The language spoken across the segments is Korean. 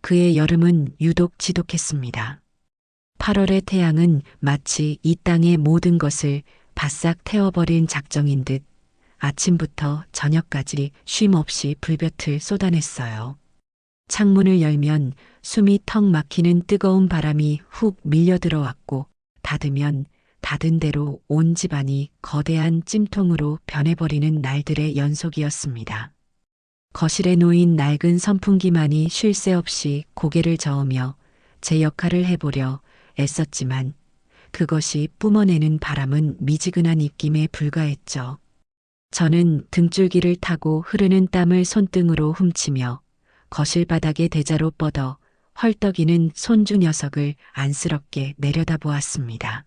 그의 여름은 유독 지독했습니다. 8월의 태양은 마치 이 땅의 모든 것을 바싹 태워버린 작정인 듯 아침부터 저녁까지 쉼 없이 불볕을 쏟아냈어요. 창문을 열면 숨이 턱 막히는 뜨거운 바람이 훅 밀려 들어왔고 닫으면 닫은 대로 온 집안이 거대한 찜통으로 변해버리는 날들의 연속이었습니다. 거실에 놓인 낡은 선풍기만이 쉴 새 없이 고개를 저으며 제 역할을 해보려 애썼지만 그것이 뿜어내는 바람은 미지근한 입김에 불과했죠. 저는 등줄기를 타고 흐르는 땀을 손등으로 훔치며 거실 바닥에 대자로 뻗어 헐떡이는 손주 녀석을 안쓰럽게 내려다보았습니다.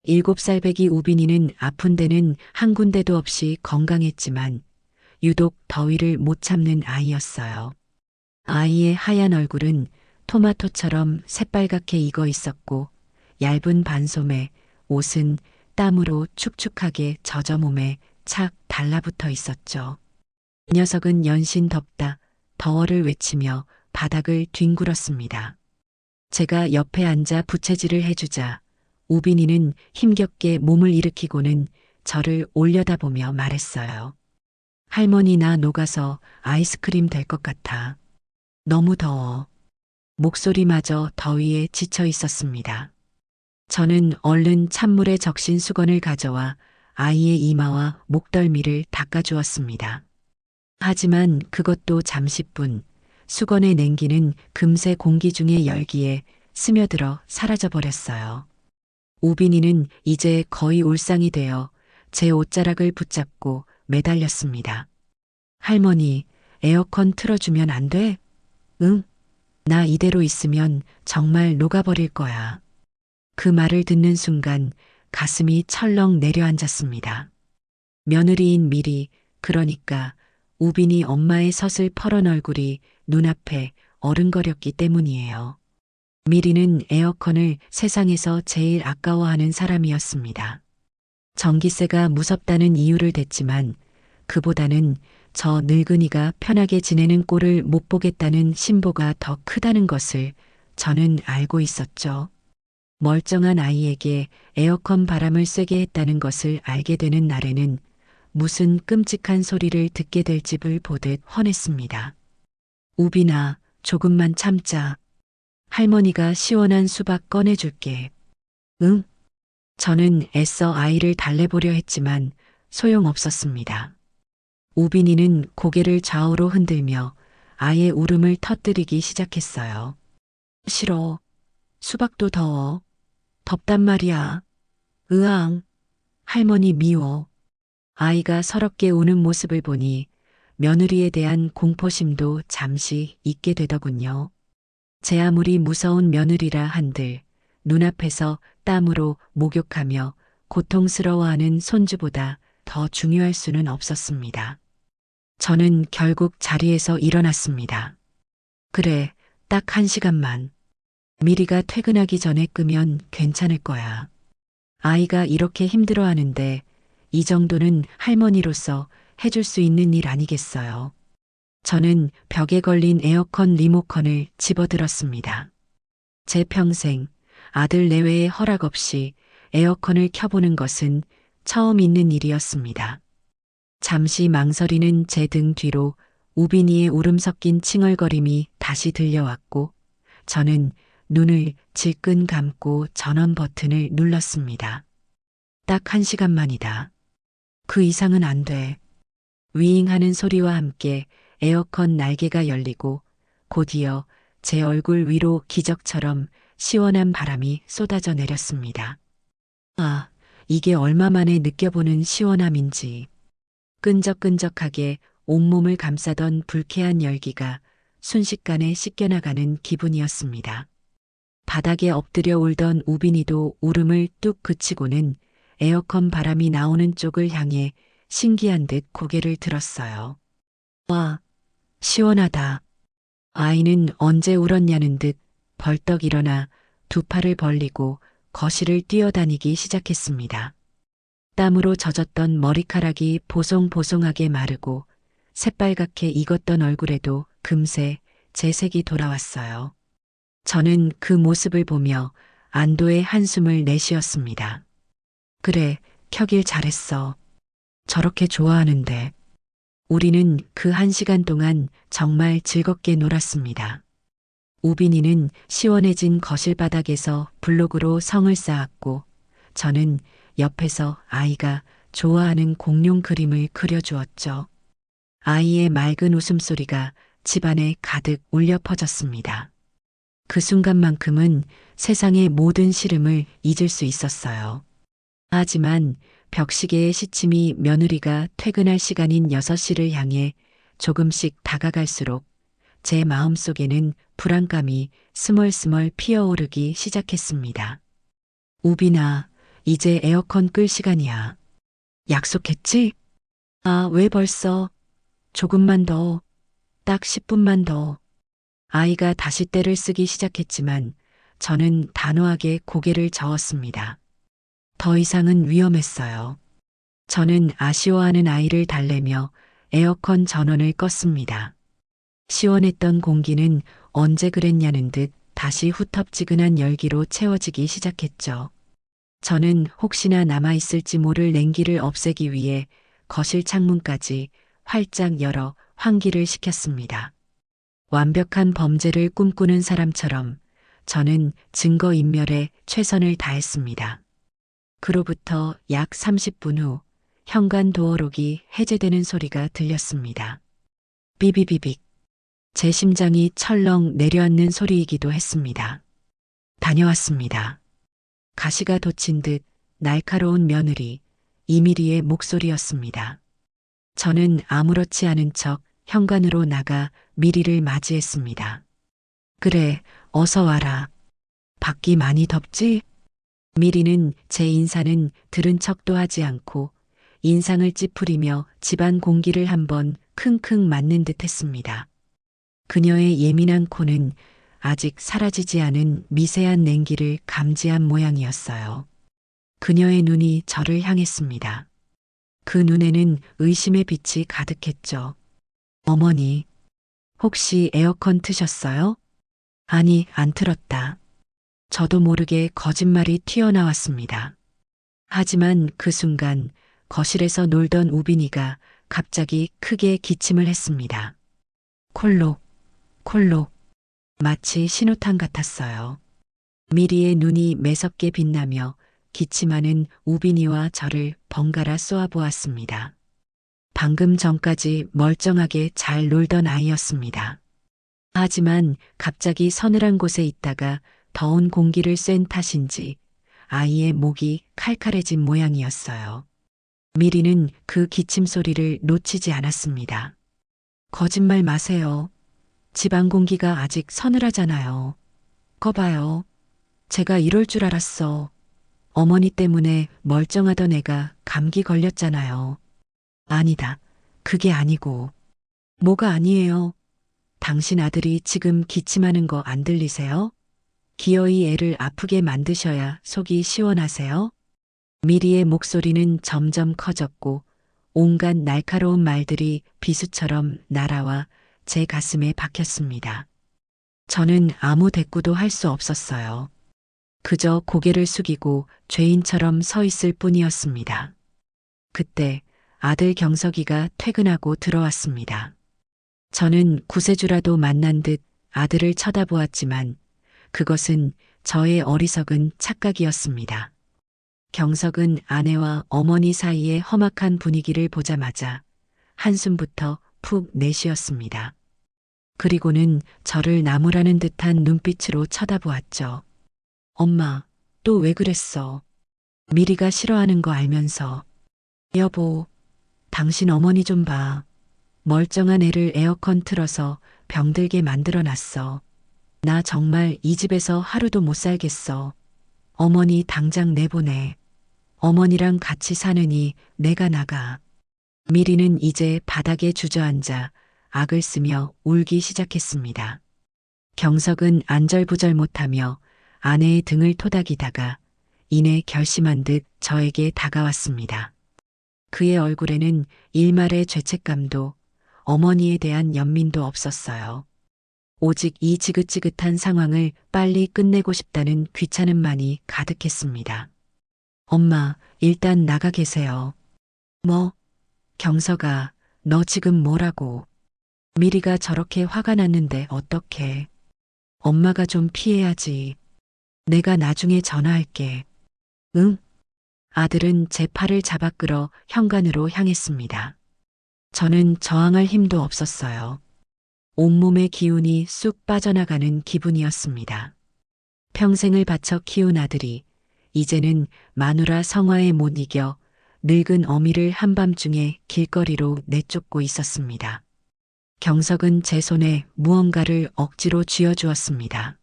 7살 배기 우빈이는 아픈 데는 한 군데도 없이 건강했지만 유독 더위를 못 참는 아이였어요. 아이의 하얀 얼굴은 토마토처럼 새빨갛게 익어 있었고 얇은 반소매, 옷은 땀으로 축축하게 젖어 몸에 착 달라붙어 있었죠. 이 녀석은 연신 덥다, 더워를 외치며 바닥을 뒹굴었습니다. 제가 옆에 앉아 부채질을 해주자 우빈이는 힘겹게 몸을 일으키고는 저를 올려다보며 말했어요. 할머니 나 녹아서 아이스크림 될 것 같아. 너무 더워. 목소리마저 더위에 지쳐 있었습니다. 저는 얼른 찬물에 적신 수건을 가져와 아이의 이마와 목덜미를 닦아주었습니다. 하지만 그것도 잠시뿐 수건의 냉기는 금세 공기 중의 열기에 스며들어 사라져버렸어요. 우빈이는 이제 거의 울상이 되어 제 옷자락을 붙잡고 매달렸습니다. 할머니, 에어컨 틀어주면 안 돼? 응? 나 이대로 있으면 정말 녹아버릴 거야. 그 말을 듣는 순간 가슴이 철렁 내려앉았습니다. 며느리인 미리, 그러니까 우빈이 엄마의 서슬퍼런 얼굴이 눈앞에 어른거렸기 때문이에요. 미리는 에어컨을 세상에서 제일 아까워하는 사람이었습니다. 전기세가 무섭다는 이유를 댔지만 그보다는 저 늙은이가 편하게 지내는 꼴을 못 보겠다는 신보가 더 크다는 것을 저는 알고 있었죠. 멀쩡한 아이에게 에어컨 바람을 쐬게 했다는 것을 알게 되는 날에는 무슨 끔찍한 소리를 듣게 될 집을 보듯 훤했습니다. 우빈아, 조금만 참자. 할머니가 시원한 수박 꺼내줄게. 응? 저는 애써 아이를 달래보려 했지만 소용없었습니다. 우빈이는 고개를 좌우로 흔들며 아이의 울음을 터뜨리기 시작했어요. 싫어. 수박도 더워. 덥단 말이야. 으앙. 할머니 미워. 아이가 서럽게 우는 모습을 보니 며느리에 대한 공포심도 잠시 잊게 되더군요. 제 아무리 무서운 며느리라 한들 눈앞에서 땀으로 목욕하며 고통스러워하는 손주보다 더 중요할 수는 없었습니다. 저는 결국 자리에서 일어났습니다. 그래, 딱 1시간만. 미리가 퇴근하기 전에 끄면 괜찮을 거야. 아이가 이렇게 힘들어하는데 이 정도는 할머니로서 해줄 수 있는 일 아니겠어요. 저는 벽에 걸린 에어컨 리모컨을 집어들었습니다. 제 평생 아들 내외의 허락 없이 에어컨을 켜보는 것은 처음 있는 일이었습니다. 잠시 망설이는 제 등 뒤로 우빈이의 울음 섞인 칭얼거림이 다시 들려왔고 저는 눈을 질끈 감고 전원 버튼을 눌렀습니다. 딱 1시간만이다. 그 이상은 안 돼. 윙하는 소리와 함께 에어컨 날개가 열리고 곧이어 제 얼굴 위로 기적처럼 시원한 바람이 쏟아져 내렸습니다. 아, 이게 얼마 만에 느껴보는 시원함인지. 끈적끈적하게 온몸을 감싸던 불쾌한 열기가 순식간에 씻겨나가는 기분이었습니다. 바닥에 엎드려 울던 우빈이도 울음을 뚝 그치고는 에어컨 바람이 나오는 쪽을 향해 신기한 듯 고개를 들었어요. 와, 시원하다. 아이는 언제 울었냐는 듯 벌떡 일어나 두 팔을 벌리고 거실을 뛰어다니기 시작했습니다. 땀으로 젖었던 머리카락이 보송보송하게 마르고 새빨갛게 익었던 얼굴에도 금세 제 색이 돌아왔어요. 저는 그 모습을 보며 안도의 한숨을 내쉬었습니다. 그래, 켜길 잘했어. 저렇게 좋아하는데. 우리는 그 1시간 동안 정말 즐겁게 놀았습니다. 우빈이는 시원해진 거실 바닥에서 블록으로 성을 쌓았고, 저는 옆에서 아이가 좋아하는 공룡 그림을 그려주었죠. 아이의 맑은 웃음소리가 집안에 가득 울려 퍼졌습니다. 그 순간만큼은 세상의 모든 시름을 잊을 수 있었어요. 하지만 벽시계의 시침이 며느리가 퇴근할 시간인 6시를 향해 조금씩 다가갈수록 제 마음속에는 불안감이 스멀스멀 피어오르기 시작했습니다. 우빈아, 이제 에어컨 끌 시간이야. 약속했지? 아, 왜 벌써? 조금만 더, 딱 10분만 더. 아이가 다시 떼를 쓰기 시작했지만 저는 단호하게 고개를 저었습니다. 더 이상은 위험했어요. 저는 아쉬워하는 아이를 달래며 에어컨 전원을 껐습니다. 시원했던 공기는 언제 그랬냐는 듯 다시 후텁지근한 열기로 채워지기 시작했죠. 저는 혹시나 남아있을지 모를 냉기를 없애기 위해 거실 창문까지 활짝 열어 환기를 시켰습니다. 완벽한 범죄를 꿈꾸는 사람처럼 저는 증거인멸에 최선을 다했습니다. 그로부터 약 30분 후 현관 도어록이 해제되는 소리가 들렸습니다. 비비비빅. 제 심장이 철렁 내려앉는 소리이기도 했습니다. 다녀왔습니다. 가시가 돋친 듯 날카로운 며느리 이미리의 목소리였습니다. 저는 아무렇지 않은 척 현관으로 나가 미리를 맞이했습니다. 그래, 어서 와라. 밖이 많이 덥지? 미리는 제 인사는 들은 척도 하지 않고 인상을 찌푸리며 집안 공기를 한번 킁킁 맞는 듯 했습니다. 그녀의 예민한 코는 아직 사라지지 않은 미세한 냉기를 감지한 모양이었어요. 그녀의 눈이 저를 향했습니다. 그 눈에는 의심의 빛이 가득했죠. 어머니, 혹시 에어컨 트셨어요? 아니, 안 틀었다. 저도 모르게 거짓말이 튀어나왔습니다. 하지만 그 순간 거실에서 놀던 우빈이가 갑자기 크게 기침을 했습니다. 콜록, 콜록. 마치 신호탄 같았어요. 미리의 눈이 매섭게 빛나며 기침하는 우빈이와 저를 번갈아 쏘아보았습니다. 방금 전까지 멀쩡하게 잘 놀던 아이였습니다. 하지만 갑자기 서늘한 곳에 있다가 더운 공기를 쐰 탓인지 아이의 목이 칼칼해진 모양이었어요. 미리는 그 기침 소리를 놓치지 않았습니다. 거짓말 마세요. 집안 공기가 아직 서늘하잖아요. 거봐요. 제가 이럴 줄 알았어. 어머니 때문에 멀쩡하던 애가 감기 걸렸잖아요. 아니다. 그게 아니고. 뭐가 아니에요. 당신 아들이 지금 기침하는 거 안 들리세요? 기어이 애를 아프게 만드셔야 속이 시원하세요? 미리의 목소리는 점점 커졌고 온갖 날카로운 말들이 비수처럼 날아와 제 가슴에 박혔습니다. 저는 아무 대꾸도 할 수 없었어요. 그저 고개를 숙이고 죄인처럼 서 있을 뿐이었습니다. 그때 아들 경석이가 퇴근하고 들어왔습니다. 저는 구세주라도 만난 듯 아들을 쳐다보았지만 그것은 저의 어리석은 착각이었습니다. 경석은 아내와 어머니 사이의 험악한 분위기를 보자마자 한숨부터 푹 내쉬었습니다. 그리고는 저를 나무라는 듯한 눈빛으로 쳐다보았죠. 엄마, 또 왜 그랬어? 미리가 싫어하는 거 알면서. 여보, 당신 어머니 좀 봐. 멀쩡한 애를 에어컨 틀어서 병들게 만들어 놨어. 나 정말 이 집에서 하루도 못 살겠어. 어머니 당장 내보내. 어머니랑 같이 사느니 내가 나가. 미리는 이제 바닥에 주저앉아 악을 쓰며 울기 시작했습니다. 경석은 안절부절 못하며 아내의 등을 토닥이다가 이내 결심한 듯 저에게 다가왔습니다. 그의 얼굴에는 일말의 죄책감도 어머니에 대한 연민도 없었어요. 오직 이 지긋지긋한 상황을 빨리 끝내고 싶다는 귀찮음만이 가득했습니다. 엄마, 일단 나가 계세요. 뭐? 경서가, 너 지금 뭐라고? 미리가 저렇게 화가 났는데 어떡해. 엄마가 좀 피해야지. 내가 나중에 전화할게. 응? 아들은 제 팔을 잡아 끌어 현관으로 향했습니다. 저는 저항할 힘도 없었어요. 온몸의 기운이 쑥 빠져나가는 기분이었습니다. 평생을 바쳐 키운 아들이 이제는 마누라 성화에 못 이겨 늙은 어미를 한밤중에 길거리로 내쫓고 있었습니다. 경석은 제 손에 무언가를 억지로 쥐어주었습니다.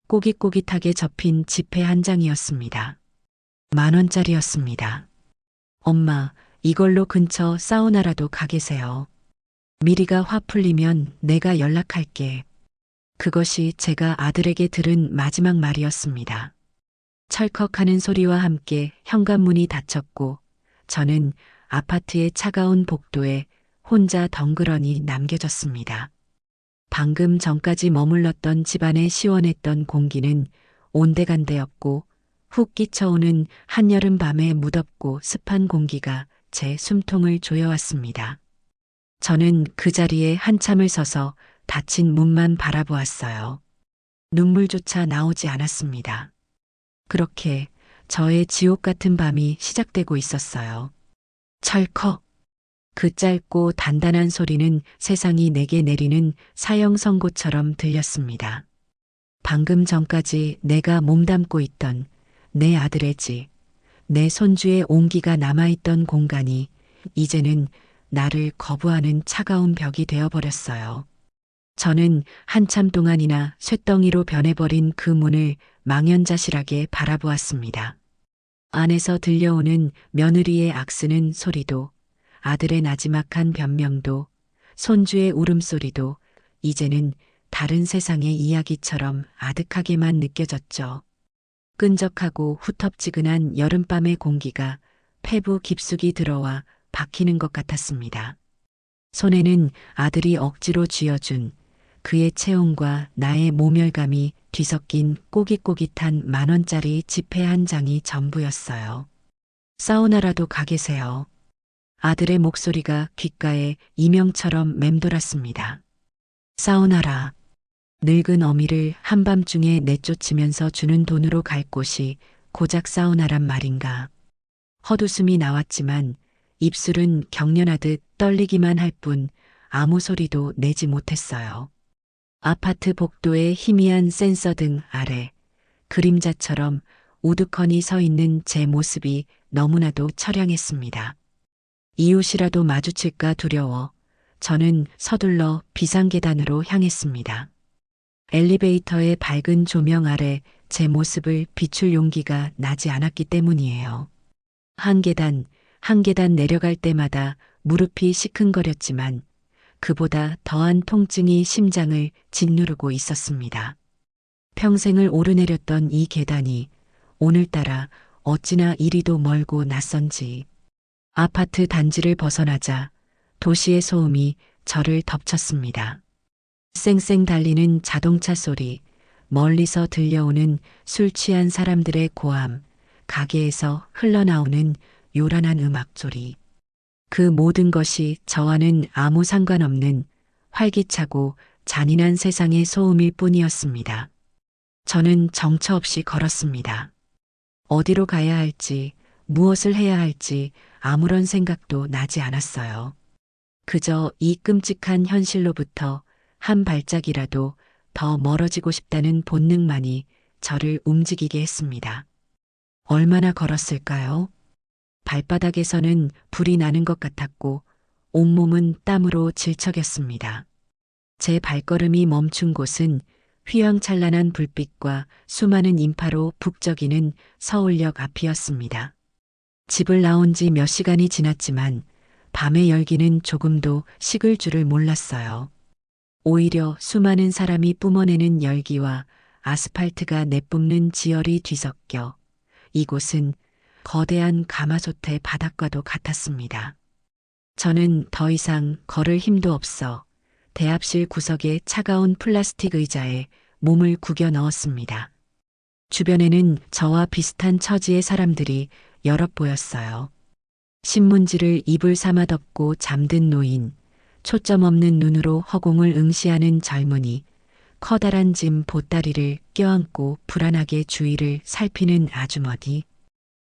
꼬깃꼬깃하게 접힌 지폐 한 장이었습니다. 10,000원짜리였습니다. 엄마, 이걸로 근처 사우나라도 가 계세요. 미리가 화 풀리면 내가 연락할게. 그것이 제가 아들에게 들은 마지막 말이었습니다. 철컥하는 소리와 함께 현관문이 닫혔고 저는 아파트의 차가운 복도에 혼자 덩그러니 남겨졌습니다. 방금 전까지 머물렀던 집안의 시원했던 공기는 온데간데였고 훅 끼쳐오는 한여름 밤의 무덥고 습한 공기가 제 숨통을 조여왔습니다. 저는 그 자리에 한참을 서서 닫힌 문만 바라보았어요. 눈물조차 나오지 않았습니다. 그렇게 저의 지옥 같은 밤이 시작되고 있었어요. 철컥. 그 짧고 단단한 소리는 세상이 내게 내리는 사형 선고처럼 들렸습니다. 방금 전까지 내가 몸담고 있던 내 아들의 집, 내 손주의 온기가 남아있던 공간이 이제는 나를 거부하는 차가운 벽이 되어버렸어요. 저는 한참 동안이나 쇳덩이로 변해버린 그 문을 망연자실하게 바라보았습니다. 안에서 들려오는 며느리의 악쓰는 소리도 아들의 나지막한 변명도 손주의 울음소리도 이제는 다른 세상의 이야기처럼 아득하게만 느껴졌죠. 끈적하고 후텁지근한 여름밤의 공기가 폐부 깊숙이 들어와 박히는 것 같았습니다. 손에는 아들이 억지로 쥐어준 그의 체온과 나의 모멸감이 뒤섞인 꼬깃꼬깃한 10,000원짜리 지폐 한 장이 전부였어요. 사우나라도 가 계세요. 아들의 목소리가 귓가에 이명처럼 맴돌았습니다. 사우나라. 늙은 어미를 한밤중에 내쫓으면서 주는 돈으로 갈 곳이 고작 사우나란 말인가. 헛웃음이 나왔지만 입술은 경련하듯 떨리기만 할 뿐 아무 소리도 내지 못했어요. 아파트 복도의 희미한 센서 등 아래 그림자처럼 우두커니 서 있는 제 모습이 너무나도 처량했습니다. 이웃이라도 마주칠까 두려워 저는 서둘러 비상계단으로 향했습니다. 엘리베이터의 밝은 조명 아래 제 모습을 비출 용기가 나지 않았기 때문이에요. 한 계단, 한 계단 내려갈 때마다 무릎이 시큰거렸지만 그보다 더한 통증이 심장을 짓누르고 있었습니다. 평생을 오르내렸던 이 계단이 오늘따라 어찌나 이리도 멀고 낯선지. 아파트 단지를 벗어나자 도시의 소음이 저를 덮쳤습니다. 쌩쌩 달리는 자동차 소리, 멀리서 들려오는 술 취한 사람들의 고함, 가게에서 흘러나오는 요란한 음악 소리. 그 모든 것이 저와는 아무 상관없는 활기차고 잔인한 세상의 소음일 뿐이었습니다. 저는 정처 없이 걸었습니다. 어디로 가야 할지, 무엇을 해야 할지 아무런 생각도 나지 않았어요. 그저 이 끔찍한 현실로부터 한 발짝이라도 더 멀어지고 싶다는 본능만이 저를 움직이게 했습니다. 얼마나 걸었을까요? 발바닥에서는 불이 나는 것 같았고 온몸은 땀으로 질척였습니다. 제 발걸음이 멈춘 곳은 휘황찬란한 불빛과 수많은 인파로 북적이는 서울역 앞이었습니다. 집을 나온 지 몇 시간이 지났지만 밤의 열기는 조금도 식을 줄을 몰랐어요. 오히려 수많은 사람이 뿜어내는 열기와 아스팔트가 내뿜는 지열이 뒤섞여 이곳은 거대한 가마솥의 바닥과도 같았습니다. 저는 더 이상 걸을 힘도 없어 대합실 구석의 차가운 플라스틱 의자에 몸을 구겨 넣었습니다. 주변에는 저와 비슷한 처지의 사람들이 여럿 보였어요. 신문지를 이불 삼아 덮고 잠든 노인, 초점 없는 눈으로 허공을 응시하는 젊은이, 커다란 짐 보따리를 껴안고 불안하게 주위를 살피는 아주머니.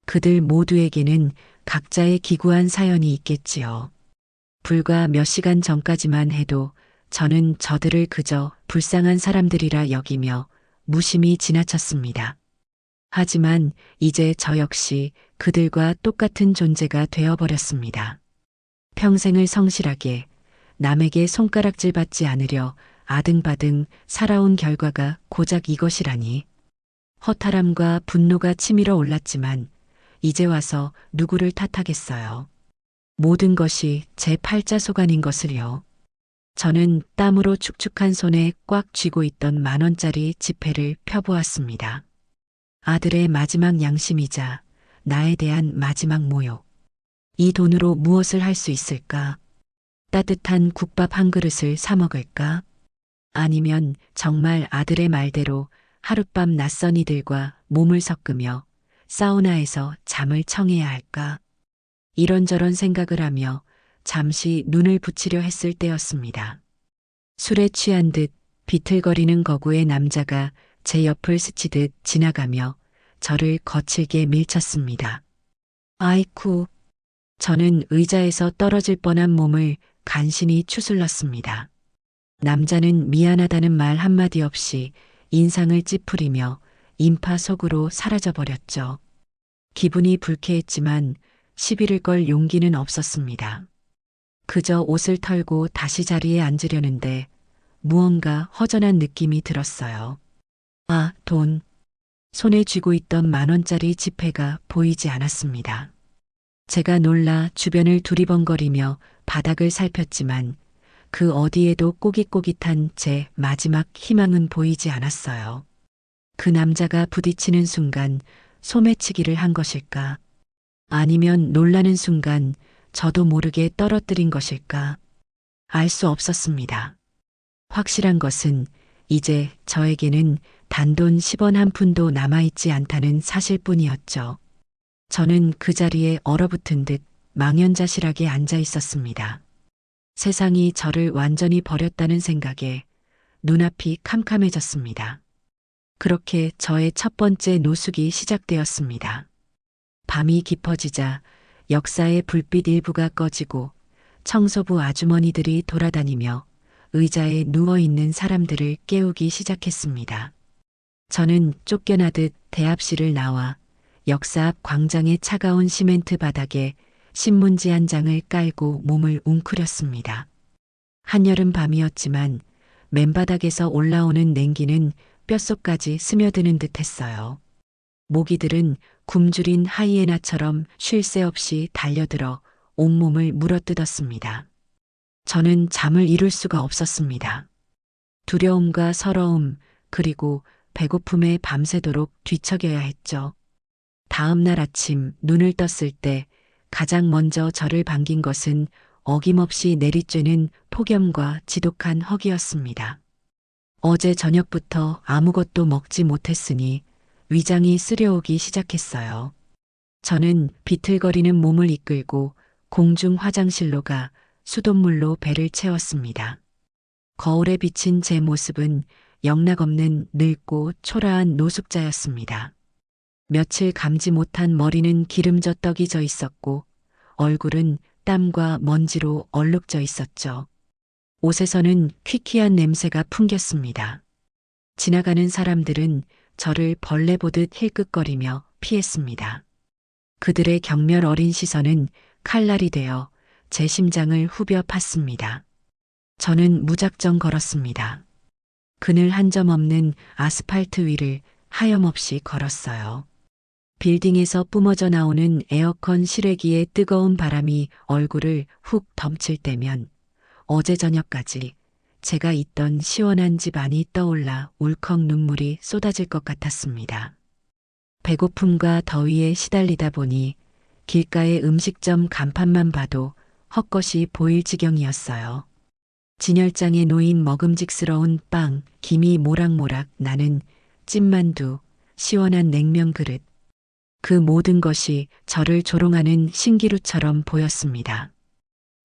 그들 모두에게는 각자의 기구한 사연이 있겠지요. 불과 몇 시간 전까지만 해도 저는 저들을 그저 불쌍한 사람들이라 여기며 무심히 지나쳤습니다. 하지만 이제 저 역시 그들과 똑같은 존재가 되어버렸습니다. 평생을 성실하게 남에게 손가락질 받지 않으려 아등바등 살아온 결과가 고작 이것이라니. 허탈함과 분노가 치밀어 올랐지만 이제 와서 누구를 탓하겠어요. 모든 것이 제 팔자 속안인 것을요. 저는 땀으로 축축한 손에 꽉 쥐고 있던 10,000원짜리 지폐를 펴보았습니다. 아들의 마지막 양심이자 나에 대한 마지막 모욕. 이 돈으로 무엇을 할 수 있을까? 따뜻한 국밥 한 그릇을 사 먹을까? 아니면 정말 아들의 말대로 하룻밤 낯선 이들과 몸을 섞으며 사우나에서 잠을 청해야 할까? 이런저런 생각을 하며 잠시 눈을 붙이려 했을 때였습니다. 술에 취한 듯 비틀거리는 거구의 남자가 제 옆을 스치듯 지나가며 저를 거칠게 밀쳤습니다. 아이쿠. 저는 의자에서 떨어질 뻔한 몸을 간신히 추슬렀습니다. 남자는 미안하다는 말 한마디 없이 인상을 찌푸리며 인파 속으로 사라져버렸죠. 기분이 불쾌했지만 시비를 걸 용기는 없었습니다. 그저 옷을 털고 다시 자리에 앉으려는데 무언가 허전한 느낌이 들었어요. 아, 돈. 손에 쥐고 있던 10,000원짜리 지폐가 보이지 않았습니다. 제가 놀라 주변을 두리번거리며 바닥을 살폈지만 그 어디에도 꼬깃꼬깃한 제 마지막 희망은 보이지 않았어요. 그 남자가 부딪히는 순간 소매치기를 한 것일까? 아니면 놀라는 순간 저도 모르게 떨어뜨린 것일까? 알 수 없었습니다. 확실한 것은 이제 저에게는 단돈 10원 한 푼도 남아있지 않다는 사실뿐이었죠. 저는 그 자리에 얼어붙은 듯 망연자실하게 앉아 있었습니다. 세상이 저를 완전히 버렸다는 생각에 눈앞이 캄캄해졌습니다. 그렇게 저의 첫 번째 노숙이 시작되었습니다. 밤이 깊어지자 역사의 불빛 일부가 꺼지고 청소부 아주머니들이 돌아다니며 의자에 누워있는 사람들을 깨우기 시작했습니다. 저는 쫓겨나듯 대합실을 나와 역사 앞 광장의 차가운 시멘트 바닥에 신문지 한 장을 깔고 몸을 웅크렸습니다. 한여름 밤이었지만 맨바닥에서 올라오는 냉기는 뼛속까지 스며드는 듯 했어요. 모기들은 굶주린 하이에나처럼 쉴 새 없이 달려들어 온몸을 물어뜯었습니다. 저는 잠을 이룰 수가 없었습니다. 두려움과 서러움 그리고 배고픔에 밤새도록 뒤척여야 했죠. 다음 날 아침 눈을 떴을 때 가장 먼저 저를 반긴 것은 어김없이 내리쬐는 폭염과 지독한 허기였습니다. 어제 저녁부터 아무것도 먹지 못했으니 위장이 쓰려오기 시작했어요. 저는 비틀거리는 몸을 이끌고 공중 화장실로 가 수돗물로 배를 채웠습니다. 거울에 비친 제 모습은 영락없는 늙고 초라한 노숙자였습니다. 며칠 감지 못한 머리는 기름져 떡이 져 있었고 얼굴은 땀과 먼지로 얼룩져 있었죠. 옷에서는 퀴퀴한 냄새가 풍겼습니다. 지나가는 사람들은 저를 벌레 보듯 힐끗거리며 피했습니다. 그들의 경멸 어린 시선은 칼날이 되어 제 심장을 후벼 팠습니다. 저는 무작정 걸었습니다. 그늘 한 점 없는 아스팔트 위를 하염없이 걸었어요. 빌딩에서 뿜어져 나오는 에어컨 실외기의 뜨거운 바람이 얼굴을 훅 덮칠 때면 어제 저녁까지 제가 있던 시원한 집 안이 떠올라 울컥 눈물이 쏟아질 것 같았습니다. 배고픔과 더위에 시달리다 보니 길가의 음식점 간판만 봐도 헛것이 보일 지경이었어요. 진열장에 놓인 먹음직스러운 빵, 김이 모락모락 나는 찐만두, 시원한 냉면 그릇. 그 모든 것이 저를 조롱하는 신기루처럼 보였습니다.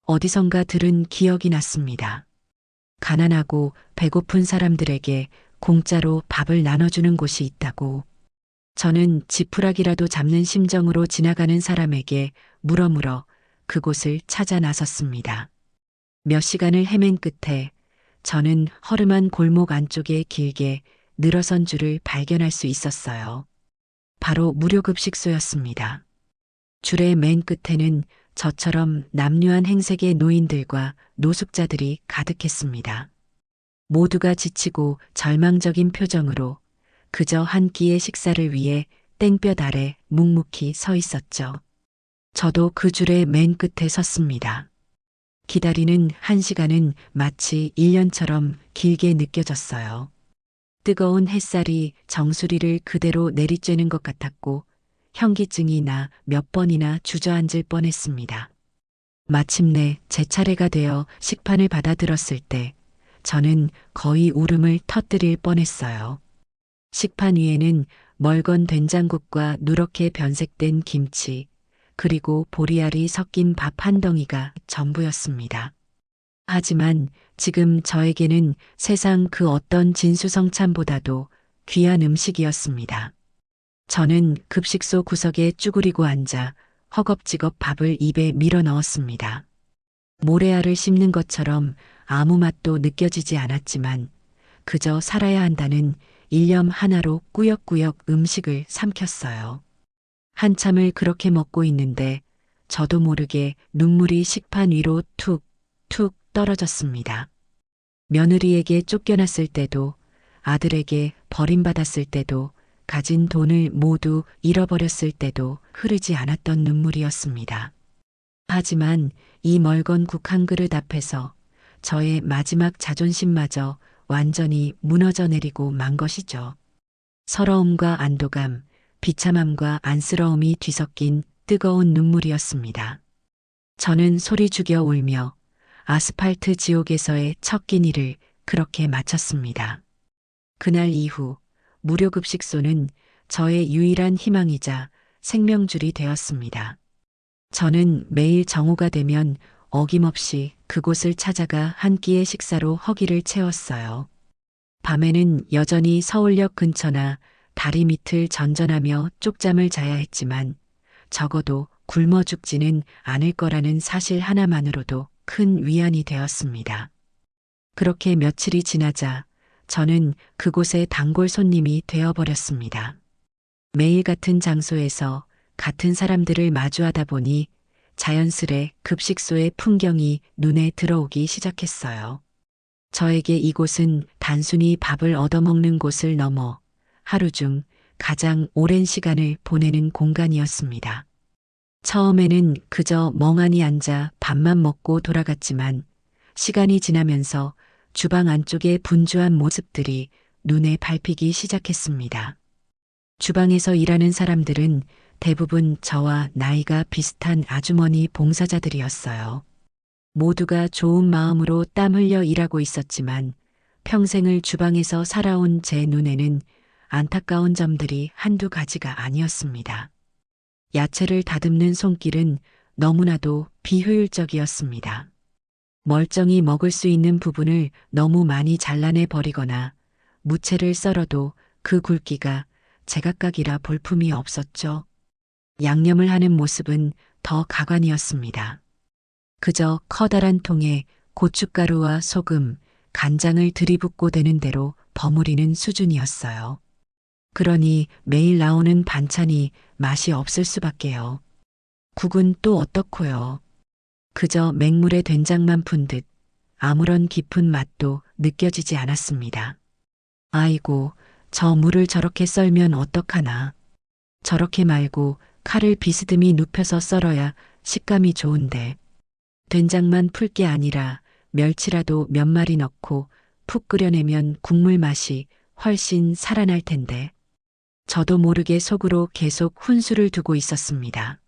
어디선가 들은 기억이 났습니다. 가난하고 배고픈 사람들에게 공짜로 밥을 나눠주는 곳이 있다고. 저는 지푸라기라도 잡는 심정으로 지나가는 사람에게 물어물어 그곳을 찾아 나섰습니다. 몇 시간을 헤맨 끝에 저는 허름한 골목 안쪽에 길게 늘어선 줄을 발견할 수 있었어요. 바로 무료급식소였습니다. 줄의 맨 끝에는 저처럼 남루한 행색의 노인들과 노숙자들이 가득했습니다. 모두가 지치고 절망적인 표정으로 그저 한 끼의 식사를 위해 땡볕 아래 묵묵히 서 있었죠. 저도 그 줄의 맨 끝에 섰습니다. 기다리는 한 시간은 마치 1년처럼 길게 느껴졌어요. 뜨거운 햇살이 정수리를 그대로 내리쬐는 것 같았고 현기증이 나 몇 번이나 주저앉을 뻔했습니다. 마침내 제 차례가 되어 식판을 받아들었을 때 저는 거의 울음을 터뜨릴 뻔했어요. 식판 위에는 멀건 된장국과 누렇게 변색된 김치, 그리고 보리알이 섞인 밥 한 덩이가 전부였습니다. 하지만 지금 저에게는 세상 그 어떤 진수성찬보다도 귀한 음식이었습니다. 저는 급식소 구석에 쭈그리고 앉아 허겁지겁 밥을 입에 밀어 넣었습니다. 모래알을 씹는 것처럼 아무 맛도 느껴지지 않았지만 그저 살아야 한다는 일념 하나로 꾸역꾸역 음식을 삼켰어요. 한참을 그렇게 먹고 있는데 저도 모르게 눈물이 식판 위로 툭, 툭 떨어졌습니다. 며느리에게 쫓겨났을 때도, 아들에게 버림받았을 때도, 가진 돈을 모두 잃어버렸을 때도 흐르지 않았던 눈물이었습니다. 하지만 이 멀건 국 한 그릇 앞에서 저의 마지막 자존심마저 완전히 무너져 내리고 만 것이죠. 서러움과 안도감, 비참함과 안쓰러움이 뒤섞인 뜨거운 눈물이었습니다. 저는 소리 죽여 울며 아스팔트 지옥에서의 첫 끼니를 그렇게 마쳤습니다. 그날 이후 무료급식소는 저의 유일한 희망이자 생명줄이 되었습니다. 저는 매일 정오가 되면 어김없이 그곳을 찾아가 한 끼의 식사로 허기를 채웠어요. 밤에는 여전히 서울역 근처나 다리 밑을 전전하며 쪽잠을 자야 했지만 적어도 굶어 죽지는 않을 거라는 사실 하나만으로도 큰 위안이 되었습니다. 그렇게 며칠이 지나자 저는 그곳의 단골 손님이 되어버렸습니다. 매일 같은 장소에서 같은 사람들을 마주하다 보니 자연스레 급식소의 풍경이 눈에 들어오기 시작했어요. 저에게 이곳은 단순히 밥을 얻어먹는 곳을 넘어 하루 중 가장 오랜 시간을 보내는 공간이었습니다. 처음에는 그저 멍하니 앉아 밥만 먹고 돌아갔지만 시간이 지나면서 주방 안쪽의 분주한 모습들이 눈에 밟히기 시작했습니다. 주방에서 일하는 사람들은 대부분 저와 나이가 비슷한 아주머니 봉사자들이었어요. 모두가 좋은 마음으로 땀 흘려 일하고 있었지만 평생을 주방에서 살아온 제 눈에는 안타까운 점들이 한두 가지가 아니었습니다. 야채를 다듬는 손길은 너무나도 비효율적이었습니다. 멀쩡히 먹을 수 있는 부분을 너무 많이 잘라내 버리거나 무채를 썰어도 그 굵기가 제각각이라 볼품이 없었죠. 양념을 하는 모습은 더 가관이었습니다. 그저 커다란 통에 고춧가루와 소금, 간장을 들이붓고 되는 대로 버무리는 수준이었어요. 그러니 매일 나오는 반찬이 맛이 없을 수밖에요. 국은 또 어떻고요. 그저 맹물에 된장만 푼 듯 아무런 깊은 맛도 느껴지지 않았습니다. 아이고, 저 물을 저렇게 썰면 어떡하나. 저렇게 말고 칼을 비스듬히 눕혀서 썰어야 식감이 좋은데. 된장만 풀 게 아니라 멸치라도 몇 마리 넣고 푹 끓여내면 국물 맛이 훨씬 살아날 텐데. 저도 모르게 속으로 계속 훈수를 두고 있었습니다.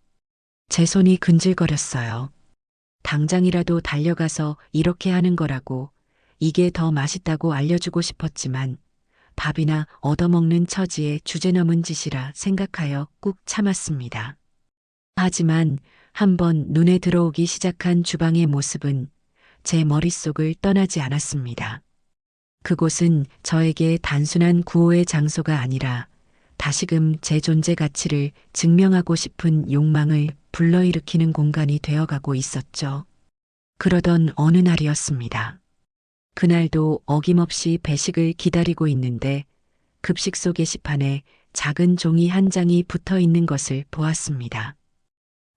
제 손이 근질거렸어요. 당장이라도 달려가서 이렇게 하는 거라고 이게 더 맛있다고 알려주고 싶었지만 밥이나 얻어먹는 처지에 주제넘은 짓이라 생각하여 꾹 참았습니다. 하지만 한번 눈에 들어오기 시작한 주방의 모습은 제 머릿속을 떠나지 않았습니다. 그곳은 저에게 단순한 구호의 장소가 아니라 다시금 제 존재 가치를 증명하고 싶은 욕망을 불러일으키는 공간이 되어가고 있었죠. 그러던 어느 날이었습니다. 그날도 어김없이 배식을 기다리고 있는데 급식소 게시판에 작은 종이 한 장이 붙어 있는 것을 보았습니다.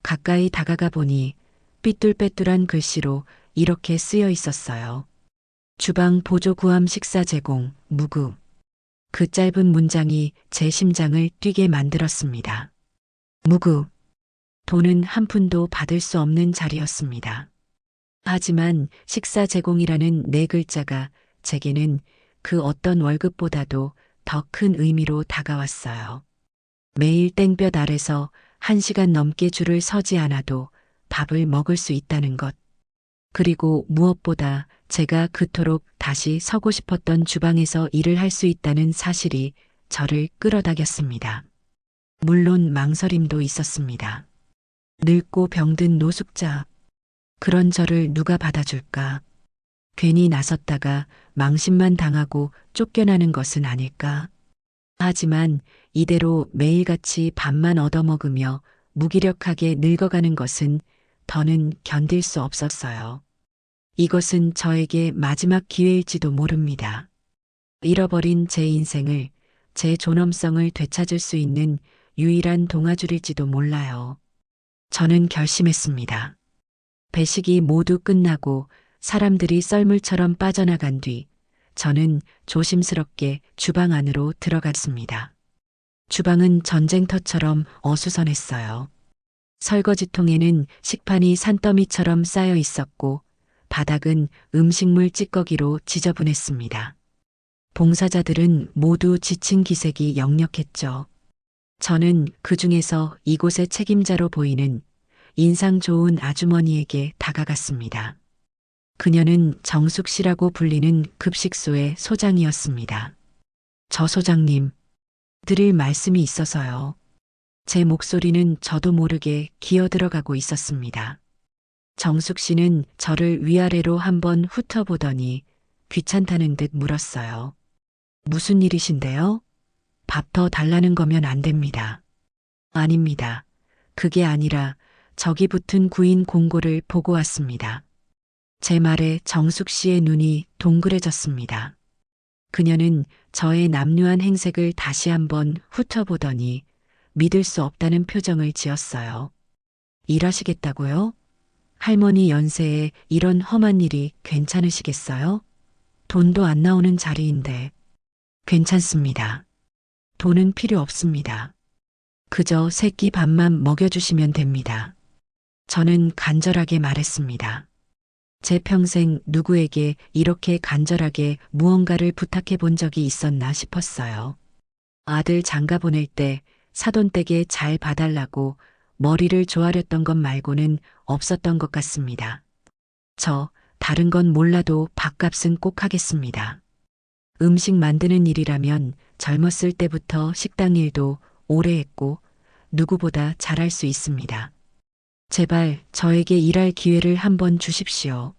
가까이 다가가 보니 삐뚤빼뚤한 글씨로 이렇게 쓰여 있었어요. 주방 보조 구함 식사 제공, 무구. 그 짧은 문장이 제 심장을 뛰게 만들었습니다. 무구. 돈은 한 푼도 받을 수 없는 자리였습니다. 하지만 식사 제공이라는 네 글자가 제게는 그 어떤 월급보다도 더 큰 의미로 다가왔어요. 매일 땡볕 아래서 1시간 넘게 줄을 서지 않아도 밥을 먹을 수 있다는 것. 그리고 무엇보다 제가 그토록 다시 서고 싶었던 주방에서 일을 할 수 있다는 사실이 저를 끌어당겼습니다. 물론 망설임도 있었습니다. 늙고 병든 노숙자. 그런 저를 누가 받아줄까? 괜히 나섰다가 망신만 당하고 쫓겨나는 것은 아닐까? 하지만 이대로 매일같이 밥만 얻어먹으며 무기력하게 늙어가는 것은 더는 견딜 수 없었어요. 이것은 저에게 마지막 기회일지도 모릅니다. 잃어버린 제 인생을, 제 존엄성을 되찾을 수 있는 유일한 동아줄일지도 몰라요. 저는 결심했습니다. 배식이 모두 끝나고 사람들이 썰물처럼 빠져나간 뒤 저는 조심스럽게 주방 안으로 들어갔습니다. 주방은 전쟁터처럼 어수선했어요. 설거지통에는 식판이 산더미처럼 쌓여 있었고 바닥은 음식물 찌꺼기로 지저분했습니다. 봉사자들은 모두 지친 기색이 역력했죠. 저는 그 중에서 이곳의 책임자로 보이는 인상 좋은 아주머니에게 다가갔습니다. 그녀는 정숙 씨라고 불리는 급식소의 소장이었습니다. 저 소장님, 드릴 말씀이 있어서요. 제 목소리는 저도 모르게 기어들어가고 있었습니다. 정숙 씨는 저를 위아래로 한번 훑어보더니 귀찮다는 듯 물었어요. 무슨 일이신데요? 밥 더 달라는 거면 안 됩니다. 아닙니다. 그게 아니라 저기 붙은 구인 공고를 보고 왔습니다. 제 말에 정숙 씨의 눈이 동그래졌습니다. 그녀는 저의 남루한 행색을 다시 한번 훑어보더니 믿을 수 없다는 표정을 지었어요. 일하시겠다고요? 할머니 연세에 이런 험한 일이 괜찮으시겠어요? 돈도 안 나오는 자리인데. 괜찮습니다. 돈은 필요 없습니다. 그저 새끼 밥만 먹여주시면 됩니다. 저는 간절하게 말했습니다. 제 평생 누구에게 이렇게 간절하게 무언가를 부탁해 본 적이 있었나 싶었어요. 아들 장가 보낼 때 사돈댁에 잘 봐달라고 머리를 조아렸던 것 말고는 없었던 것 같습니다. 다른 건 몰라도 밥값은 꼭 하겠습니다. 음식 만드는 일이라면 젊었을 때부터 식당 일도 오래 했고 누구보다 잘할 수 있습니다. 제발 저에게 일할 기회를 한번 주십시오.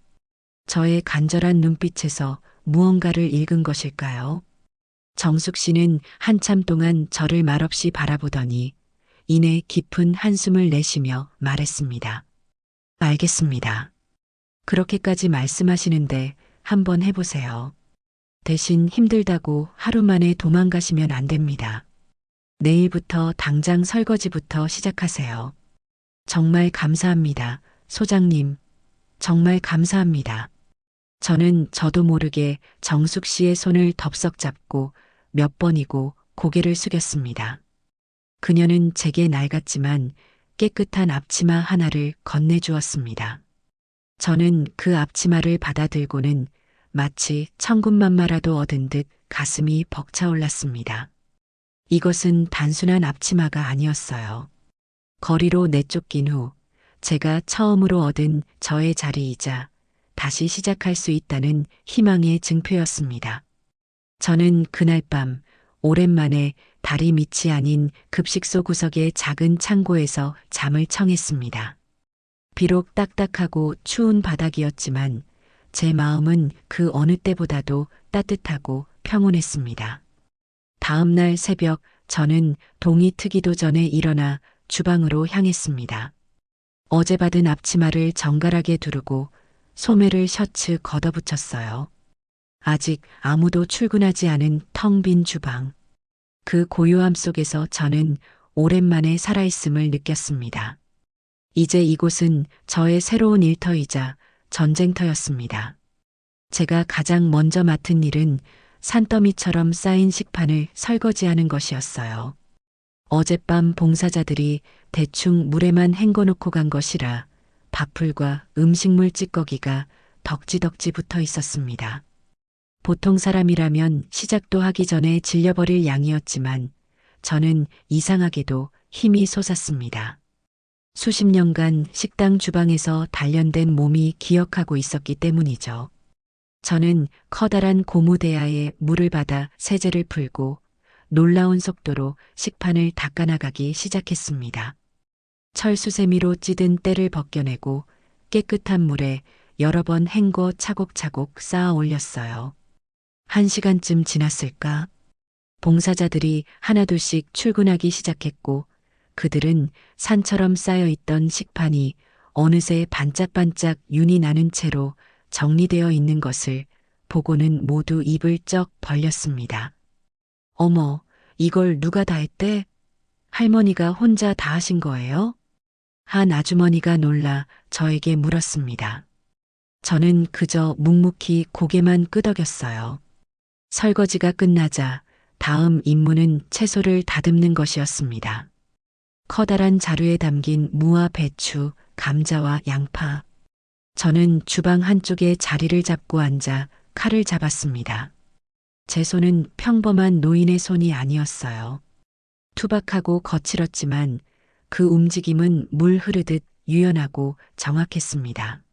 저의 간절한 눈빛에서 무언가를 읽은 것일까요? 정숙 씨는 한참 동안 저를 말없이 바라보더니 이내 깊은 한숨을 내쉬며 말했습니다. 알겠습니다. 그렇게까지 말씀하시는데 한번 해보세요. 대신 힘들다고 하루 만에 도망가시면 안 됩니다. 내일부터 당장 설거지부터 시작하세요. 정말 감사합니다, 소장님. 정말 감사합니다. 저는 저도 모르게 정숙 씨의 손을 덥석 잡고 몇 번이고 고개를 숙였습니다. 그녀는 제게 낡았지만 깨끗한 앞치마 하나를 건네주었습니다. 저는 그 앞치마를 받아들고는 마치 천군만마라도 얻은 듯 가슴이 벅차올랐습니다. 이것은 단순한 앞치마가 아니었어요. 거리로 내쫓긴 후 제가 처음으로 얻은 저의 자리이자 다시 시작할 수 있다는 희망의 증표였습니다. 저는 그날 밤 오랜만에 다리 밑이 아닌 급식소 구석의 작은 창고에서 잠을 청했습니다. 비록 딱딱하고 추운 바닥이었지만 제 마음은 그 어느 때보다도 따뜻하고 평온했습니다. 다음 날 새벽 저는 동이 트기도 전에 일어나 주방으로 향했습니다. 어제 받은 앞치마를 정갈하게 두르고 소매를 셔츠 걷어붙였어요. 아직 아무도 출근하지 않은 텅 빈 주방. 그 고요함 속에서 저는 오랜만에 살아있음을 느꼈습니다. 이제 이곳은 저의 새로운 일터이자 전쟁터였습니다. 제가 가장 먼저 맡은 일은 산더미처럼 쌓인 식판을 설거지하는 것이었어요. 어젯밤 봉사자들이 대충 물에만 헹궈놓고 간 것이라 밥풀과 음식물 찌꺼기가 덕지덕지 붙어 있었습니다. 보통 사람이라면 시작도 하기 전에 질려버릴 양이었지만 저는 이상하게도 힘이 솟았습니다. 수십 년간 식당 주방에서 단련된 몸이 기억하고 있었기 때문이죠. 저는 커다란 고무대야에 물을 받아 세제를 풀고 놀라운 속도로 식판을 닦아나가기 시작했습니다. 철수세미로 찌든 때를 벗겨내고 깨끗한 물에 여러 번 헹궈 차곡차곡 쌓아 올렸어요. 1시간쯤 지났을까? 봉사자들이 하나둘씩 출근하기 시작했고 그들은 산처럼 쌓여있던 식판이 어느새 반짝반짝 윤이 나는 채로 정리되어 있는 것을 보고는 모두 입을 쩍 벌렸습니다. 어머, 이걸 누가 다 했대? 할머니가 혼자 다 하신 거예요? 한 아주머니가 놀라 저에게 물었습니다. 저는 그저 묵묵히 고개만 끄덕였어요. 설거지가 끝나자 다음 임무는 채소를 다듬는 것이었습니다. 커다란 자루에 담긴 무와 배추, 감자와 양파. 저는 주방 한쪽에 자리를 잡고 앉아 칼을 잡았습니다. 제 손은 평범한 노인의 손이 아니었어요. 투박하고 거칠었지만 그 움직임은 물 흐르듯 유연하고 정확했습니다.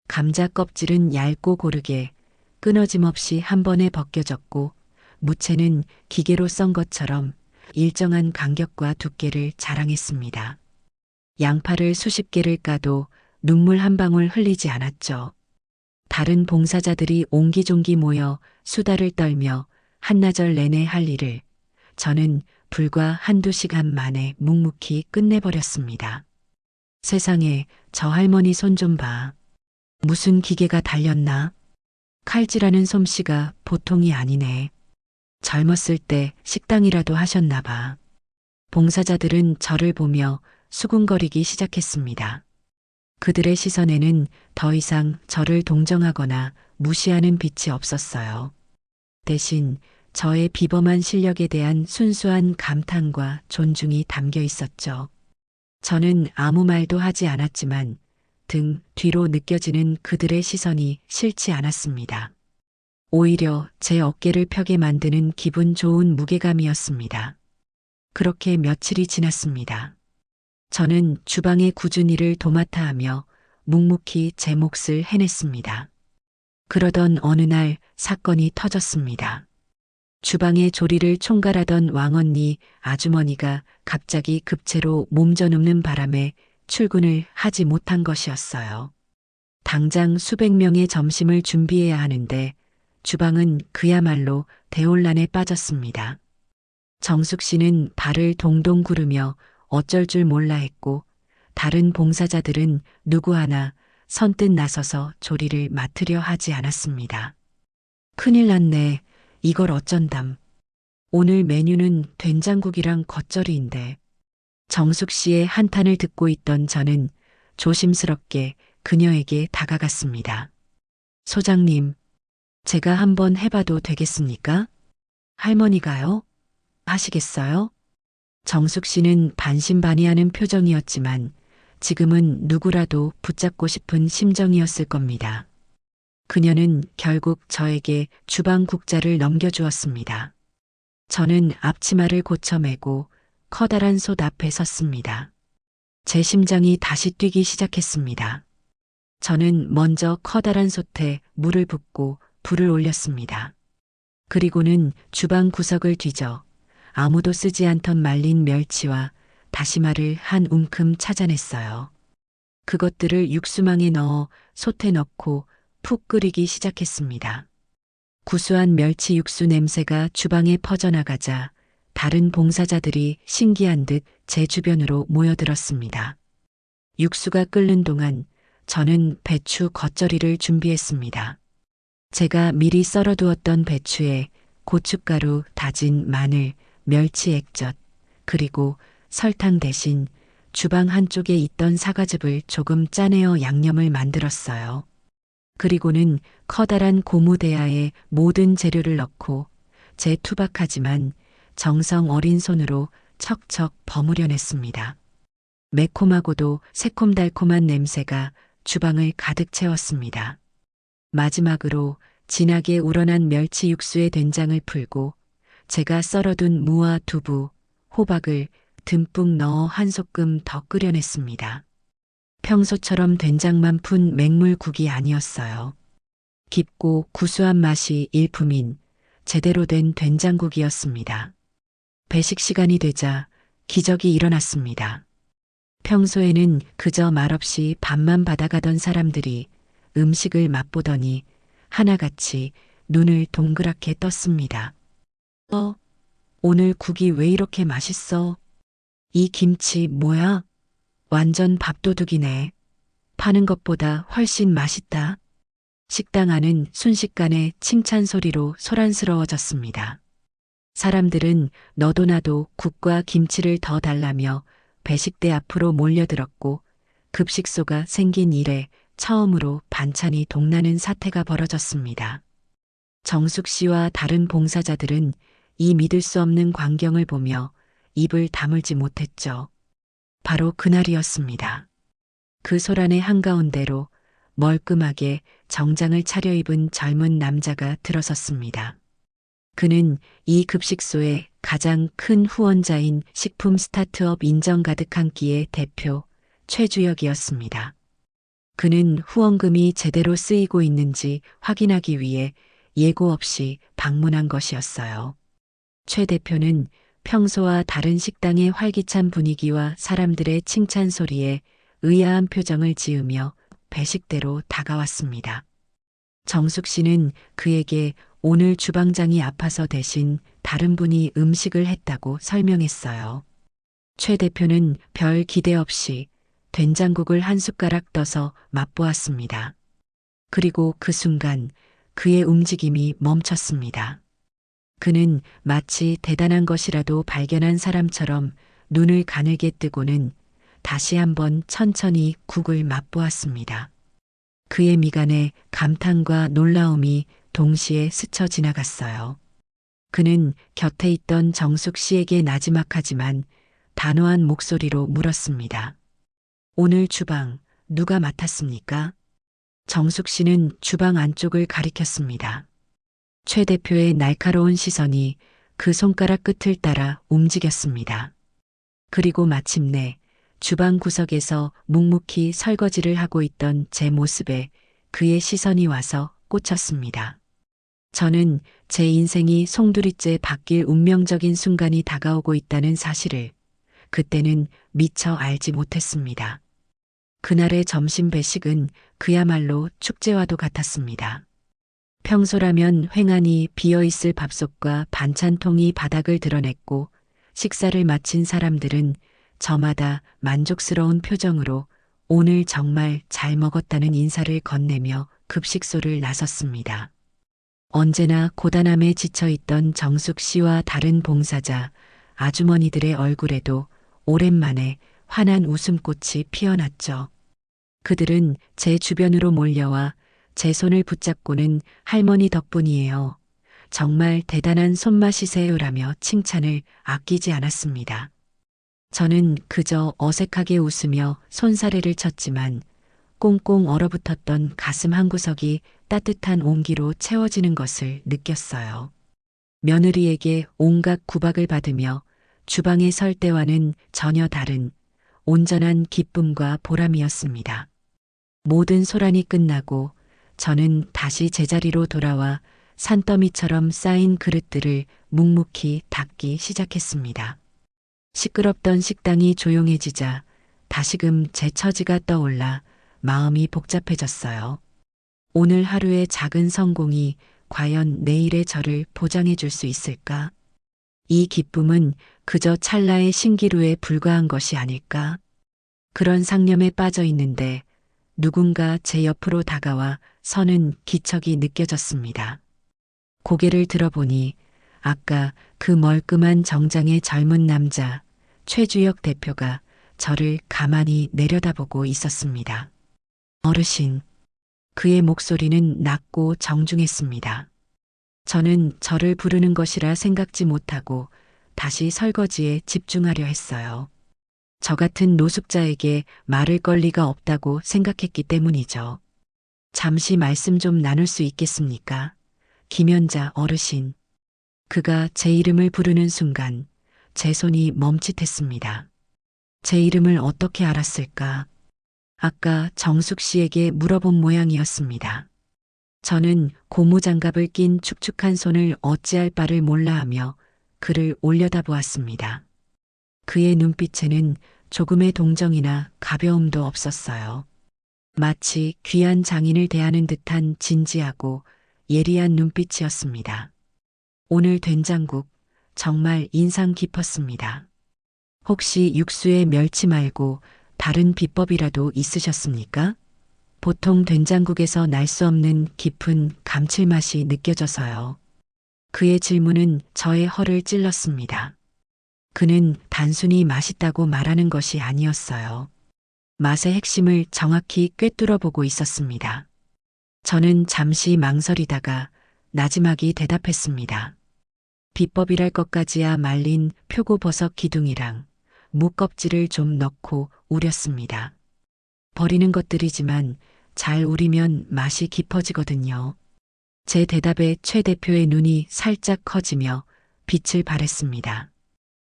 감자 껍질은 얇고 고르게 끊어짐 없이 한 번에 벗겨졌고 무채는 기계로 썬 것처럼 일정한 간격과 두께를 자랑했습니다. 양파를 수십 개를 까도 눈물 한 방울 흘리지 않았죠. 다른 봉사자들이 옹기종기 모여 수다를 떨며 한나절 내내 할 일을 저는 불과 1~2시간 만에 묵묵히 끝내버렸습니다. 세상에, 저 할머니 손 좀 봐. 무슨 기계가 달렸나? 칼질하는 솜씨가 보통이 아니네. 젊었을 때 식당이라도 하셨나 봐. 봉사자들은 저를 보며 수군거리기 시작했습니다. 그들의 시선에는 더 이상 저를 동정하거나 무시하는 빛이 없었어요. 대신 저의 비범한 실력에 대한 순수한 감탄과 존중이 담겨 있었죠. 저는 아무 말도 하지 않았지만 등 뒤로 느껴지는 그들의 시선이 싫지 않았습니다. 오히려 제 어깨를 펴게 만드는 기분 좋은 무게감이었습니다. 그렇게 며칠이 지났습니다. 저는 주방의 굳은 일을 도맡아 하며 묵묵히 제 몫을 해냈습니다. 그러던 어느 날 사건이 터졌습니다. 주방의 조리를 총괄하던 왕언니 아주머니가 갑자기 급체로 몸져눕는 바람에 출근을 하지 못한 것이었어요. 당장 수백 명의 점심을 준비해야 하는데 주방은 그야말로 대혼란에 빠졌습니다. 정숙 씨는 발을 동동 구르며 어쩔 줄 몰라 했고 다른 봉사자들은 누구 하나 선뜻 나서서 조리를 맡으려 하지 않았습니다. 큰일 났네. 이걸 어쩐담. 오늘 메뉴는 된장국이랑 겉절이인데. 정숙 씨의 한탄을 듣고 있던 저는 조심스럽게 그녀에게 다가갔습니다. 소장님, 제가 한번 해봐도 되겠습니까? 할머니가요? 하시겠어요? 정숙 씨는 반신반의하는 표정이었지만 지금은 누구라도 붙잡고 싶은 심정이었을 겁니다. 그녀는 결국 저에게 주방 국자를 넘겨주었습니다. 저는 앞치마를 고쳐 매고 커다란 솥 앞에 섰습니다. 제 심장이 다시 뛰기 시작했습니다. 저는 먼저 커다란 솥에 물을 붓고 불을 올렸습니다. 그리고는 주방 구석을 뒤져 아무도 쓰지 않던 말린 멸치와 다시마를 한 움큼 찾아냈어요. 그것들을 육수망에 넣어 솥에 넣고 푹 끓이기 시작했습니다. 구수한 멸치 육수 냄새가 주방에 퍼져나가자 다른 봉사자들이 신기한 듯 제 주변으로 모여들었습니다. 육수가 끓는 동안 저는 배추 겉절이를 준비했습니다. 제가 미리 썰어두었던 배추에 고춧가루, 다진 마늘, 멸치 액젓, 그리고 설탕 대신 주방 한쪽에 있던 사과즙을 조금 짜내어 양념을 만들었어요. 그리고는 커다란 고무대야에 모든 재료를 넣고 제 투박하지만 정성 어린 손으로 척척 버무려냈습니다. 매콤하고도 새콤달콤한 냄새가 주방을 가득 채웠습니다. 마지막으로 진하게 우러난 멸치 육수에 된장을 풀고 제가 썰어둔 무와 두부, 호박을 듬뿍 넣어 한 소끔 더 끓여냈습니다. 평소처럼 된장만 푼 맹물국이 아니었어요. 깊고 구수한 맛이 일품인 제대로 된 된장국이었습니다. 배식 시간이 되자 기적이 일어났습니다. 평소에는 그저 말없이 밥만 받아가던 사람들이 음식을 맛보더니 하나같이 눈을 동그랗게 떴습니다. 오늘 국이 왜 이렇게 맛있어? 이 김치 뭐야? 완전 밥도둑이네. 파는 것보다 훨씬 맛있다. 식당 안은 순식간에 칭찬 소리로 소란스러워졌습니다. 사람들은 너도 나도 국과 김치를 더 달라며 배식대 앞으로 몰려들었고 급식소가 생긴 이래 처음으로 반찬이 동나는 사태가 벌어졌습니다. 정숙 씨와 다른 봉사자들은 이 믿을 수 없는 광경을 보며 입을 다물지 못했죠. 바로 그날이었습니다. 그 소란의 한가운데로 멀끔하게 정장을 차려입은 젊은 남자가 들어섰습니다. 그는 이 급식소의 가장 큰 후원자인 식품 스타트업 인정 가득 한 끼의 대표 최주혁이었습니다. 그는 후원금이 제대로 쓰이고 있는지 확인하기 위해 예고 없이 방문한 것이었어요. 최 대표는 평소와 다른 식당의 활기찬 분위기와 사람들의 칭찬 소리에 의아한 표정을 지으며 배식대로 다가왔습니다. 정숙 씨는 그에게 오늘 주방장이 아파서 대신 다른 분이 음식을 했다고 설명했어요. 최 대표는 별 기대 없이 된장국을 한 숟가락 떠서 맛보았습니다. 그리고 그 순간 그의 움직임이 멈췄습니다. 그는 마치 대단한 것이라도 발견한 사람처럼 눈을 가늘게 뜨고는 다시 한번 천천히 국을 맛보았습니다. 그의 미간에 감탄과 놀라움이 동시에 스쳐 지나갔어요. 그는 곁에 있던 정숙 씨에게 나지막하지만 단호한 목소리로 물었습니다. 오늘 주방 누가 맡았습니까? 정숙 씨는 주방 안쪽을 가리켰습니다. 최 대표의 날카로운 시선이 그 손가락 끝을 따라 움직였습니다. 그리고 마침내 주방 구석에서 묵묵히 설거지를 하고 있던 제 모습에 그의 시선이 와서 꽂혔습니다. 저는 제 인생이 송두리째 바뀔 운명적인 순간이 다가오고 있다는 사실을 그때는 미처 알지 못했습니다. 그날의 점심 배식은 그야말로 축제와도 같았습니다. 평소라면 횡하니 비어있을 밥솥과 반찬통이 바닥을 드러냈고 식사를 마친 사람들은 저마다 만족스러운 표정으로 오늘 정말 잘 먹었다는 인사를 건네며 급식소를 나섰습니다. 언제나 고단함에 지쳐있던 정숙 씨와 다른 봉사자, 아주머니들의 얼굴에도 오랜만에 환한 웃음꽃이 피어났죠. 그들은 제 주변으로 몰려와 제 손을 붙잡고는 할머니 덕분이에요. 정말 대단한 손맛이세요라며 칭찬을 아끼지 않았습니다. 저는 그저 어색하게 웃으며 손사래를 쳤지만 꽁꽁 얼어붙었던 가슴 한구석이 따뜻한 온기로 채워지는 것을 느꼈어요. 며느리에게 온갖 구박을 받으며 주방에 설 때와는 전혀 다른 온전한 기쁨과 보람이었습니다. 모든 소란이 끝나고 저는 다시 제자리로 돌아와 산더미처럼 쌓인 그릇들을 묵묵히 닦기 시작했습니다. 시끄럽던 식당이 조용해지자 다시금 제 처지가 떠올라 마음이 복잡해졌어요. 오늘 하루의 작은 성공이 과연 내일의 저를 보장해 줄 수 있을까? 이 기쁨은 그저 찰나의 신기루에 불과한 것이 아닐까? 그런 상념에 빠져 있는데 누군가 제 옆으로 다가와 서는 기척이 느껴졌습니다. 고개를 들어보니 아까 그 멀끔한 정장의 젊은 남자 최주혁 대표가 저를 가만히 내려다보고 있었습니다. 어르신, 그의 목소리는 낮고 정중했습니다. 저는 저를 부르는 것이라 생각지 못하고 다시 설거지에 집중하려 했어요. 저 같은 노숙자에게 말을 걸 리가 없다고 생각했기 때문이죠. 잠시 말씀 좀 나눌 수 있겠습니까? 김연자 어르신. 그가 제 이름을 부르는 순간 제 손이 멈칫했습니다. 제 이름을 어떻게 알았을까? 아까 정숙 씨에게 물어본 모양이었습니다. 저는 고무장갑을 낀 축축한 손을 어찌할 바를 몰라하며 그를 올려다보았습니다. 그의 눈빛에는 조금의 동정이나 가벼움도 없었어요. 마치 귀한 장인을 대하는 듯한 진지하고 예리한 눈빛이었습니다. 오늘 된장국 정말 인상 깊었습니다. 혹시 육수에 멸치 말고 다른 비법이라도 있으셨습니까? 보통 된장국에서 날 수 없는 깊은 감칠맛이 느껴져서요. 그의 질문은 저의 허를 찔렀습니다. 그는 단순히 맛있다고 말하는 것이 아니었어요. 맛의 핵심을 정확히 꿰뚫어 보고 있었습니다. 저는 잠시 망설이다가 나지막이 대답했습니다. 비법이랄 것까지야 말린 표고버섯 기둥이랑 무 껍질을 좀 넣고 우렸습니다. 버리는 것들이지만 잘 우리면 맛이 깊어지거든요. 제 대답에 최 대표의 눈이 살짝 커지며 빛을 발했습니다.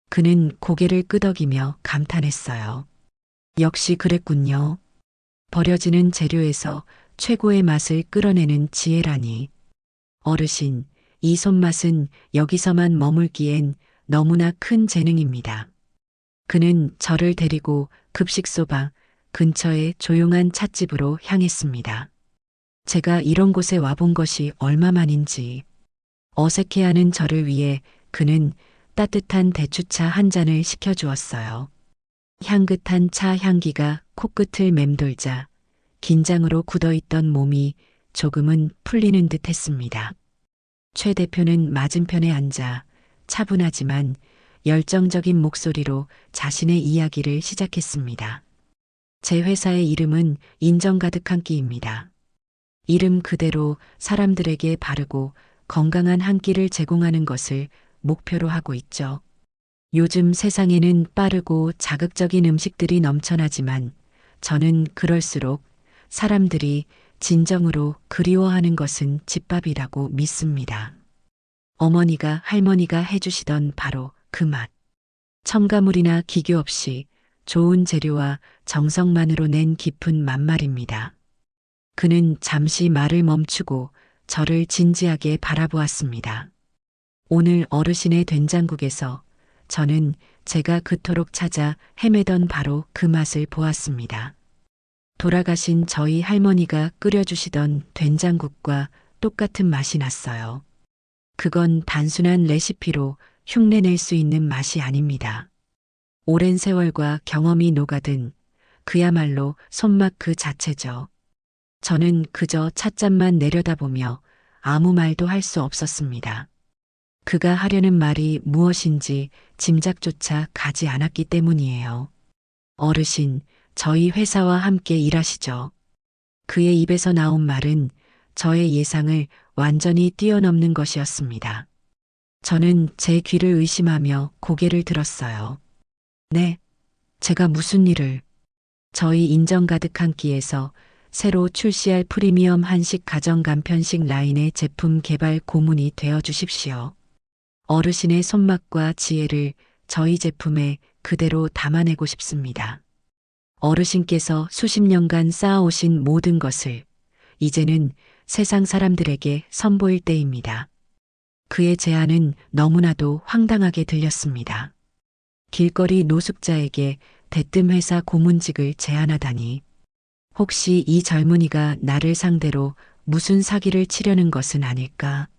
그는 고개를 끄덕이며 감탄했어요. 역시 그랬군요. 버려지는 재료에서 최고의 맛을 끌어내는 지혜라니. 어르신, 이 손맛은 여기서만 머물기엔 너무나 큰 재능입니다. 그는 저를 데리고 급식소방 근처의 조용한 찻집으로 향했습니다. 제가 이런 곳에 와본 것이 얼마만인지 어색해하는 저를 위해 그는 따뜻한 대추차 한 잔을 시켜주었어요. 향긋한 차 향기가 코끝을 맴돌자 긴장으로 굳어있던 몸이 조금은 풀리는 듯 했습니다. 최 대표는 맞은편에 앉아 차분하지만 열정적인 목소리로 자신의 이야기를 시작했습니다. 제 회사의 이름은 인정 가득한 끼입니다. 이름 그대로 사람들에게 바르고 건강한 한 끼를 제공하는 것을 목표로 하고 있죠. 요즘 세상에는 빠르고 자극적인 음식들이 넘쳐나지만 저는 그럴수록 사람들이 진정으로 그리워하는 것은 집밥이라고 믿습니다. 어머니가 할머니가 해주시던 바로 그 맛. 첨가물이나 기교 없이 좋은 재료와 정성만으로 낸 깊은 맛말입니다. 그는 잠시 말을 멈추고 저를 진지하게 바라보았습니다. 오늘 어르신의 된장국에서 저는 제가 그토록 찾아 헤매던 바로 그 맛을 보았습니다. 돌아가신 저희 할머니가 끓여주시던 된장국과 똑같은 맛이 났어요. 그건 단순한 레시피로 흉내낼 수 있는 맛이 아닙니다. 오랜 세월과 경험이 녹아든 그야말로 손맛 그 자체죠. 저는 그저 찻잔만 내려다보며 아무 말도 할 수 없었습니다. 그가 하려는 말이 무엇인지 짐작조차 가지 않았기 때문이에요. 어르신, 저희 회사와 함께 일하시죠. 그의 입에서 나온 말은 저의 예상을 완전히 뛰어넘는 것이었습니다. 저는 제 귀를 의심하며 고개를 들었어요. 네, 제가 무슨 일을? 저희 인정 가득한 끼에서 새로 출시할 프리미엄 한식 가정 간편식 라인의 제품 개발 고문이 되어 주십시오. 어르신의 손맛과 지혜를 저희 제품에 그대로 담아내고 싶습니다. 어르신께서 수십 년간 쌓아오신 모든 것을 이제는 세상 사람들에게 선보일 때입니다. 그의 제안은 너무나도 황당하게 들렸습니다. 길거리 노숙자에게 대뜸 회사 고문직을 제안하다니. 혹시 이 젊은이가 나를 상대로 무슨 사기를 치려는 것은 아닐까?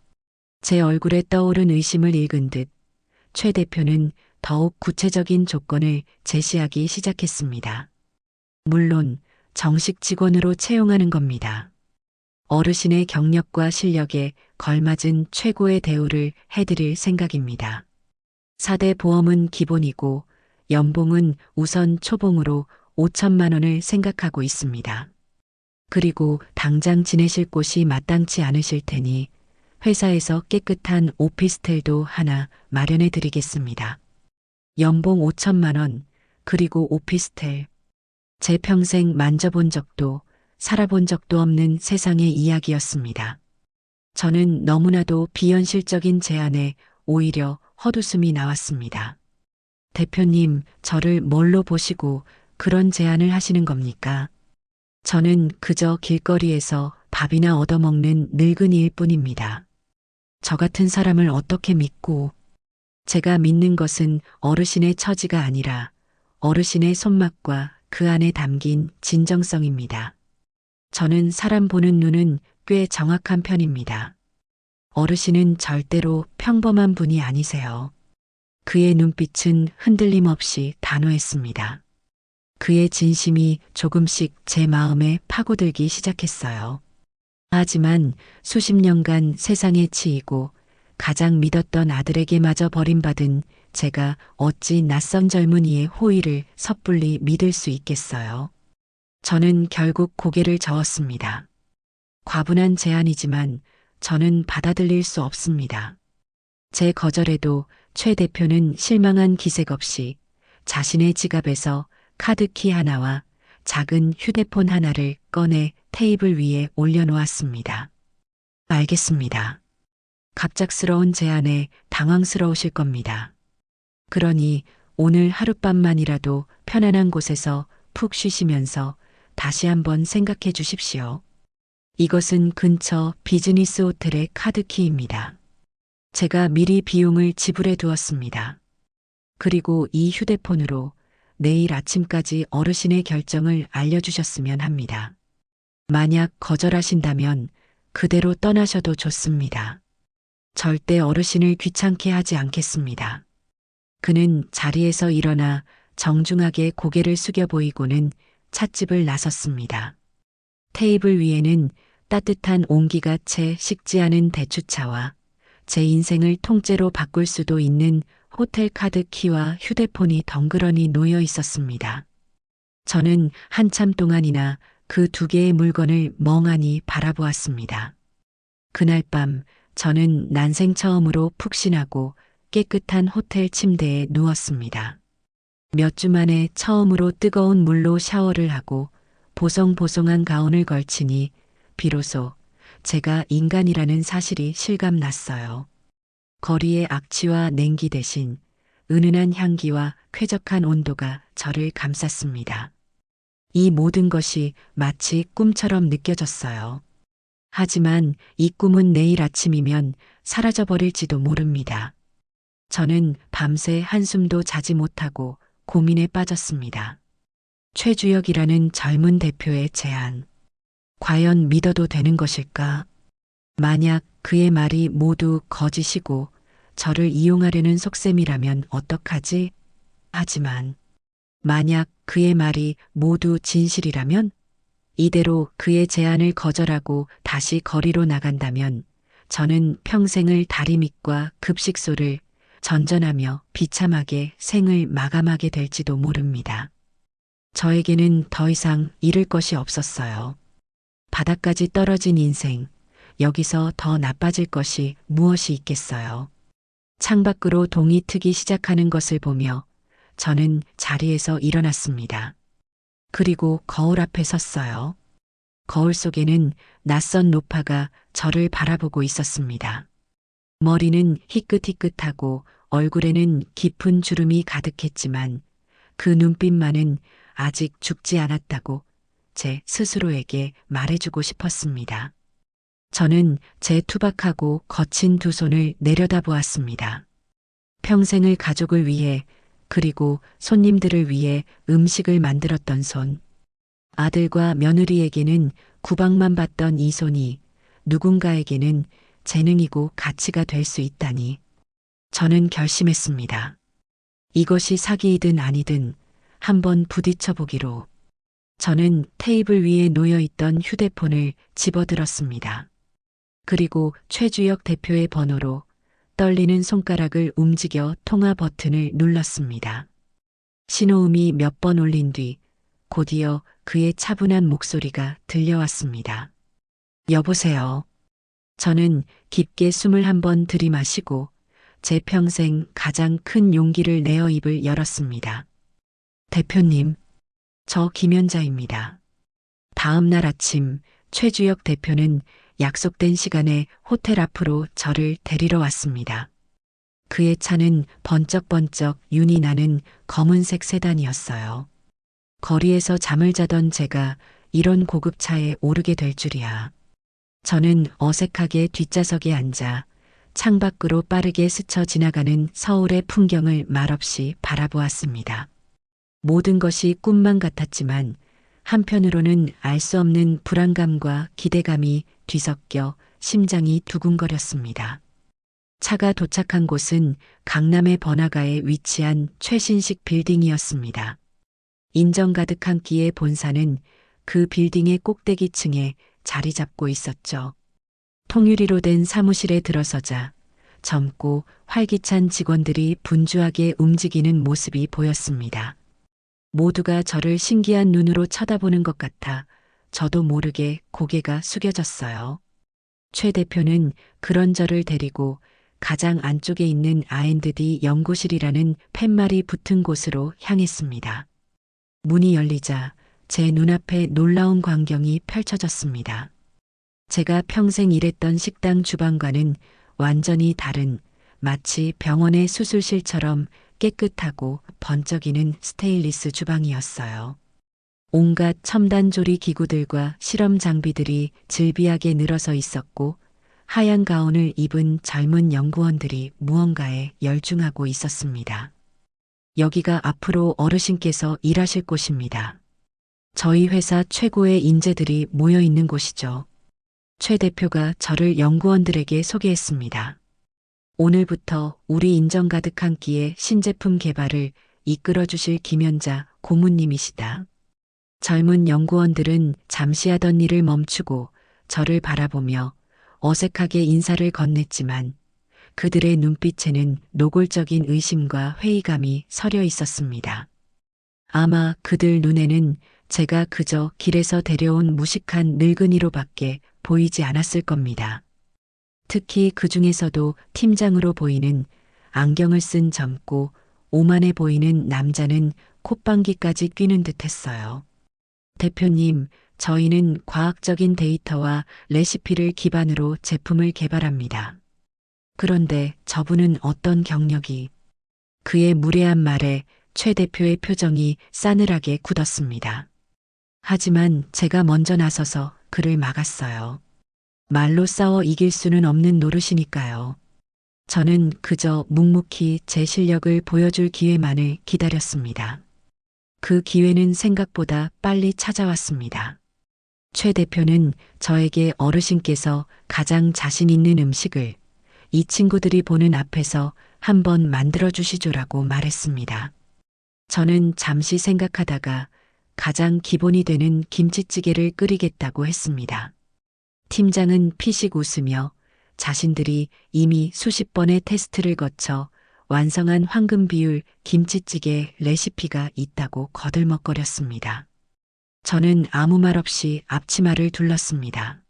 제 얼굴에 떠오른 의심을 읽은 듯 최 대표는 더욱 구체적인 조건을 제시하기 시작했습니다. 물론 정식 직원으로 채용하는 겁니다. 어르신의 경력과 실력에 걸맞은 최고의 대우를 해드릴 생각입니다. 4대 보험은 기본이고 연봉은 우선 초봉으로 5천만 원을 생각하고 있습니다. 그리고 당장 지내실 곳이 마땅치 않으실 테니 회사에서 깨끗한 오피스텔도 하나 마련해 드리겠습니다. 연봉 5천만 원, 그리고 오피스텔. 제 평생 만져본 적도 살아본 적도 없는 세상의 이야기였습니다. 저는 너무나도 비현실적인 제안에 오히려 헛웃음이 나왔습니다. 대표님, 저를 뭘로 보시고 그런 제안을 하시는 겁니까? 저는 그저 길거리에서 밥이나 얻어먹는 늙은이일 뿐입니다. 저 같은 사람을 어떻게 믿고, 제가 믿는 것은 어르신의 처지가 아니라 어르신의 손맛과 그 안에 담긴 진정성입니다. 저는 사람 보는 눈은 꽤 정확한 편입니다. 어르신은 절대로 평범한 분이 아니세요. 그의 눈빛은 흔들림 없이 단호했습니다. 그의 진심이 조금씩 제 마음에 파고들기 시작했어요. 하지만 수십 년간 세상에 치이고 가장 믿었던 아들에게마저 버림받은 제가 어찌 낯선 젊은이의 호의를 섣불리 믿을 수 있겠어요. 저는 결국 고개를 저었습니다. 과분한 제안이지만 저는 받아들일 수 없습니다. 제 거절에도 최 대표는 실망한 기색 없이 자신의 지갑에서 카드키 하나와 작은 휴대폰 하나를 꺼내 테이블 위에 올려놓았습니다. 알겠습니다. 갑작스러운 제안에 당황스러우실 겁니다. 그러니 오늘 하룻밤만이라도 편안한 곳에서 푹 쉬시면서 다시 한번 생각해 주십시오. 이것은 근처 비즈니스 호텔의 카드키입니다. 제가 미리 비용을 지불해 두었습니다. 그리고 이 휴대폰으로 내일 아침까지 어르신의 결정을 알려주셨으면 합니다. 만약 거절하신다면 그대로 떠나셔도 좋습니다. 절대 어르신을 귀찮게 하지 않겠습니다. 그는 자리에서 일어나 정중하게 고개를 숙여 보이고는 찻집을 나섰습니다. 테이블 위에는 따뜻한 온기가 채 식지 않은 대추차와 제 인생을 통째로 바꿀 수도 있는 호텔 카드 키와 휴대폰이 덩그러니 놓여 있었습니다. 저는 한참 동안이나 그 두 개의 물건을 멍하니 바라보았습니다. 그날 밤 저는 난생 처음으로 푹신하고 깨끗한 호텔 침대에 누웠습니다. 몇 주 만에 처음으로 뜨거운 물로 샤워를 하고 보송보송한 가운을 걸치니 비로소 제가 인간이라는 사실이 실감났어요. 거리의 악취와 냉기 대신 은은한 향기와 쾌적한 온도가 저를 감쌌습니다. 이 모든 것이 마치 꿈처럼 느껴졌어요. 하지만 이 꿈은 내일 아침이면 사라져버릴지도 모릅니다. 저는 밤새 한숨도 자지 못하고 고민에 빠졌습니다. 최주혁이라는 젊은 대표의 제안. 과연 믿어도 되는 것일까? 만약 그의 말이 모두 거짓이고 저를 이용하려는 속셈이라면 어떡하지? 하지만 만약 그의 말이 모두 진실이라면 이대로 그의 제안을 거절하고 다시 거리로 나간다면 저는 평생을 다리밑과 급식소를 전전하며 비참하게 생을 마감하게 될지도 모릅니다. 저에게는 더 이상 잃을 것이 없었어요. 바닥까지 떨어진 인생, 여기서 더 나빠질 것이 무엇이 있겠어요. 창밖으로 동이 트기 시작하는 것을 보며 저는 자리에서 일어났습니다. 그리고 거울 앞에 섰어요. 거울 속에는 낯선 노파가 저를 바라보고 있었습니다. 머리는 희끗희끗하고 얼굴에는 깊은 주름이 가득했지만 그 눈빛만은 아직 죽지 않았다고 제 스스로에게 말해주고 싶었습니다. 저는 제 투박하고 거친 두 손을 내려다보았습니다. 평생을 가족을 위해 그리고 손님들을 위해 음식을 만들었던 손. 아들과 며느리에게는 구박만 받던 이 손이 누군가에게는 재능이고 가치가 될 수 있다니. 저는 결심했습니다. 이것이 사기이든 아니든 한번 부딪혀 보기로. 저는 테이블 위에 놓여있던 휴대폰을 집어들었습니다. 그리고 최주혁 대표의 번호로 떨리는 손가락을 움직여 통화 버튼을 눌렀습니다. 신호음이 몇 번 울린 뒤 곧이어 그의 차분한 목소리가 들려왔습니다. 여보세요. 저는 깊게 숨을 한번 들이마시고 제 평생 가장 큰 용기를 내어 입을 열었습니다. 대표님, 저 김연자입니다. 다음 날 아침 최주혁 대표는 약속된 시간에 호텔 앞으로 저를 데리러 왔습니다. 그의 차는 번쩍번쩍 윤이 나는 검은색 세단이었어요. 거리에서 잠을 자던 제가 이런 고급차에 오르게 될 줄이야. 저는 어색하게 뒷좌석에 앉아 창밖으로 빠르게 스쳐 지나가는 서울의 풍경을 말없이 바라보았습니다. 모든 것이 꿈만 같았지만 한편으로는 알 수 없는 불안감과 기대감이 뒤섞여 심장이 두근거렸습니다. 차가 도착한 곳은 강남의 번화가에 위치한 최신식 빌딩이었습니다. 인정 가득한 끼의 본사는 그 빌딩의 꼭대기층에 자리 잡고 있었죠. 통유리로 된 사무실에 들어서자 젊고 활기찬 직원들이 분주하게 움직이는 모습이 보였습니다. 모두가 저를 신기한 눈으로 쳐다보는 것 같아 저도 모르게 고개가 숙여졌어요. 최 대표는 그런 저를 데리고 가장 안쪽에 있는 R&D 연구실이라는 팻말이 붙은 곳으로 향했습니다. 문이 열리자 제 눈앞에 놀라운 광경이 펼쳐졌습니다. 제가 평생 일했던 식당 주방과는 완전히 다른 마치 병원의 수술실처럼 깨끗하고 번쩍이는 스테인리스 주방이었어요. 온갖 첨단 조리 기구들과 실험 장비들이 즐비하게 늘어서 있었고 하얀 가운을 입은 젊은 연구원들이 무언가에 열중하고 있었습니다. 여기가 앞으로 어르신께서 일하실 곳입니다. 저희 회사 최고의 인재들이 모여 있는 곳이죠. 최 대표가 저를 연구원들에게 소개했습니다. 오늘부터 우리 인정 가득 한 끼의 신제품 개발을 이끌어 주실 김연자 고문님이시다. 젊은 연구원들은 잠시 하던 일을 멈추고 저를 바라보며 어색하게 인사를 건넸지만 그들의 눈빛에는 노골적인 의심과 회의감이 서려 있었습니다. 아마 그들 눈에는 제가 그저 길에서 데려온 무식한 늙은이로밖에 보이지 않았을 겁니다. 특히 그 중에서도 팀장으로 보이는 안경을 쓴 젊고 오만해 보이는 남자는 콧방귀까지 뀌는 듯 했어요. 대표님, 저희는 과학적인 데이터와 레시피를 기반으로 제품을 개발합니다. 그런데 저분은 어떤 경력이? 그의 무례한 말에 최 대표의 표정이 싸늘하게 굳었습니다. 하지만 제가 먼저 나서서 그를 막았어요. 말로 싸워 이길 수는 없는 노릇이니까요. 저는 그저 묵묵히 제 실력을 보여줄 기회만을 기다렸습니다. 그 기회는 생각보다 빨리 찾아왔습니다. 최 대표는 저에게 어르신께서 가장 자신 있는 음식을 이 친구들이 보는 앞에서 한번 만들어 주시죠라고 말했습니다. 저는 잠시 생각하다가 가장 기본이 되는 김치찌개를 끓이겠다고 했습니다. 팀장은 피식 웃으며 자신들이 이미 수십 번의 테스트를 거쳐 완성한 황금 비율 김치찌개 레시피가 있다고 거들먹거렸습니다. 저는 아무 말 없이 앞치마를 둘렀습니다.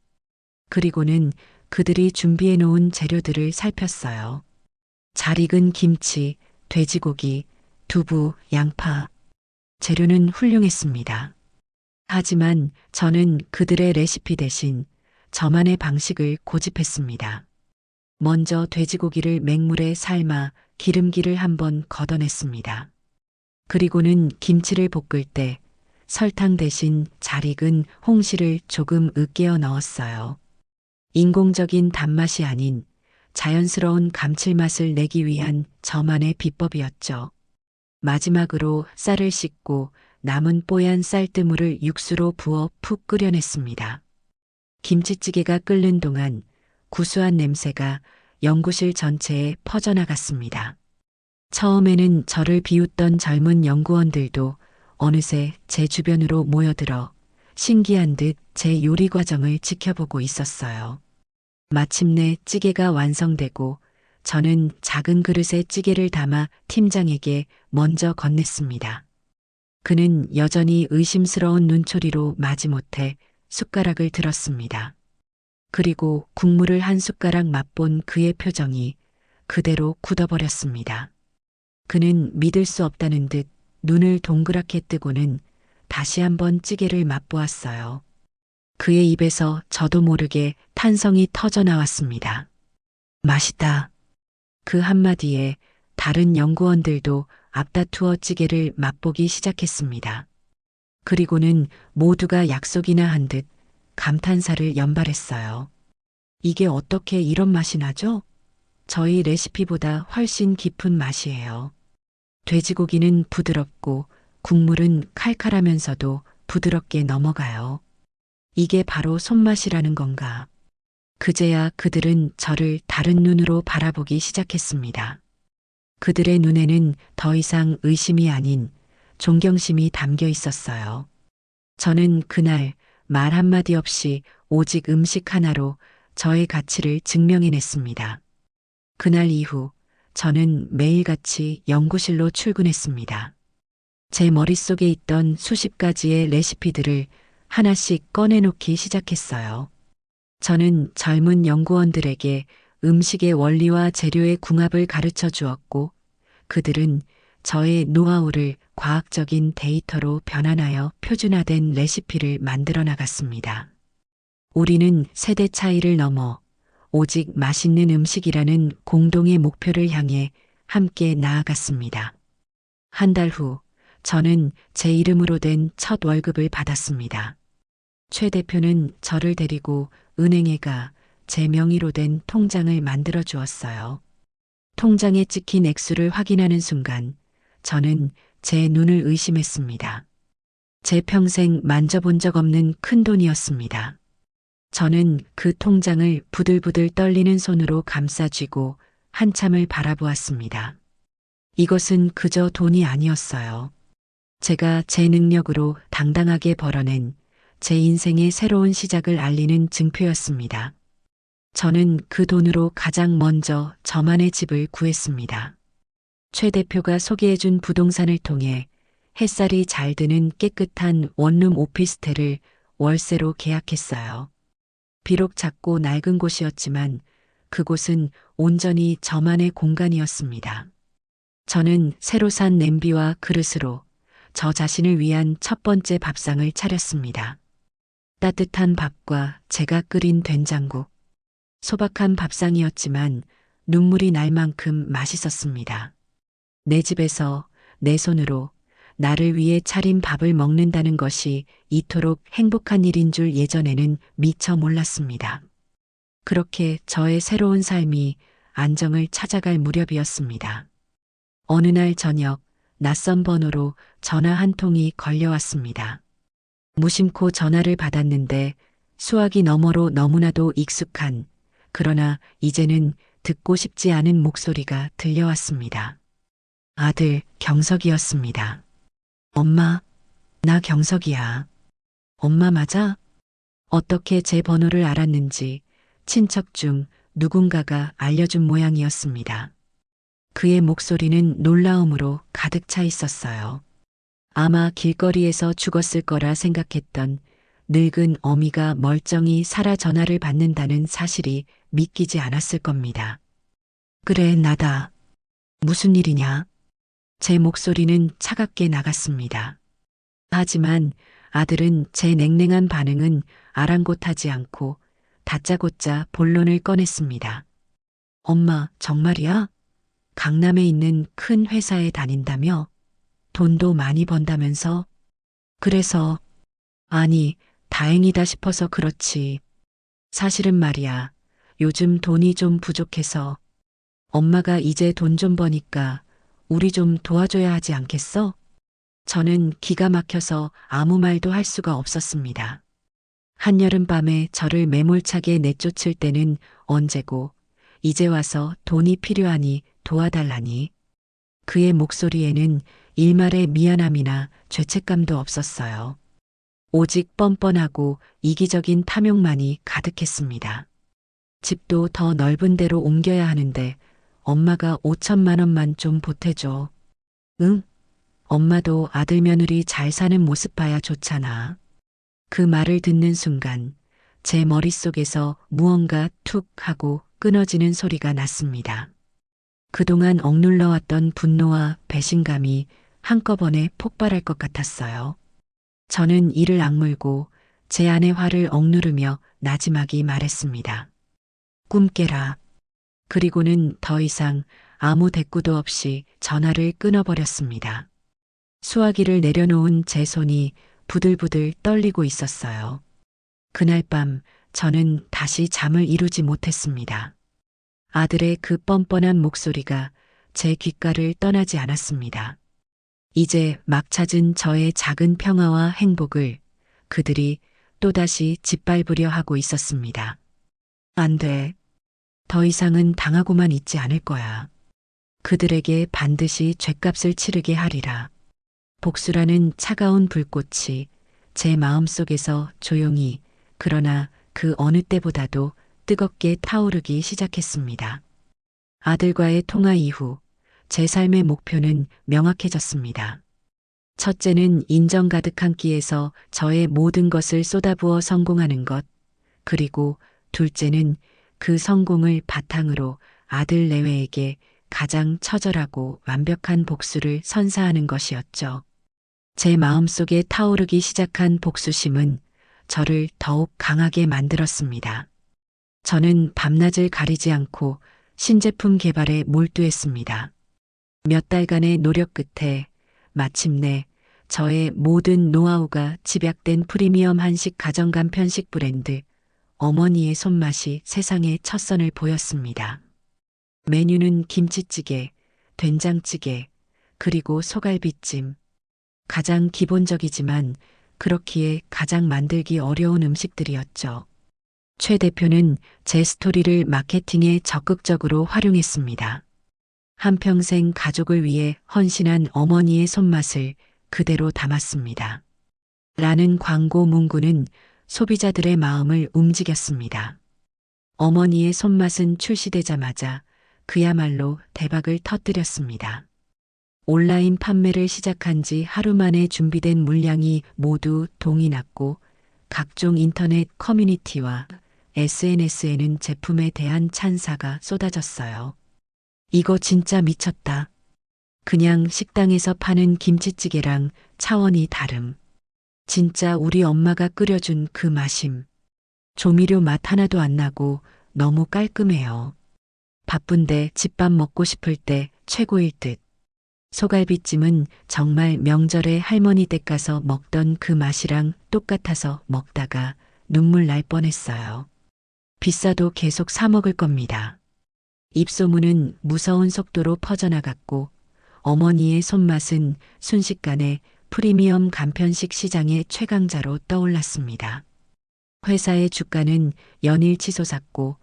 그리고는 그들이 준비해 놓은 재료들을 살폈어요. 잘 익은 김치, 돼지고기, 두부, 양파. 재료는 훌륭했습니다. 하지만 저는 그들의 레시피 대신 저만의 방식을 고집했습니다. 먼저 돼지고기를 맹물에 삶아 기름기를 한번 걷어냈습니다. 그리고는 김치를 볶을 때 설탕 대신 잘 익은 홍시를 조금 으깨어 넣었어요. 인공적인 단맛이 아닌 자연스러운 감칠맛을 내기 위한 저만의 비법이었죠. 마지막으로 쌀을 씻고 남은 뽀얀 쌀뜨물을 육수로 부어 푹 끓여냈습니다. 김치찌개가 끓는 동안 구수한 냄새가 연구실 전체에 퍼져나갔습니다. 처음에는 저를 비웃던 젊은 연구원들도 어느새 제 주변으로 모여들어 신기한 듯 제 요리 과정을 지켜보고 있었어요. 마침내 찌개가 완성되고 저는 작은 그릇에 찌개를 담아 팀장에게 먼저 건넸습니다. 그는 여전히 의심스러운 눈초리로 마지못해 숟가락을 들었습니다. 그리고 국물을 한 숟가락 맛본 그의 표정이 그대로 굳어버렸습니다. 그는 믿을 수 없다는 듯 눈을 동그랗게 뜨고는 다시 한번 찌개를 맛보았어요. 그의 입에서 저도 모르게 탄성이 터져 나왔습니다. 맛있다. 그 한마디에 다른 연구원들도 앞다투어 찌개를 맛보기 시작했습니다. 그리고는 모두가 약속이나 한 듯 감탄사를 연발했어요. 이게 어떻게 이런 맛이 나죠? 저희 레시피보다 훨씬 깊은 맛이에요. 돼지고기는 부드럽고 국물은 칼칼하면서도 부드럽게 넘어가요. 이게 바로 손맛이라는 건가. 그제야 그들은 저를 다른 눈으로 바라보기 시작했습니다. 그들의 눈에는 더 이상 의심이 아닌 존경심이 담겨 있었어요. 저는 그날 말 한마디 없이 오직 음식 하나로 저의 가치를 증명해냈습니다. 그날 이후 저는 매일같이 연구실로 출근했습니다. 제 머릿속에 있던 수십 가지의 레시피들을 하나씩 꺼내놓기 시작했어요. 저는 젊은 연구원들에게 음식의 원리와 재료의 궁합을 가르쳐 주었고, 그들은 저의 노하우를 과학적인 데이터로 변환하여 표준화된 레시피를 만들어 나갔습니다. 우리는 세대 차이를 넘어 오직 맛있는 음식이라는 공동의 목표를 향해 함께 나아갔습니다. 한 달 후, 저는 제 이름으로 된 첫 월급을 받았습니다. 최 대표는 저를 데리고 은행에 가 제 명의로 된 통장을 만들어 주었어요. 통장에 찍힌 액수를 확인하는 순간 저는 제 눈을 의심했습니다. 제 평생 만져본 적 없는 큰 돈이었습니다. 저는 그 통장을 부들부들 떨리는 손으로 감싸쥐고 한참을 바라보았습니다. 이것은 그저 돈이 아니었어요. 제가 제 능력으로 당당하게 벌어낸 제 인생의 새로운 시작을 알리는 증표였습니다. 저는 그 돈으로 가장 먼저 저만의 집을 구했습니다. 최 대표가 소개해준 부동산을 통해 햇살이 잘 드는 깨끗한 원룸 오피스텔을 월세로 계약했어요. 비록 작고 낡은 곳이었지만 그곳은 온전히 저만의 공간이었습니다. 저는 새로 산 냄비와 그릇으로 저 자신을 위한 첫 번째 밥상을 차렸습니다. 따뜻한 밥과 제가 끓인 된장국. 소박한 밥상이었지만 눈물이 날 만큼 맛있었습니다. 내 집에서 내 손으로 나를 위해 차린 밥을 먹는다는 것이 이토록 행복한 일인 줄 예전에는 미처 몰랐습니다. 그렇게 저의 새로운 삶이 안정을 찾아갈 무렵이었습니다. 어느 날 저녁 낯선 번호로 전화 한 통이 걸려왔습니다. 무심코 전화를 받았는데 수화기 너머로 너무나도 익숙한, 그러나 이제는 듣고 싶지 않은 목소리가 들려왔습니다. 아들 경석이었습니다. 엄마, 나 경석이야. 엄마 맞아? 어떻게 제 번호를 알았는지 친척 중 누군가가 알려준 모양이었습니다. 그의 목소리는 놀라움으로 가득 차 있었어요. 아마 길거리에서 죽었을 거라 생각했던 늙은 어미가 멀쩡히 살아 전화를 받는다는 사실이 믿기지 않았을 겁니다. 그래, 나다. 무슨 일이냐? 제 목소리는 차갑게 나갔습니다. 하지만 아들은 제 냉랭한 반응은 아랑곳하지 않고 다짜고짜 본론을 꺼냈습니다. 엄마, 정말이야? 강남에 있는 큰 회사에 다닌다며? 돈도 많이 번다면서? 그래서, 아니, 다행이다 싶어서 그렇지. 사실은 말이야. 요즘 돈이 좀 부족해서 엄마가 이제 돈 좀 버니까 우리 좀 도와줘야 하지 않겠어? 저는 기가 막혀서 아무 말도 할 수가 없었습니다. 한여름 밤에 저를 매몰차게 내쫓을 때는 언제고, 이제 와서 돈이 필요하니 도와달라니. 그의 목소리에는 일말의 미안함이나 죄책감도 없었어요. 오직 뻔뻔하고 이기적인 탐욕만이 가득했습니다. 집도 더 넓은 데로 옮겨야 하는데 엄마가 5천만 원만 좀 보태줘. 응? 엄마도 아들 며느리 잘 사는 모습 봐야 좋잖아. 그 말을 듣는 순간 제 머릿속에서 무언가 툭 하고 끊어지는 소리가 났습니다. 그동안 억눌러왔던 분노와 배신감이 한꺼번에 폭발할 것 같았어요. 저는 이를 악물고 제 안의 화를 억누르며 나지막이 말했습니다. 꿈 깨라. 그리고는 더 이상 아무 대꾸도 없이 전화를 끊어버렸습니다. 수화기를 내려놓은 제 손이 부들부들 떨리고 있었어요. 그날 밤 저는 다시 잠을 이루지 못했습니다. 아들의 그 뻔뻔한 목소리가 제 귓가를 떠나지 않았습니다. 이제 막 찾은 저의 작은 평화와 행복을 그들이 또다시 짓밟으려 하고 있었습니다. 안 돼. 더 이상은 당하고만 있지 않을 거야. 그들에게 반드시 죗값을 치르게 하리라. 복수라는 차가운 불꽃이 제 마음속에서 조용히, 그러나 그 어느 때보다도 뜨겁게 타오르기 시작했습니다. 아들과의 통화 이후 제 삶의 목표는 명확해졌습니다. 첫째는 인정 가득한 끼에서 저의 모든 것을 쏟아부어 성공하는 것, 그리고 둘째는 그 성공을 바탕으로 아들 내외에게 가장 처절하고 완벽한 복수를 선사하는 것이었죠. 제 마음속에 타오르기 시작한 복수심은 저를 더욱 강하게 만들었습니다. 저는 밤낮을 가리지 않고 신제품 개발에 몰두했습니다. 몇 달간의 노력 끝에 마침내 저의 모든 노하우가 집약된 프리미엄 한식 가정간 편식 브랜드 어머니의 손맛이 세상에 첫 선을 보였습니다. 메뉴는 김치찌개, 된장찌개, 그리고 소갈비찜. 가장 기본적이지만 그렇기에 가장 만들기 어려운 음식들이었죠. 최 대표는 제 스토리를 마케팅에 적극적으로 활용했습니다. 한평생 가족을 위해 헌신한 어머니의 손맛을 그대로 담았습니다. 라는 광고 문구는 소비자들의 마음을 움직였습니다. 어머니의 손맛은 출시되자마자 그야말로 대박을 터뜨렸습니다. 온라인 판매를 시작한 지 하루 만에 준비된 물량이 모두 동이 났고 각종 인터넷 커뮤니티와 SNS에는 제품에 대한 찬사가 쏟아졌어요. 이거 진짜 미쳤다. 그냥 식당에서 파는 김치찌개랑 차원이 다름. 진짜 우리 엄마가 끓여준 그 맛임. 조미료 맛 하나도 안 나고 너무 깔끔해요. 바쁜데 집밥 먹고 싶을 때 최고일 듯. 소갈비찜은 정말 명절에 할머니 댁 가서 먹던 그 맛이랑 똑같아서 먹다가 눈물 날 뻔했어요. 비싸도 계속 사 먹을 겁니다. 입소문은 무서운 속도로 퍼져나갔고 어머니의 손맛은 순식간에 프리미엄 간편식 시장의 최강자로 떠올랐습니다. 회사의 주가는 연일 치솟았고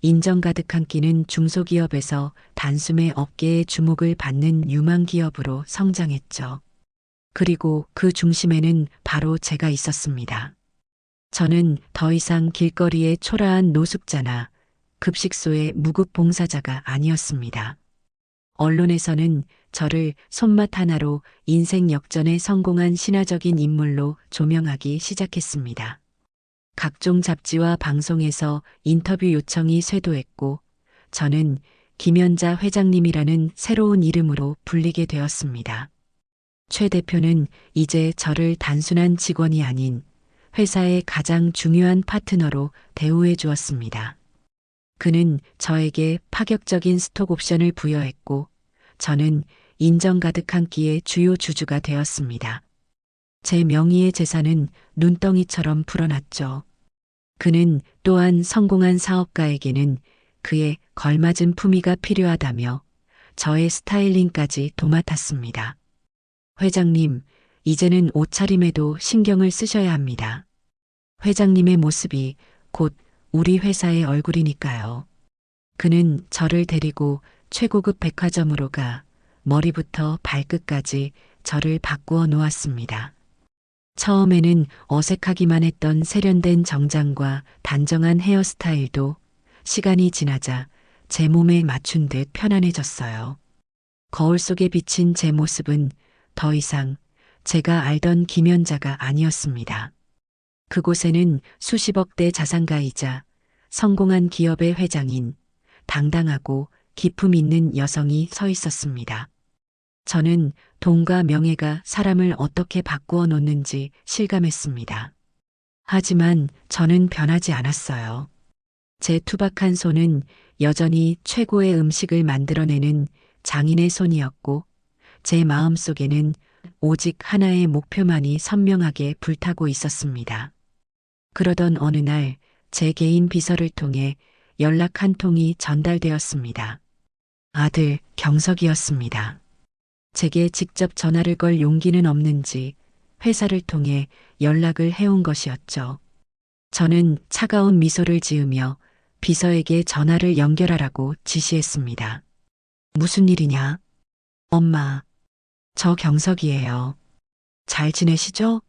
인정 가득한 끼는 중소기업에서 단숨에 업계의 주목을 받는 유망 기업으로 성장했죠. 그리고 그 중심에는 바로 제가 있었습니다. 저는 더 이상 길거리의 초라한 노숙자나 급식소의 무급 봉사자가 아니었습니다. 언론에서는 저를 손맛 하나로 인생 역전에 성공한 신화적인 인물로 조명하기 시작했습니다. 각종 잡지와 방송에서 인터뷰 요청이 쇄도했고 저는 김연자 회장님이라는 새로운 이름으로 불리게 되었습니다. 최 대표는 이제 저를 단순한 직원이 아닌 회사의 가장 중요한 파트너로 대우해 주었습니다. 그는 저에게 파격적인 스톡 옵션을 부여했고 저는 인정 가득한 끼의 주요 주주가 되었습니다. 제 명의의 재산은 눈덩이처럼 불어났죠. 그는 또한 성공한 사업가에게는 그에 걸맞은 품위가 필요하다며 저의 스타일링까지 도맡았습니다. 회장님, 이제는 옷차림에도 신경을 쓰셔야 합니다. 회장님의 모습이 곧 우리 회사의 얼굴이니까요. 그는 저를 데리고 최고급 백화점으로 가 머리부터 발끝까지 저를 바꾸어 놓았습니다. 처음에는 어색하기만 했던 세련된 정장과 단정한 헤어스타일도 시간이 지나자 제 몸에 맞춘 듯 편안해졌어요. 거울 속에 비친 제 모습은 더 이상 제가 알던 김연자가 아니었습니다. 그곳에는 수십억대 자산가이자 성공한 기업의 회장인 당당하고 기품 있는 여성이 서 있었습니다. 저는 돈과 명예가 사람을 어떻게 바꾸어 놓는지 실감했습니다. 하지만 저는 변하지 않았어요. 제 투박한 손은 여전히 최고의 음식을 만들어내는 장인의 손이었고, 제 마음 속에는 오직 하나의 목표만이 선명하게 불타고 있었습니다. 그러던 어느 날 제 개인 비서를 통해 연락 한 통이 전달되었습니다. 아들 경석이었습니다. 제게 직접 전화를 걸 용기는 없는지 회사를 통해 연락을 해온 것이었죠. 저는 차가운 미소를 지으며 비서에게 전화를 연결하라고 지시했습니다. 무슨 일이냐? 엄마, 저 경석이에요. 잘 지내시죠?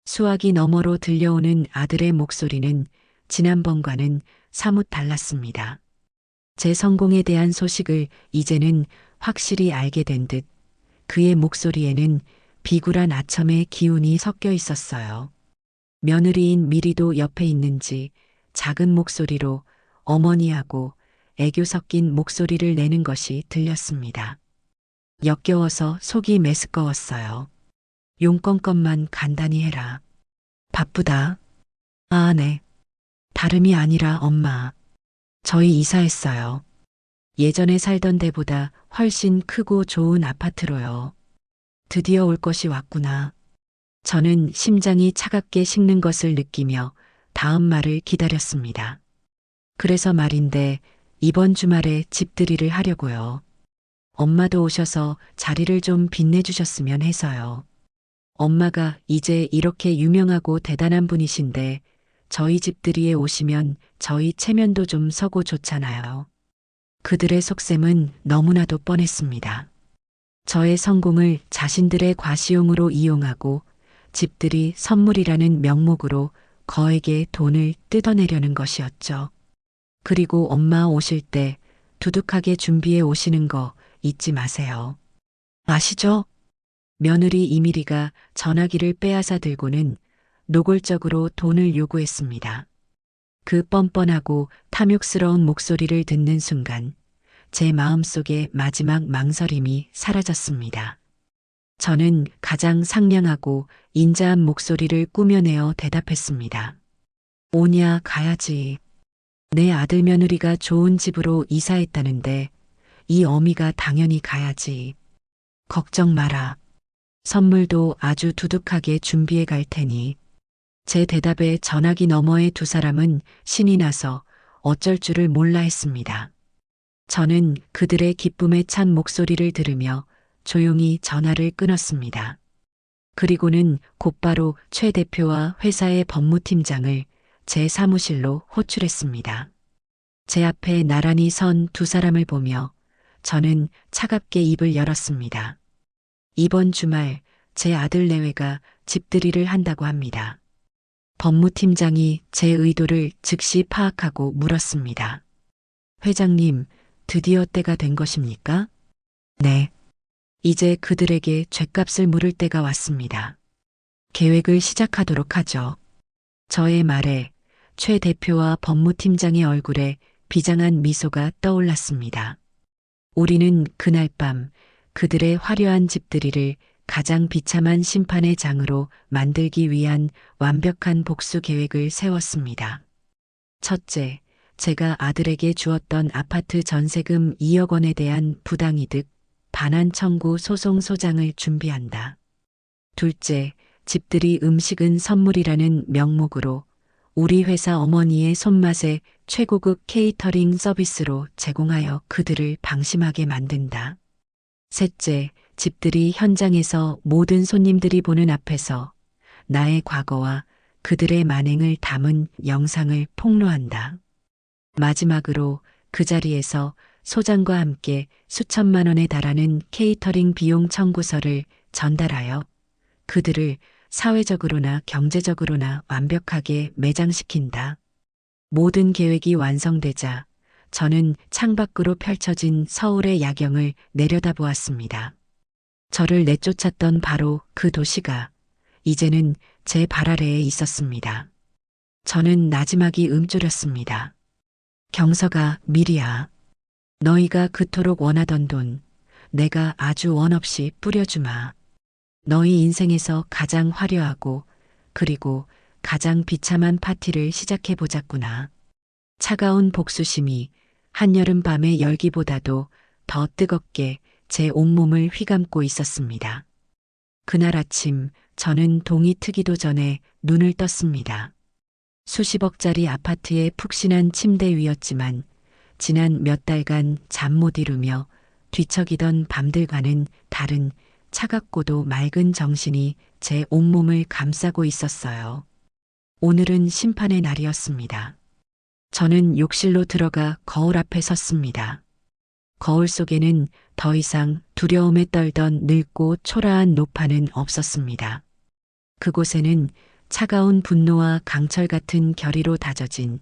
수화기 너머로 들려오는 아들의 목소리는 지난번과는 사뭇 달랐습니다. 제 성공에 대한 소식을 이제는 확실히 알게 된 듯 그의 목소리에는 비굴한 아첨의 기운이 섞여 있었어요. 며느리인 미리도 옆에 있는지 작은 목소리로 어머니하고 애교 섞인 목소리를 내는 것이 들렸습니다. 역겨워서 속이 메스꺼웠어요. 용건것만 간단히 해라. 바쁘다. 아, 네. 다름이 아니라 엄마. 저희 이사했어요. 예전에 살던 데보다 훨씬 크고 좋은 아파트로요. 드디어 올 것이 왔구나. 저는 심장이 차갑게 식는 것을 느끼며 다음 말을 기다렸습니다. 그래서 말인데 이번 주말에 집들이를 하려고요. 엄마도 오셔서 자리를 좀 빛내주셨으면 해서요. 엄마가 이제 이렇게 유명하고 대단한 분이신데 저희 집들이에 오시면 저희 체면도 좀 서고 좋잖아요. 그들의 속셈은 너무나도 뻔했습니다. 저의 성공을 자신들의 과시용으로 이용하고 집들이 선물이라는 명목으로 거액의 돈을 뜯어내려는 것이었죠. 그리고 엄마 오실 때 두둑하게 준비해 오시는 거 잊지 마세요. 아시죠? 며느리 이미리가 전화기를 빼앗아 들고는 노골적으로 돈을 요구했습니다. 그 뻔뻔하고 탐욕스러운 목소리를 듣는 순간 제 마음속의 마지막 망설임이 사라졌습니다. 저는 가장 상냥하고 인자한 목소리를 꾸며내어 대답했습니다. 오냐 가야지. 내 아들 며느리가 좋은 집으로 이사했다는데 이 어미가 당연히 가야지. 걱정 마라. 선물도 아주 두둑하게 준비해 갈 테니. 제 대답에 전화기 너머의 두 사람은 신이 나서 어쩔 줄을 몰라 했습니다. 저는 그들의 기쁨에 찬 목소리를 들으며 조용히 전화를 끊었습니다. 그리고는 곧바로 최 대표와 회사의 법무팀장을 제 사무실로 호출했습니다. 제 앞에 나란히 선 두 사람을 보며 저는 차갑게 입을 열었습니다. 이번 주말 제 아들 내외가 집들이를 한다고 합니다. 법무팀장이 제 의도를 즉시 파악하고 물었습니다. 회장님, 드디어 때가 된 것입니까? 네. 이제 그들에게 죗값을 물을 때가 왔습니다. 계획을 시작하도록 하죠. 저의 말에 최 대표와 법무팀장의 얼굴에 비장한 미소가 떠올랐습니다. 우리는 그날 밤 그들의 화려한 집들이를 가장 비참한 심판의 장으로 만들기 위한 완벽한 복수 계획을 세웠습니다. 첫째, 제가 아들에게 주었던 아파트 전세금 2억 원에 대한 부당이득, 반환 청구 소송 소장을 준비한다. 둘째, 집들이 음식은 선물이라는 명목으로 우리 회사 어머니의 손맛에 최고급 케이터링 서비스로 제공하여 그들을 방심하게 만든다. 셋째, 집들이 현장에서 모든 손님들이 보는 앞에서 나의 과거와 그들의 만행을 담은 영상을 폭로한다. 마지막으로 그 자리에서 소장과 함께 수천만 원에 달하는 케이터링 비용 청구서를 전달하여 그들을 사회적으로나 경제적으로나 완벽하게 매장시킨다. 모든 계획이 완성되자 저는 창밖으로 펼쳐진 서울의 야경을 내려다보았습니다. 저를 내쫓았던 바로 그 도시가 이제는 제 발 아래에 있었습니다. 저는 나지막이 움츠렸습니다. 경서가, 미리야. 너희가 그토록 원하던 돈, 내가 아주 원 없이 뿌려주마. 너희 인생에서 가장 화려하고 그리고 가장 비참한 파티를 시작해보자꾸나. 차가운 복수심이 한여름 밤의 열기보다도 더 뜨겁게 제 온몸을 휘감고 있었습니다. 그날 아침 저는 동이 트기도 전에 눈을 떴습니다. 수십억짜리 아파트의 푹신한 침대 위였지만 지난 몇 달간 잠 못 이루며 뒤척이던 밤들과는 다른 차갑고도 맑은 정신이 제 온몸을 감싸고 있었어요. 오늘은 심판의 날이었습니다. 저는 욕실로 들어가 거울 앞에 섰습니다. 거울 속에는 더 이상 두려움에 떨던 늙고 초라한 노파는 없었습니다. 그곳에는 차가운 분노와 강철 같은 결의로 다져진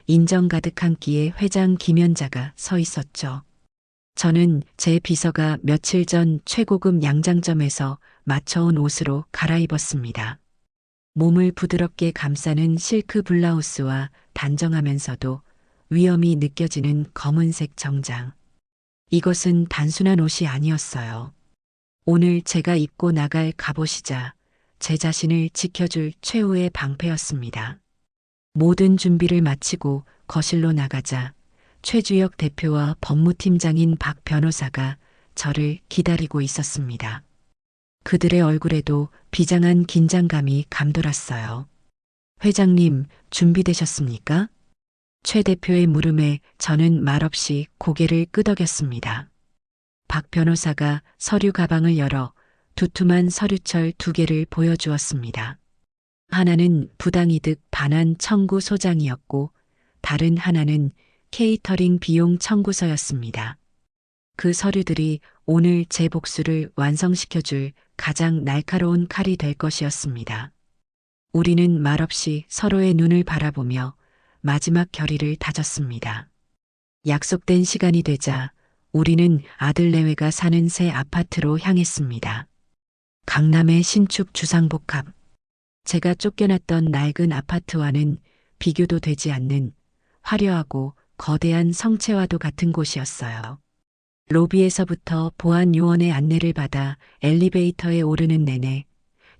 인정 가득한 끼의 회장 김연자가 서 있었죠. 저는 제 비서가 며칠 전 최고급 양장점에서 맞춰온 옷으로 갈아입었습니다. 몸을 부드럽게 감싸는 실크 블라우스와 단정하면서도 위엄이 느껴지는 검은색 정장. 이것은 단순한 옷이 아니었어요. 오늘 제가 입고 나갈 갑옷이자 제 자신을 지켜줄 최후의 방패였습니다. 모든 준비를 마치고 거실로 나가자 최주혁 대표와 법무팀장인 박 변호사가 저를 기다리고 있었습니다. 그들의 얼굴에도 비장한 긴장감이 감돌았어요. 회장님, 준비되셨습니까? 최 대표의 물음에 저는 말없이 고개를 끄덕였습니다. 박 변호사가 서류 가방을 열어 두툼한 서류철 2개를 보여주었습니다. 하나는 부당이득 반환 청구 소장이었고 다른 하나는 케이터링 비용 청구서였습니다. 그 서류들이 오늘 제 복수를 완성시켜줄 가장 날카로운 칼이 될 것이었습니다. 우리는 말없이 서로의 눈을 바라보며 마지막 결의를 다졌습니다. 약속된 시간이 되자 우리는 아들 내외가 사는 새 아파트로 향했습니다. 강남의 신축 주상복합. 제가 쫓겨났던 낡은 아파트와는 비교도 되지 않는 화려하고 거대한 성채와도 같은 곳이었어요. 로비에서부터 보안 요원의 안내를 받아 엘리베이터에 오르는 내내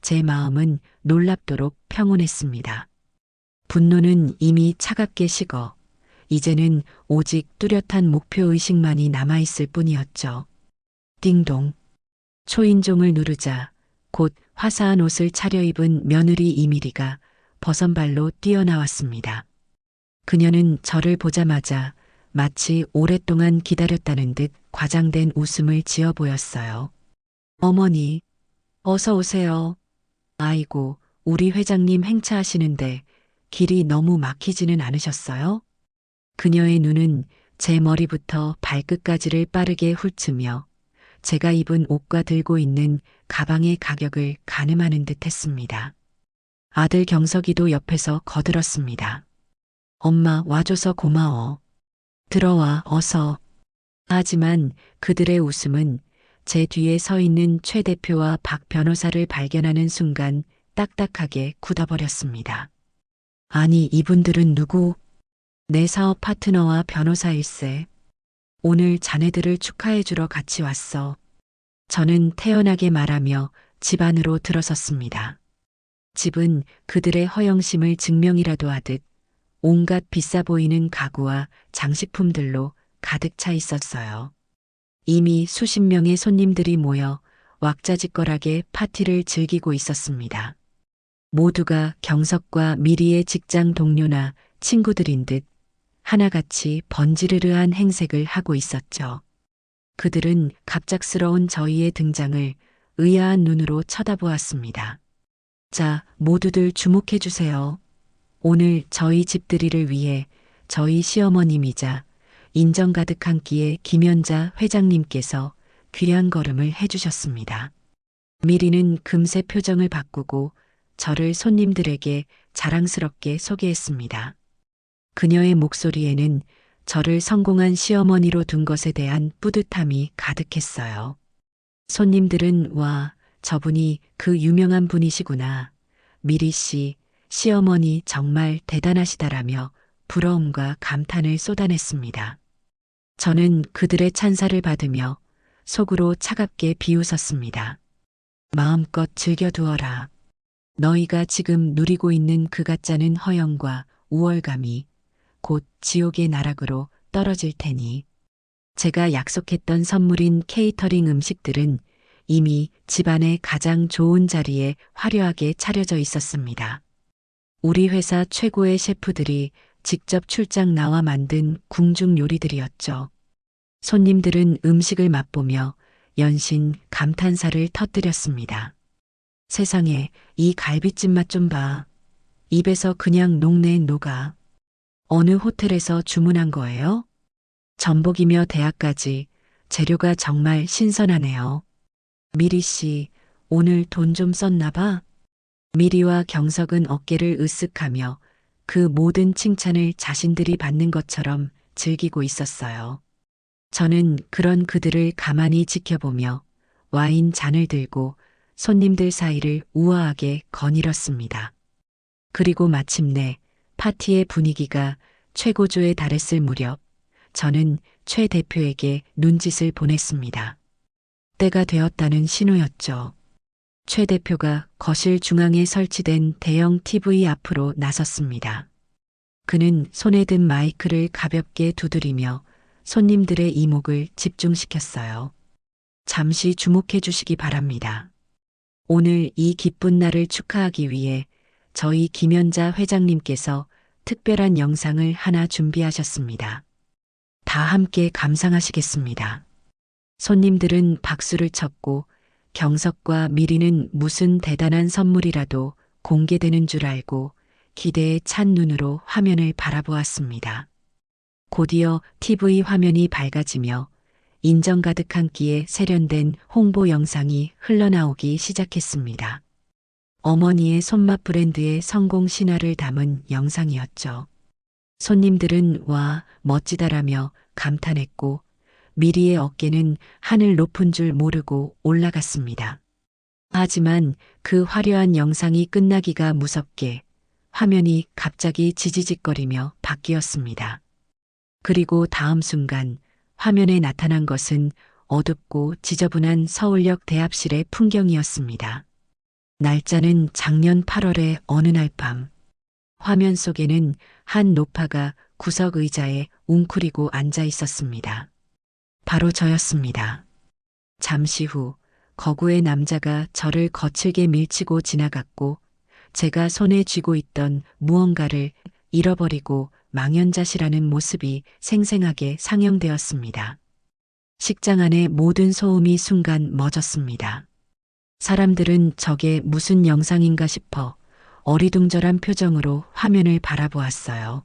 제 마음은 놀랍도록 평온했습니다. 분노는 이미 차갑게 식어 이제는 오직 뚜렷한 목표의식만이 남아있을 뿐이었죠. 띵동. 초인종을 누르자 곧 화사한 옷을 차려입은 며느리 이미리가 버선발로 뛰어나왔습니다. 그녀는 저를 보자마자 마치 오랫동안 기다렸다는 듯 과장된 웃음을 지어 보였어요. 어머니, 어서 오세요. 아이고, 우리 회장님 행차하시는데 길이 너무 막히지는 않으셨어요? 그녀의 눈은 제 머리부터 발끝까지를 빠르게 훑으며 제가 입은 옷과 들고 있는 가방의 가격을 가늠하는 듯 했습니다. 아들 경석이도 옆에서 거들었습니다. 엄마 와줘서 고마워. 들어와 어서. 하지만 그들의 웃음은 제 뒤에 서 있는 최 대표와 박 변호사를 발견하는 순간 딱딱하게 굳어버렸습니다. 아니 이분들은 누구? 내 사업 파트너와 변호사일세. 오늘 자네들을 축하해주러 같이 왔어. 저는 태연하게 말하며 집 안으로 들어섰습니다. 집은 그들의 허영심을 증명이라도 하듯 온갖 비싸 보이는 가구와 장식품들로 가득 차 있었어요. 이미 수십 명의 손님들이 모여 왁자지껄하게 파티를 즐기고 있었습니다. 모두가 경석과 미리의 직장 동료나 친구들인 듯 하나같이 번지르르한 행색을 하고 있었죠. 그들은 갑작스러운 저희의 등장을 의아한 눈으로 쳐다보았습니다. 자, 모두들 주목해 주세요. 오늘 저희 집들이를 위해 저희 시어머님이자 인정 가득 한 끼의 김연자 회장님께서 귀한 걸음을 해주셨습니다. 미리는 금세 표정을 바꾸고 저를 손님들에게 자랑스럽게 소개했습니다. 그녀의 목소리에는 저를 성공한 시어머니로 둔 것에 대한 뿌듯함이 가득했어요. 손님들은 와, 저분이 그 유명한 분이시구나. 미리 씨, 시어머니 정말 대단하시다라며 부러움과 감탄을 쏟아냈습니다. 저는 그들의 찬사를 받으며 속으로 차갑게 비웃었습니다. 마음껏 즐겨두어라. 너희가 지금 누리고 있는 그 가짜는 허영과 우월감이 곧 지옥의 나락으로 떨어질 테니. 제가 약속했던 선물인 케이터링 음식들은 이미 집안의 가장 좋은 자리에 화려하게 차려져 있었습니다. 우리 회사 최고의 셰프들이 직접 출장 나와 만든 궁중 요리들이었죠. 손님들은 음식을 맛보며 연신 감탄사를 터뜨렸습니다. 세상에, 이 갈비찜 맛 좀 봐. 입에서 그냥 녹네 녹아. 어느 호텔에서 주문한 거예요? 전복이며 대하까지 재료가 정말 신선하네요. 미리 씨, 오늘 돈 좀 썼나 봐? 미리와 경석은 어깨를 으쓱하며 그 모든 칭찬을 자신들이 받는 것처럼 즐기고 있었어요. 저는 그런 그들을 가만히 지켜보며 와인 잔을 들고 손님들 사이를 우아하게 거닐었습니다. 그리고 마침내 파티의 분위기가 최고조에 달했을 무렵 저는 최 대표에게 눈짓을 보냈습니다. 때가 되었다는 신호였죠. 최 대표가 거실 중앙에 설치된 대형 TV 앞으로 나섰습니다. 그는 손에 든 마이크를 가볍게 두드리며 손님들의 이목을 집중시켰어요. 잠시 주목해 주시기 바랍니다. 오늘 이 기쁜 날을 축하하기 위해 저희 김연자 회장님께서 특별한 영상을 하나 준비하셨습니다. 다 함께 감상하시겠습니다. 손님들은 박수를 쳤고 경석과 미리는 무슨 대단한 선물이라도 공개되는 줄 알고 기대에 찬 눈으로 화면을 바라보았습니다. 곧이어 TV 화면이 밝아지며 인정 가득한 끼에 세련된 홍보 영상이 흘러나오기 시작했습니다. 어머니의 손맛 브랜드의 성공 신화를 담은 영상이었죠. 손님들은 와, 멋지다라며 감탄했고 미리의 어깨는 하늘 높은 줄 모르고 올라갔습니다. 하지만 그 화려한 영상이 끝나기가 무섭게 화면이 갑자기 지지직거리며 바뀌었습니다. 그리고 다음 순간 화면에 나타난 것은 어둡고 지저분한 서울역 대합실의 풍경이었습니다. 날짜는 작년 8월의 어느 날 밤. 화면 속에는 한 노파가 구석 의자에 웅크리고 앉아 있었습니다. 바로 저였습니다. 잠시 후 거구의 남자가 저를 거칠게 밀치고 지나갔고 제가 손에 쥐고 있던 무언가를 잃어버리고 망연자실하는 모습이 생생하게 상영되었습니다. 식장 안의 모든 소음이 순간 멎었습니다. 사람들은 저게 무슨 영상인가 싶어 어리둥절한 표정으로 화면을 바라보았어요.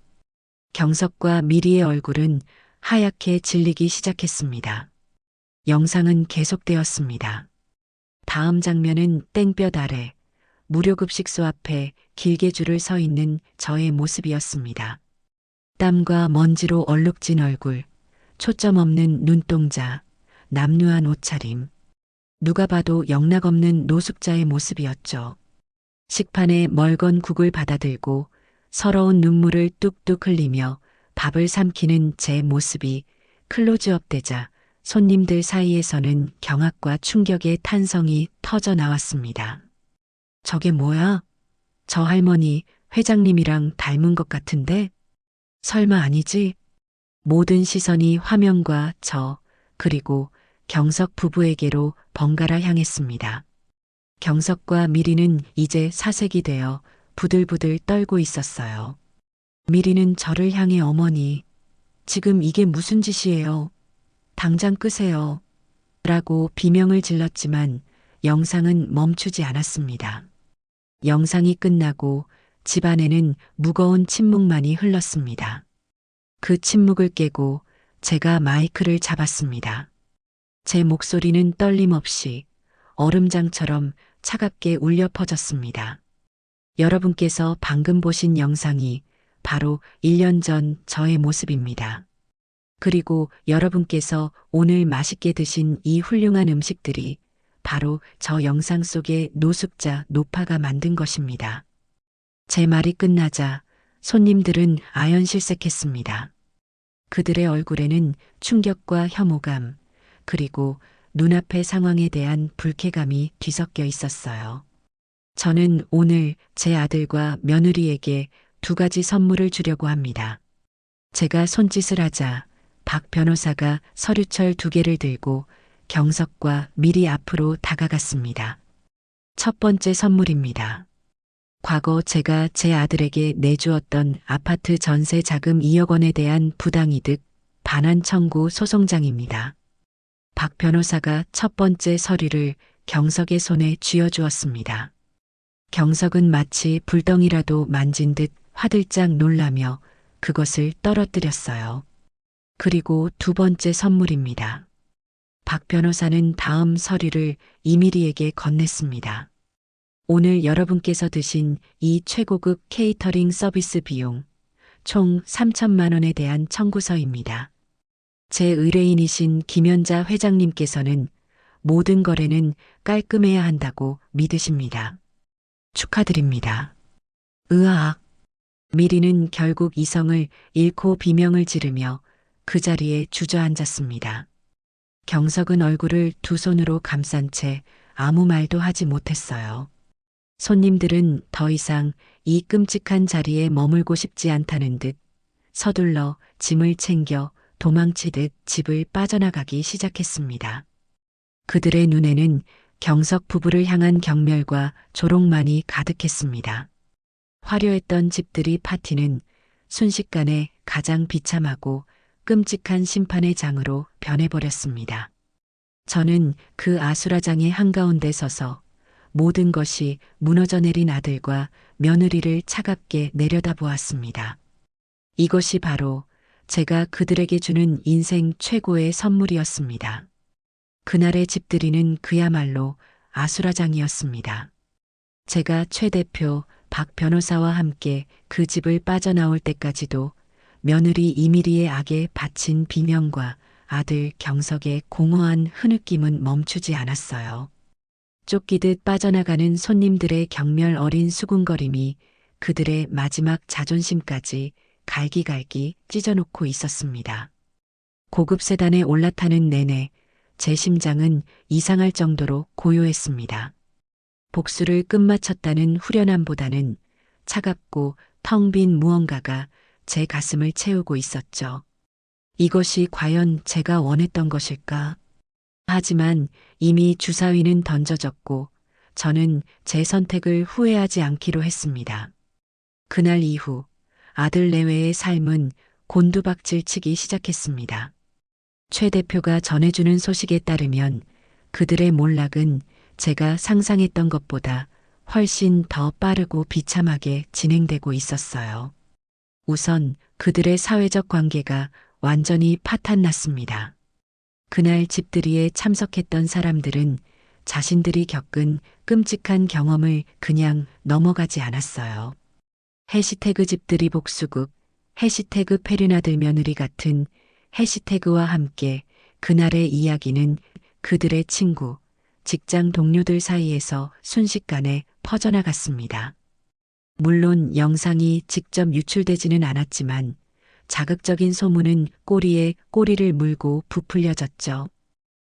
경석과 미리의 얼굴은 하얗게 질리기 시작했습니다. 영상은 계속되었습니다. 다음 장면은 땡볕 아래 무료급식소 앞에 길게 줄을 서 있는 저의 모습이었습니다. 땀과 먼지로 얼룩진 얼굴, 초점 없는 눈동자, 남루한 옷차림. 누가 봐도 영락없는 노숙자의 모습이었죠. 식판에 멀건 국을 받아들고 서러운 눈물을 뚝뚝 흘리며 밥을 삼키는 제 모습이 클로즈업 되자 손님들 사이에서는 경악과 충격의 탄성이 터져 나왔습니다. 저게 뭐야? 저 할머니 회장님이랑 닮은 것 같은데? 설마 아니지? 모든 시선이 화면과 저, 그리고 경석 부부에게로 번갈아 향했습니다. 경석과 미리는 이제 사색이 되어 부들부들 떨고 있었어요. 미리는 저를 향해 어머니, 지금 이게 무슨 짓이에요? 당장 끄세요. 라고 비명을 질렀지만 영상은 멈추지 않았습니다. 영상이 끝나고 집안에는 무거운 침묵만이 흘렀습니다. 그 침묵을 깨고 제가 마이크를 잡았습니다. 제 목소리는 떨림 없이 얼음장처럼 차갑게 울려 퍼졌습니다. 여러분께서 방금 보신 영상이 바로 1년 전 저의 모습입니다. 그리고 여러분께서 오늘 맛있게 드신 이 훌륭한 음식들이 바로 저 영상 속의 노숙자 노파가 만든 것입니다. 제 말이 끝나자 손님들은 아연실색했습니다. 그들의 얼굴에는 충격과 혐오감, 그리고 눈앞의 상황에 대한 불쾌감이 뒤섞여 있었어요. 저는 오늘 제 아들과 며느리에게 2가지 선물을 주려고 합니다. 제가 손짓을 하자 박 변호사가 서류철 2개를 들고 경석과 미리 앞으로 다가갔습니다. 첫 번째 선물입니다. 과거 제가 제 아들에게 내주었던 아파트 전세 자금 2억 원에 대한 부당이득 반환 청구 소송장입니다. 박 변호사가 첫 번째 서류를 경석의 손에 쥐어주었습니다. 경석은 마치 불덩이라도 만진 듯 화들짝 놀라며 그것을 떨어뜨렸어요. 그리고 2번째 선물입니다. 박 변호사는 다음 서류를 이미리에게 건넸습니다. 오늘 여러분께서 드신 이 최고급 케이터링 서비스 비용 총 3천만 원에 대한 청구서입니다. 제 의뢰인이신 김연자 회장님께서는 모든 거래는 깔끔해야 한다고 믿으십니다. 축하드립니다. 으악. 미리는 결국 이성을 잃고 비명을 지르며 그 자리에 주저앉았습니다. 경석은 얼굴을 2 손으로 감싼 채 아무 말도 하지 못했어요. 손님들은 더 이상 이 끔찍한 자리에 머물고 싶지 않다는 듯 서둘러 짐을 챙겨 도망치듯 집을 빠져나가기 시작했습니다. 그들의 눈에는 경석 부부를 향한 경멸과 조롱만이 가득했습니다. 화려했던 집들이 파티는 순식간에 가장 비참하고 끔찍한 심판의 장으로 변해버렸습니다. 저는 그 아수라장의 한가운데 서서 모든 것이 무너져 내린 아들과 며느리를 차갑게 내려다보았습니다. 이것이 바로 제가 그들에게 주는 인생 최고의 선물이었습니다. 그날의 집들이는 그야말로 아수라장이었습니다. 제가 최 대표 박 변호사와 함께 그 집을 빠져나올 때까지도 며느리 이미리의 악에 바친 비명과 아들 경석의 공허한 흐느낌은 멈추지 않았어요. 쫓기듯 빠져나가는 손님들의 경멸 어린 수군거림이 그들의 마지막 자존심까지 갈기갈기 찢어놓고 있었습니다. 고급 세단에 올라타는 내내 제 심장은 이상할 정도로 고요했습니다. 복수를 끝마쳤다는 후련함보다는 차갑고 텅 빈 무언가가 제 가슴을 채우고 있었죠. 이것이 과연 제가 원했던 것일까? 하지만 이미 주사위는 던져졌고 저는 제 선택을 후회하지 않기로 했습니다. 그날 이후 아들 내외의 삶은 곤두박질 치기 시작했습니다. 최 대표가 전해주는 소식에 따르면 그들의 몰락은 제가 상상했던 것보다 훨씬 더 빠르고 비참하게 진행되고 있었어요. 우선 그들의 사회적 관계가 완전히 파탄났습니다. 그날 집들이에 참석했던 사람들은 자신들이 겪은 끔찍한 경험을 그냥 넘어가지 않았어요. 해시태그 집들이 복수국, 해시태그 페르나들 며느리 같은 해시태그와 함께 그날의 이야기는 그들의 친구, 직장 동료들 사이에서 순식간에 퍼져나갔습니다. 물론 영상이 직접 유출되지는 않았지만 자극적인 소문은 꼬리에 꼬리를 물고 부풀려졌죠.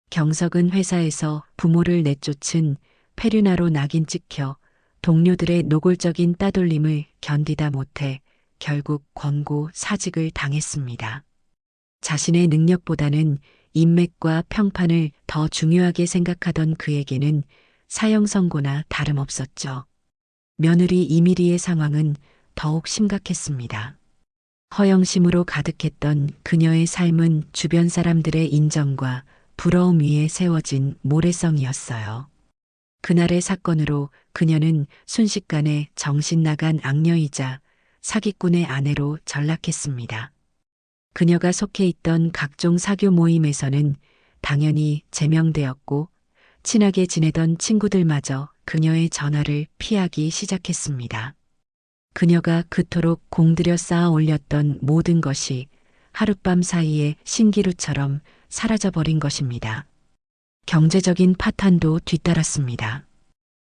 경석은 회사에서 부모를 내쫓은 페르나로 낙인 찍혀 동료들의 노골적인 따돌림을 견디다 못해 결국 권고 사직을 당했습니다. 자신의 능력보다는 인맥과 평판을 더 중요하게 생각하던 그에게는 사형 선고나 다름없었죠. 며느리 이미리의 상황은 더욱 심각했습니다. 허영심으로 가득했던 그녀의 삶은 주변 사람들의 인정과 부러움 위에 세워진 모래성이었어요. 그날의 사건으로 그녀는 순식간에 정신 나간 악녀이자 사기꾼의 아내로 전락했습니다. 그녀가 속해 있던 각종 사교 모임에서는 당연히 제명되었고 친하게 지내던 친구들마저 그녀의 전화를 피하기 시작했습니다. 그녀가 그토록 공들여 쌓아 올렸던 모든 것이 하룻밤 사이에 신기루처럼 사라져버린 것입니다. 경제적인 파탄도 뒤따랐습니다.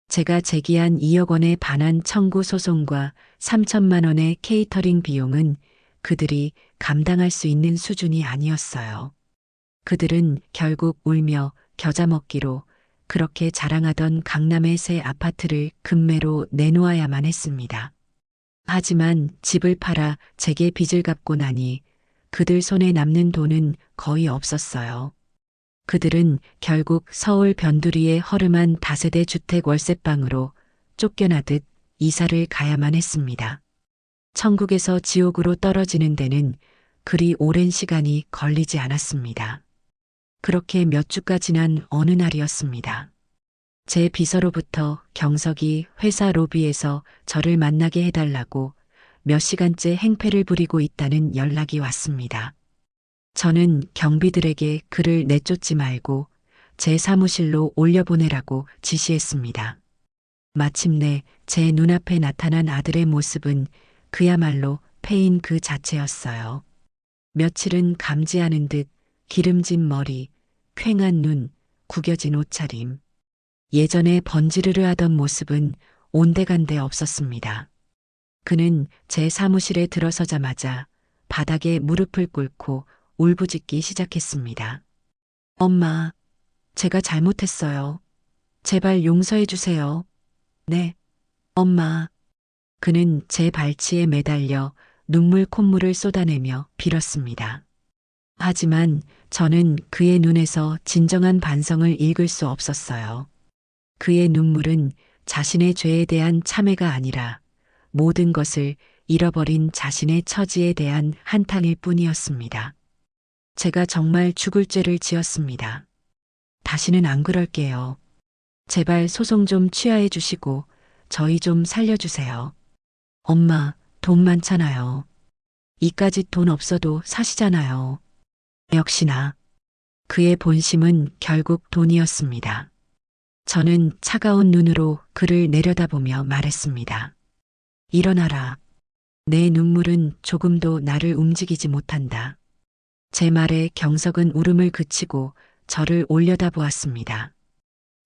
제가 제기한 2억 원의 반환 청구 소송과 3천만 원의 케이터링 비용은 그들이 감당할 수 있는 수준이 아니었어요. 그들은 결국 울며 겨자 먹기로 그렇게 자랑하던 강남의 새 아파트를 금매로 내놓아야만 했습니다. 하지만 집을 팔아 제게 빚을 갚고 나니 그들 손에 남는 돈은 거의 없었어요. 그들은 결국 서울 변두리의 허름한 다세대 주택 월세방으로 쫓겨나듯 이사를 가야만 했습니다. 천국에서 지옥으로 떨어지는 데는 그리 오랜 시간이 걸리지 않았습니다. 그렇게 몇 주가 지난 어느 날이었습니다. 제 비서로부터 경석이 회사 로비에서 저를 만나게 해달라고 몇 시간째 행패를 부리고 있다는 연락이 왔습니다. 저는 경비들에게 그를 내쫓지 말고 제 사무실로 올려보내라고 지시했습니다. 마침내 제 눈앞에 나타난 아들의 모습은 그야말로 패인 그 자체였어요. 며칠은 감지하는 듯 기름진 머리, 퀭한 눈, 구겨진 옷차림. 예전에 번지르르 하던 모습은 온데간데 없었습니다. 그는 제 사무실에 들어서자마자 바닥에 무릎을 꿇고 울부짖기 시작했습니다. 엄마, 제가 잘못했어요. 제발 용서해 주세요. 네, 엄마. 그는 제 발치에 매달려 눈물 콧물을 쏟아내며 빌었습니다. 하지만 저는 그의 눈에서 진정한 반성을 읽을 수 없었어요. 그의 눈물은 자신의 죄에 대한 참회가 아니라 모든 것을 잃어버린 자신의 처지에 대한 한탄일 뿐이었습니다. 제가 정말 죽을 죄를 지었습니다. 다시는 안 그럴게요. 제발 소송 좀 취하해 주시고 저희 좀 살려주세요. 엄마, 돈 많잖아요. 이까짓 돈 없어도 사시잖아요. 역시나 그의 본심은 결국 돈이었습니다. 저는 차가운 눈으로 그를 내려다보며 말했습니다. 일어나라. 내 눈물은 조금도 나를 움직이지 못한다. 제 말에 경석은 울음을 그치고 저를 올려다보았습니다.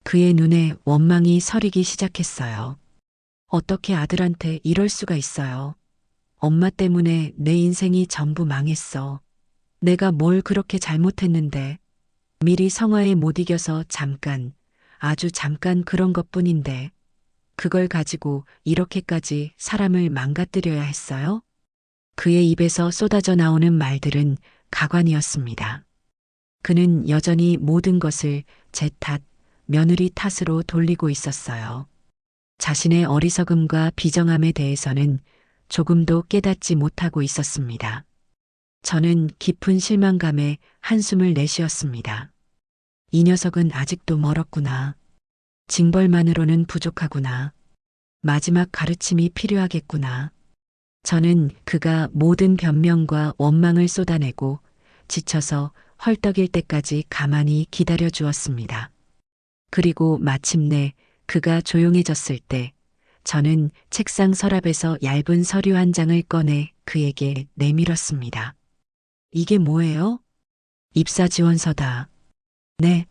그의 눈에 원망이 서리기 시작했어요. 어떻게 아들한테 이럴 수가 있어요. 엄마 때문에 내 인생이 전부 망했어. 내가 뭘 그렇게 잘못했는데. 미리 성화에 못 이겨서 잠깐, 아주 잠깐 그런 것뿐인데 그걸 가지고 이렇게까지 사람을 망가뜨려야 했어요? 그의 입에서 쏟아져 나오는 말들은 가관이었습니다. 그는 여전히 모든 것을 제 탓, 며느리 탓으로 돌리고 있었어요. 자신의 어리석음과 비정함에 대해서는 조금도 깨닫지 못하고 있었습니다. 저는 깊은 실망감에 한숨을 내쉬었습니다. 이 녀석은 아직도 멀었구나. 징벌만으로는 부족하구나. 마지막 가르침이 필요하겠구나. 저는 그가 모든 변명과 원망을 쏟아내고 지쳐서 헐떡일 때까지 가만히 기다려 주었습니다. 그리고 마침내 그가 조용해졌을 때 저는 책상 서랍에서 얇은 서류 한 장을 꺼내 그에게 내밀었습니다. 이게 뭐예요? 입사 지원서다. 네.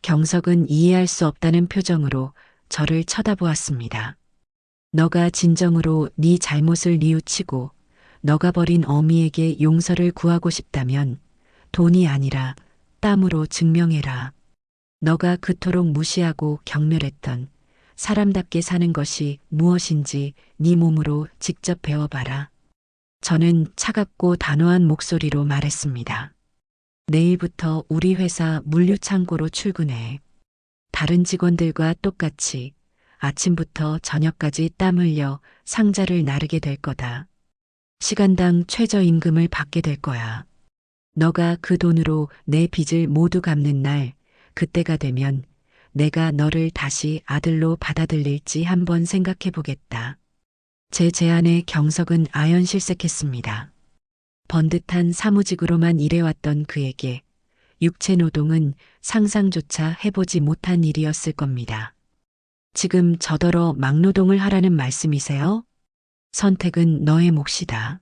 경석은 이해할 수 없다는 표정으로 저를 쳐다보았습니다. 너가 진정으로 네 잘못을 뉘우치고 너가 버린 어미에게 용서를 구하고 싶다면 돈이 아니라 땀으로 증명해라. 너가 그토록 무시하고 경멸했던 사람답게 사는 것이 무엇인지 네 몸으로 직접 배워봐라. 저는 차갑고 단호한 목소리로 말했습니다. 내일부터 우리 회사 물류창고로 출근해. 다른 직원들과 똑같이 아침부터 저녁까지 땀 흘려 상자를 나르게 될 거다. 시간당 최저임금을 받게 될 거야. 너가 그 돈으로 내 빚을 모두 갚는 날, 그때가 되면 내가 너를 다시 아들로 받아들일지 한번 생각해 보겠다. 제 제안에 경석은 아연실색했습니다. 번듯한 사무직으로만 일해왔던 그에게 육체 노동은 상상조차 해보지 못한 일이었을 겁니다. 지금 저더러 막노동을 하라는 말씀이세요? 선택은 너의 몫이다.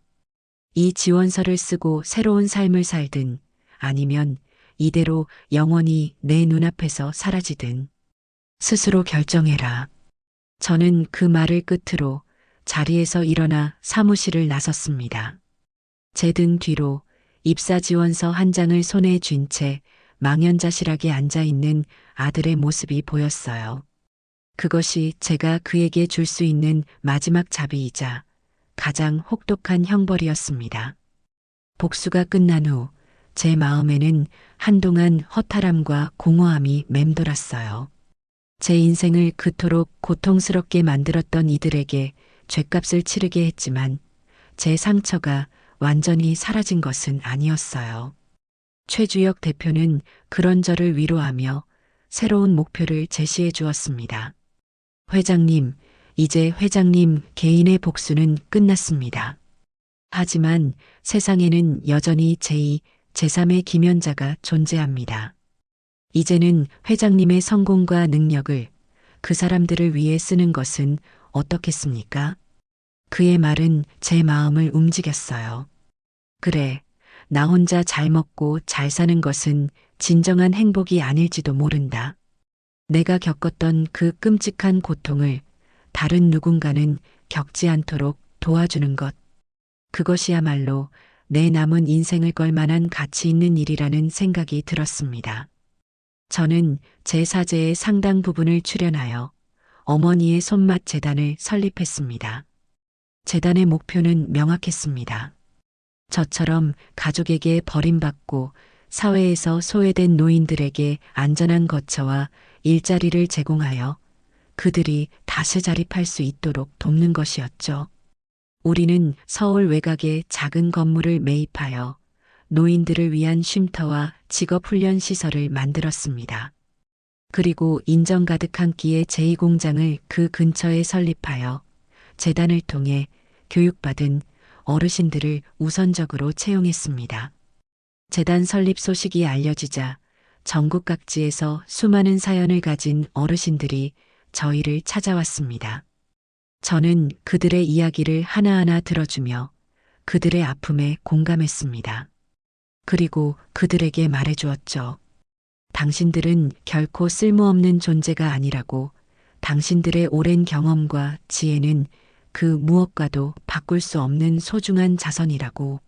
이 지원서를 쓰고 새로운 삶을 살든 아니면 이대로 영원히 내 눈앞에서 사라지든 스스로 결정해라. 저는 그 말을 끝으로 자리에서 일어나 사무실을 나섰습니다. 제 등 뒤로 입사 지원서 한 장을 손에 쥔 채 망연자실하게 앉아 있는 아들의 모습이 보였어요. 그것이 제가 그에게 줄 수 있는 마지막 자비이자 가장 혹독한 형벌이었습니다. 복수가 끝난 후 제 마음에는 한동안 허탈함과 공허함이 맴돌았어요. 제 인생을 그토록 고통스럽게 만들었던 이들에게 죗값을 치르게 했지만 제 상처가 완전히 사라진 것은 아니었어요. 최주혁 대표는 그런 저를 위로하며 새로운 목표를 제시해 주었습니다. 회장님, 이제 회장님 개인의 복수는 끝났습니다. 하지만 세상에는 여전히 제2, 제3의 김연자가 존재합니다. 이제는 회장님의 성공과 능력을 그 사람들을 위해 쓰는 것은 어떻겠습니까? 그의 말은 제 마음을 움직였어요. 그래, 나 혼자 잘 먹고 잘 사는 것은 진정한 행복이 아닐지도 모른다. 내가 겪었던 그 끔찍한 고통을 다른 누군가는 겪지 않도록 도와주는 것. 그것이야말로 내 남은 인생을 걸 만한 가치 있는 일이라는 생각이 들었습니다. 저는 제 사재의 상당 부분을 출연하여 어머니의 손맛 재단을 설립했습니다. 재단의 목표는 명확했습니다. 저처럼 가족에게 버림받고 사회에서 소외된 노인들에게 안전한 거처와 일자리를 제공하여 그들이 다시 자립할 수 있도록 돕는 것이었죠. 우리는 서울 외곽의 작은 건물을 매입하여 노인들을 위한 쉼터와 직업훈련 시설을 만들었습니다. 그리고 인정 가득한 끼의 제2공장을 그 근처에 설립하여 재단을 통해 교육받은 어르신들을 우선적으로 채용했습니다. 재단 설립 소식이 알려지자 전국 각지에서 수많은 사연을 가진 어르신들이 저희를 찾아왔습니다. 저는 그들의 이야기를 하나하나 들어주며 그들의 아픔에 공감했습니다. 그리고 그들에게 말해주었죠. 당신들은 결코 쓸모없는 존재가 아니라고, 당신들의 오랜 경험과 지혜는 그 무엇과도 바꿀 수 없는 소중한 자선이라고.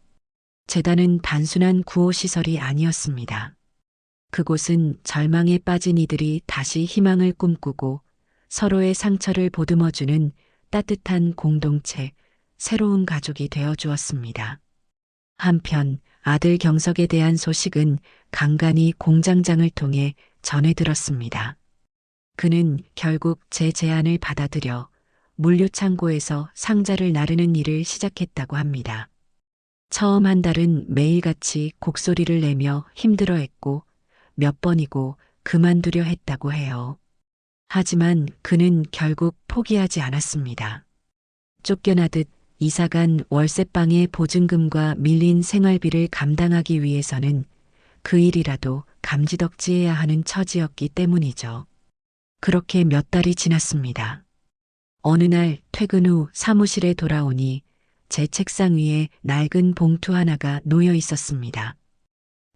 재단은 단순한 구호시설이 아니었습니다. 그곳은 절망에 빠진 이들이 다시 희망을 꿈꾸고 서로의 상처를 보듬어주는 따뜻한 공동체, 새로운 가족이 되어 주었습니다. 한편 아들 경석에 대한 소식은 간간히 공장장을 통해 전해 들었습니다. 그는 결국 제 제안을 받아들여 물류창고에서 상자를 나르는 일을 시작했다고 합니다. 처음 한 달은 매일같이 곡소리를 내며 힘들어했고 몇 번이고 그만두려 했다고 해요. 하지만 그는 결국 포기하지 않았습니다. 쫓겨나듯 이사간 월세방의 보증금과 밀린 생활비를 감당하기 위해서는 그 일이라도 감지덕지해야 하는 처지였기 때문이죠. 그렇게 몇 달이 지났습니다. 어느 날 퇴근 후 사무실에 돌아오니 제 책상 위에 낡은 봉투 하나가 놓여 있었습니다.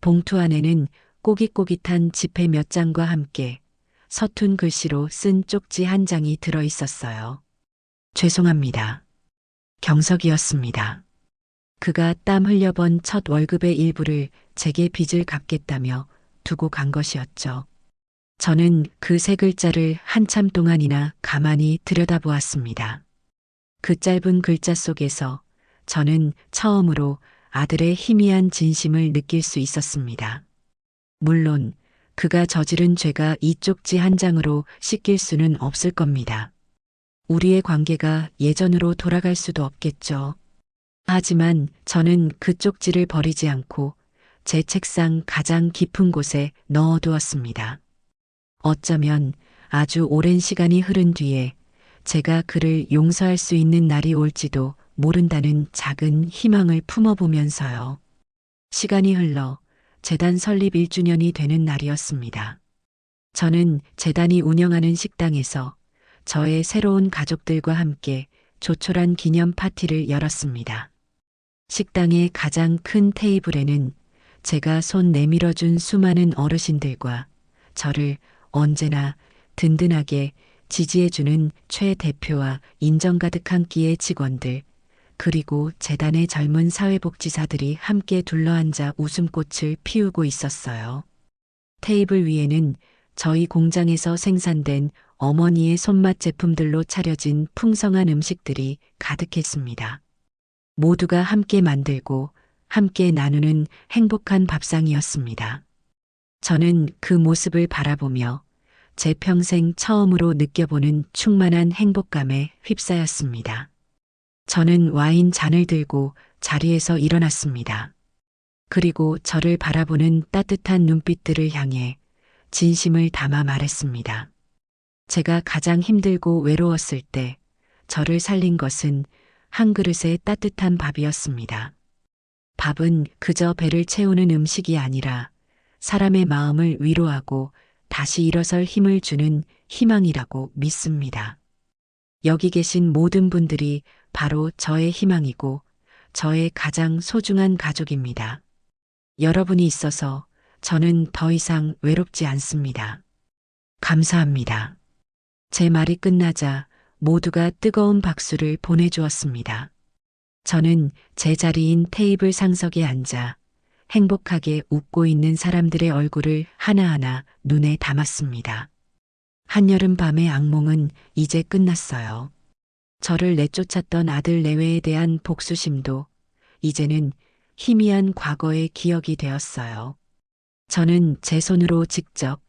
봉투 안에는 꼬깃꼬깃한 지폐 몇 장과 함께 서툰 글씨로 쓴 쪽지 한 장이 들어 있었어요. 죄송합니다. 경석이었습니다. 그가 땀 흘려 번 첫 월급의 일부를 제게 빚을 갚겠다며 두고 간 것이었죠. 저는 그 세 글자를 한참 동안이나 가만히 들여다보았습니다. 그 짧은 글자 속에서 저는 처음으로 아들의 희미한 진심을 느낄 수 있었습니다. 물론 그가 저지른 죄가 이 쪽지 한 장으로 씻길 수는 없을 겁니다. 우리의 관계가 예전으로 돌아갈 수도 없겠죠. 하지만 저는 그 쪽지를 버리지 않고 제 책상 가장 깊은 곳에 넣어두었습니다. 어쩌면 아주 오랜 시간이 흐른 뒤에 제가 그를 용서할 수 있는 날이 올지도 모른다는 작은 희망을 품어보면서요. 시간이 흘러 재단 설립 1주년이 되는 날이었습니다. 저는 재단이 운영하는 식당에서 저의 새로운 가족들과 함께 조촐한 기념 파티를 열었습니다. 식당의 가장 큰 테이블에는 제가 손 내밀어준 수많은 어르신들과 저를 언제나 든든하게 지지해주는 최 대표와 인정 가득한 끼의 직원들, 그리고 재단의 젊은 사회복지사들이 함께 둘러앉아 웃음꽃을 피우고 있었어요. 테이블 위에는 저희 공장에서 생산된 어머니의 손맛 제품들로 차려진 풍성한 음식들이 가득했습니다. 모두가 함께 만들고 함께 나누는 행복한 밥상이었습니다. 저는 그 모습을 바라보며 제 평생 처음으로 느껴보는 충만한 행복감에 휩싸였습니다. 저는 와인 잔을 들고 자리에서 일어났습니다. 그리고 저를 바라보는 따뜻한 눈빛들을 향해 진심을 담아 말했습니다. 제가 가장 힘들고 외로웠을 때 저를 살린 것은 한 그릇의 따뜻한 밥이었습니다. 밥은 그저 배를 채우는 음식이 아니라 사람의 마음을 위로하고 다시 일어설 힘을 주는 희망이라고 믿습니다. 여기 계신 모든 분들이 바로 저의 희망이고 저의 가장 소중한 가족입니다. 여러분이 있어서 저는 더 이상 외롭지 않습니다. 감사합니다. 제 말이 끝나자 모두가 뜨거운 박수를 보내주었습니다. 저는 제 자리인 테이블 상석에 앉아 행복하게 웃고 있는 사람들의 얼굴을 하나하나 눈에 담았습니다. 한여름 밤의 악몽은 이제 끝났어요. 저를 내쫓았던 아들 내외에 대한 복수심도 이제는 희미한 과거의 기억이 되었어요. 저는 제 손으로 직접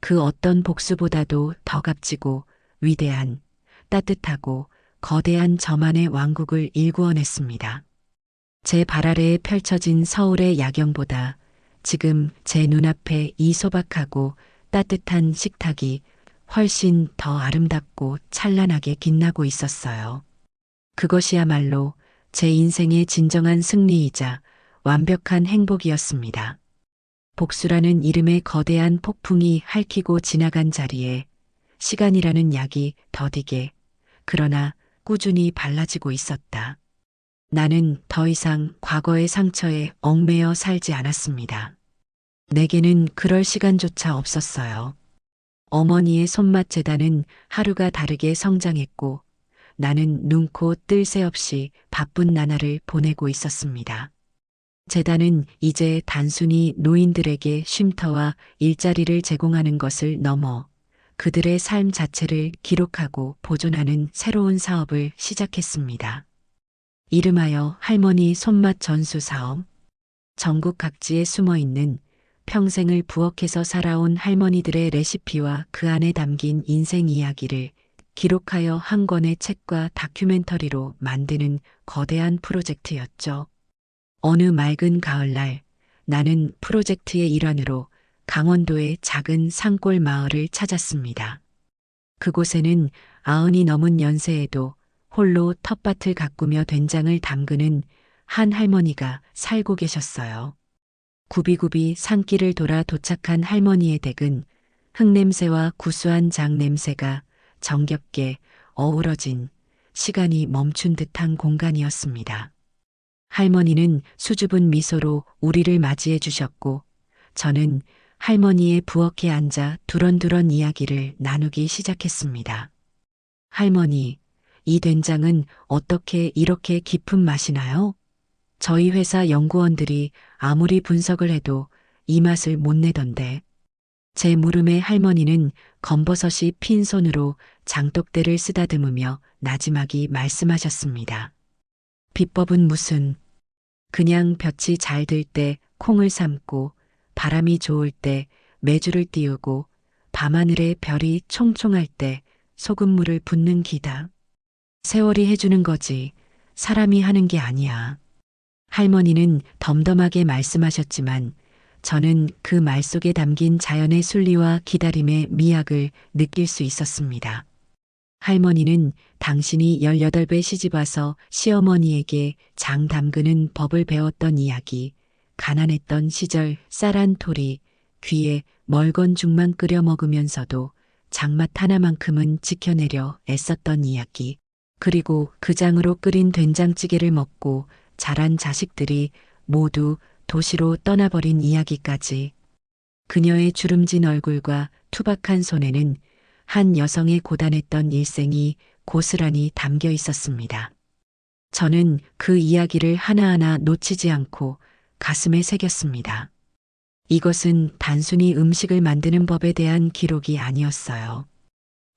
그 어떤 복수보다도 더 값지고 위대한, 따뜻하고 거대한 저만의 왕국을 일구어냈습니다. 제 발 아래에 펼쳐진 서울의 야경보다 지금 제 눈앞에 이 소박하고 따뜻한 식탁이 훨씬 더 아름답고 찬란하게 빛나고 있었어요. 그것이야말로 제 인생의 진정한 승리이자 완벽한 행복이었습니다. 복수라는 이름의 거대한 폭풍이 핥히고 지나간 자리에 시간이라는 약이 더디게, 그러나 꾸준히 발라지고 있었다. 나는 더 이상 과거의 상처에 얽매여 살지 않았습니다. 내게는 그럴 시간조차 없었어요. 어머니의 손맛 재단은 하루가 다르게 성장했고 나는 눈코 뜰 새 없이 바쁜 나날을 보내고 있었습니다. 재단은 이제 단순히 노인들에게 쉼터와 일자리를 제공하는 것을 넘어 그들의 삶 자체를 기록하고 보존하는 새로운 사업을 시작했습니다. 이름하여 할머니 손맛 전수 사업. 전국 각지에 숨어 있는 평생을 부엌에서 살아온 할머니들의 레시피와 그 안에 담긴 인생 이야기를 기록하여 한 권의 책과 다큐멘터리로 만드는 거대한 프로젝트였죠. 어느 맑은 가을날 나는 프로젝트의 일환으로 강원도의 작은 산골 마을을 찾았습니다. 그곳에는 90이 넘은 연세에도 홀로 텃밭을 가꾸며 된장을 담그는 한 할머니가 살고 계셨어요. 굽이굽이 산길을 돌아 도착한 할머니의 댁은 흙냄새와 구수한 장 냄새가 정겹게 어우러진 시간이 멈춘 듯한 공간이었습니다. 할머니는 수줍은 미소로 우리를 맞이해 주셨고 저는 할머니의 부엌에 앉아 두런두런 이야기를 나누기 시작했습니다. 할머니, 이 된장은 어떻게 이렇게 깊은 맛이 나요? 저희 회사 연구원들이 아무리 분석을 해도 이 맛을 못 내던데. 제 물음에 할머니는 검버섯이 핀 손으로 장독대를 쓰다듬으며 나지막이 말씀하셨습니다. 비법은 무슨? 그냥 볕이 잘 들 때 콩을 삶고 바람이 좋을 때 매주를 띄우고 밤하늘에 별이 총총할 때 소금물을 붓는 기다. 세월이 해주는 거지 사람이 하는 게 아니야. 할머니는 덤덤하게 말씀하셨지만 저는 그 말 속에 담긴 자연의 순리와 기다림의 미학을 느낄 수 있었습니다. 할머니는 당신이 18배 시집와서 시어머니에게 장 담그는 법을 배웠던 이야기, 가난했던 시절 쌀한 토리, 귀에 멀건 죽만 끓여 먹으면서도 장맛 하나만큼은 지켜내려 애썼던 이야기, 그리고 그 장으로 끓인 된장찌개를 먹고 자란 자식들이 모두 도시로 떠나버린 이야기까지. 그녀의 주름진 얼굴과 투박한 손에는 한 여성의 고단했던 일생이 고스란히 담겨 있었습니다. 저는 그 이야기를 하나하나 놓치지 않고 가슴에 새겼습니다. 이것은 단순히 음식을 만드는 법에 대한 기록이 아니었어요.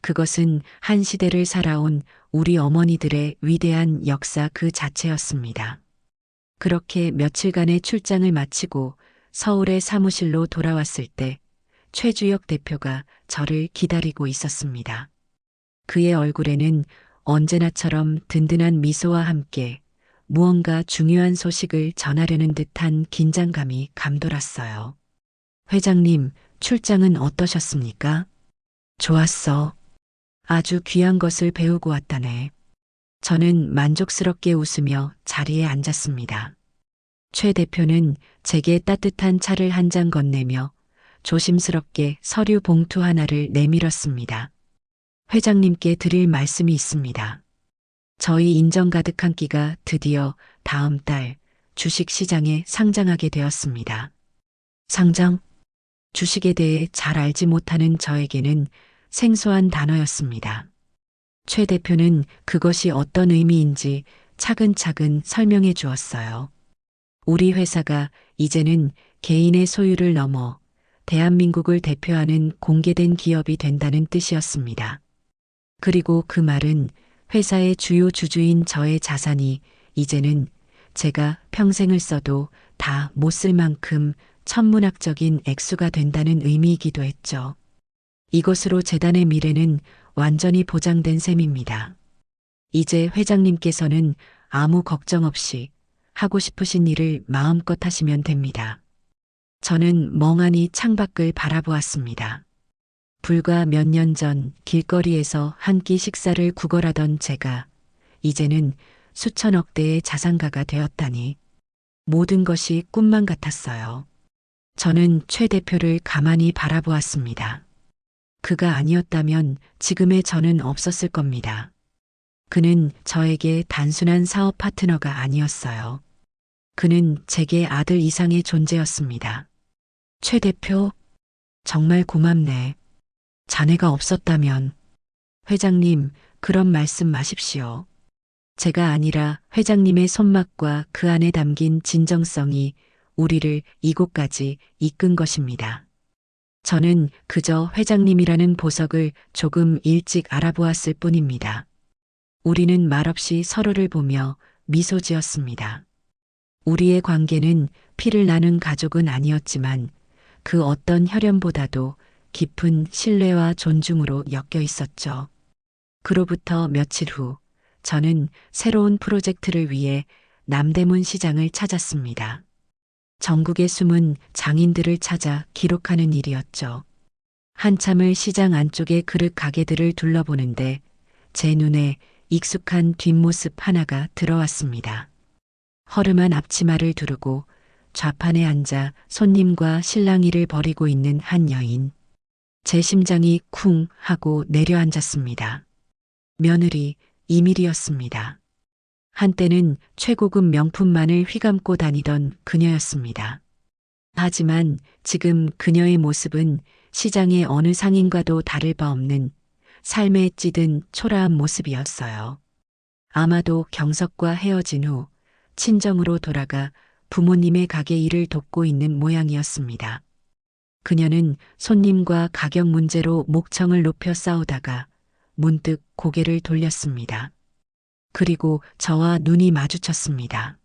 그것은 한 시대를 살아온 우리 어머니들의 위대한 역사 그 자체였습니다. 그렇게 며칠간의 출장을 마치고 서울의 사무실로 돌아왔을 때 최주혁 대표가 저를 기다리고 있었습니다. 그의 얼굴에는 언제나처럼 든든한 미소와 함께 무언가 중요한 소식을 전하려는 듯한 긴장감이 감돌았어요. 회장님, 출장은 어떠셨습니까? 좋았어. 아주 귀한 것을 배우고 왔다네. 저는 만족스럽게 웃으며 자리에 앉았습니다. 최 대표는 제게 따뜻한 차를 한 잔 건네며 조심스럽게 서류 봉투 하나를 내밀었습니다. 회장님께 드릴 말씀이 있습니다. 저희 인정 가득한 끼가 드디어 다음 달 주식 시장에 상장하게 되었습니다. 상장? 주식에 대해 잘 알지 못하는 저에게는 생소한 단어였습니다. 최 대표는 그것이 어떤 의미인지 차근차근 설명해 주었어요. 우리 회사가 이제는 개인의 소유를 넘어 대한민국을 대표하는 공개된 기업이 된다는 뜻이었습니다. 그리고 그 말은 회사의 주요 주주인 저의 자산이 이제는 제가 평생을 써도 다 못 쓸 만큼 천문학적인 액수가 된다는 의미이기도 했죠. 이것으로 재단의 미래는 완전히 보장된 셈입니다. 이제 회장님께서는 아무 걱정 없이 하고 싶으신 일을 마음껏 하시면 됩니다. 저는 멍하니 창밖을 바라보았습니다. 불과 몇 년 전 길거리에서 한 끼 식사를 구걸하던 제가 이제는 수천억 대의 자산가가 되었다니 모든 것이 꿈만 같았어요. 저는 최 대표를 가만히 바라보았습니다. 그가 아니었다면 지금의 저는 없었을 겁니다. 그는 저에게 단순한 사업 파트너가 아니었어요. 그는 제게 아들 이상의 존재였습니다. 최 대표, 정말 고맙네. 자네가 없었다면. 회장님, 그런 말씀 마십시오. 제가 아니라 회장님의 손맛과 그 안에 담긴 진정성이 우리를 이곳까지 이끈 것입니다. 저는 그저 회장님이라는 보석을 조금 일찍 알아보았을 뿐입니다. 우리는 말없이 서로를 보며 미소 지었습니다. 우리의 관계는 피를 나눈 가족은 아니었지만 그 어떤 혈연보다도 깊은 신뢰와 존중으로 엮여 있었죠. 그로부터 며칠 후 저는 새로운 프로젝트를 위해 남대문 시장을 찾았습니다. 전국의 숨은 장인들을 찾아 기록하는 일이었죠. 한참을 시장 안쪽의 그릇 가게들을 둘러보는데 제 눈에 익숙한 뒷모습 하나가 들어왔습니다. 허름한 앞치마를 두르고 좌판에 앉아 손님과 실랑이를 벌이고 있는 한 여인. 제 심장이 쿵 하고 내려앉았습니다. 며느리 이밀이었습니다. 한때는 최고급 명품만을 휘감고 다니던 그녀였습니다. 하지만 지금 그녀의 모습은 시장의 어느 상인과도 다를 바 없는 삶에 찌든 초라한 모습이었어요. 아마도 경석과 헤어진 후 친정으로 돌아가 부모님의 가게 일을 돕고 있는 모양이었습니다. 그녀는 손님과 가격 문제로 목청을 높여 싸우다가 문득 고개를 돌렸습니다. 그리고 저와 눈이 마주쳤습니다.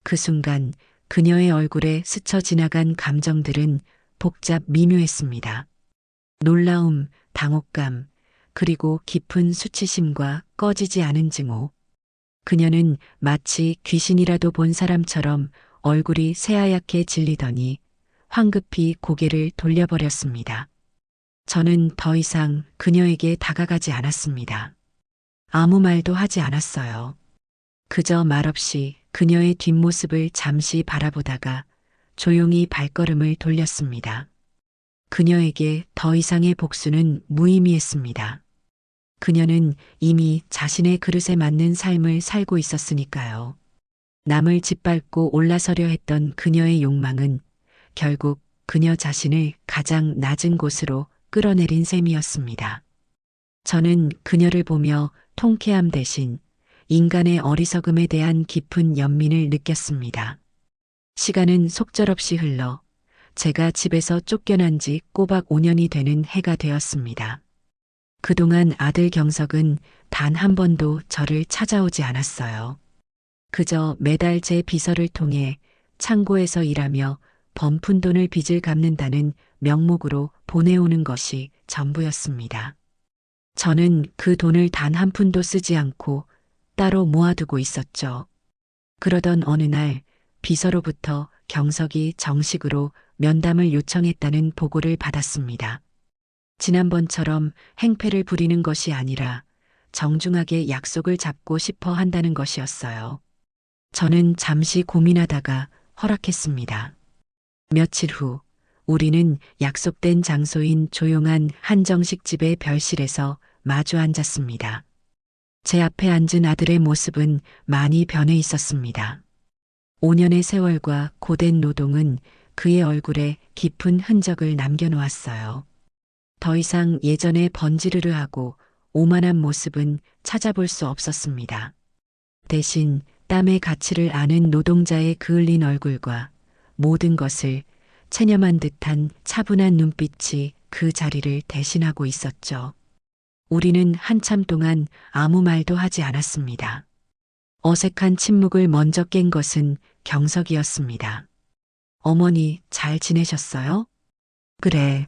그 순간 그녀의 얼굴에 스쳐 지나간 감정들은 복잡 미묘했습니다. 놀라움, 당혹감, 그리고 깊은 수치심과 꺼지지 않은 증오. 그녀는 마치 귀신이라도 본 사람처럼 얼굴이 새하얗게 질리더니 황급히 고개를 돌려버렸습니다. 저는 더 이상 그녀에게 다가가지 않았습니다. 아무 말도 하지 않았어요. 그저 말없이 그녀의 뒷모습을 잠시 바라보다가 조용히 발걸음을 돌렸습니다. 그녀에게 더 이상의 복수는 무의미했습니다. 그녀는 이미 자신의 그릇에 맞는 삶을 살고 있었으니까요. 남을 짓밟고 올라서려 했던 그녀의 욕망은 결국 그녀 자신을 가장 낮은 곳으로 끌어내린 셈이었습니다. 저는 그녀를 보며 통쾌함 대신 인간의 어리석음에 대한 깊은 연민을 느꼈습니다. 시간은 속절없이 흘러 제가 집에서 쫓겨난 지 꼬박 5년이 되는 해가 되었습니다. 그동안 아들 경석은 단 한 번도 저를 찾아오지 않았어요. 그저 매달 제 비서를 통해 창고에서 일하며 번푼 돈을 빚을 갚는다는 명목으로 보내오는 것이 전부였습니다. 저는 그 돈을 단 한 푼도 쓰지 않고 따로 모아두고 있었죠. 그러던 어느 날 비서로부터 경석이 정식으로 면담을 요청했다는 보고를 받았습니다. 지난번처럼 행패를 부리는 것이 아니라 정중하게 약속을 잡고 싶어 한다는 것이었어요. 저는 잠시 고민하다가 허락했습니다. 며칠 후 우리는 약속된 장소인 조용한 한정식 집의 별실에서 마주 앉았습니다. 제 앞에 앉은 아들의 모습은 많이 변해 있었습니다. 5년의 세월과 고된 노동은 그의 얼굴에 깊은 흔적을 남겨놓았어요. 더 이상 예전에 번지르르하고 오만한 모습은 찾아볼 수 없었습니다. 대신 땀의 가치를 아는 노동자의 그을린 얼굴과 모든 것을 체념한 듯한 차분한 눈빛이 그 자리를 대신하고 있었죠. 우리는 한참 동안 아무 말도 하지 않았습니다. 어색한 침묵을 먼저 깬 것은 경석이었습니다. 어머니 잘 지내셨어요? 그래.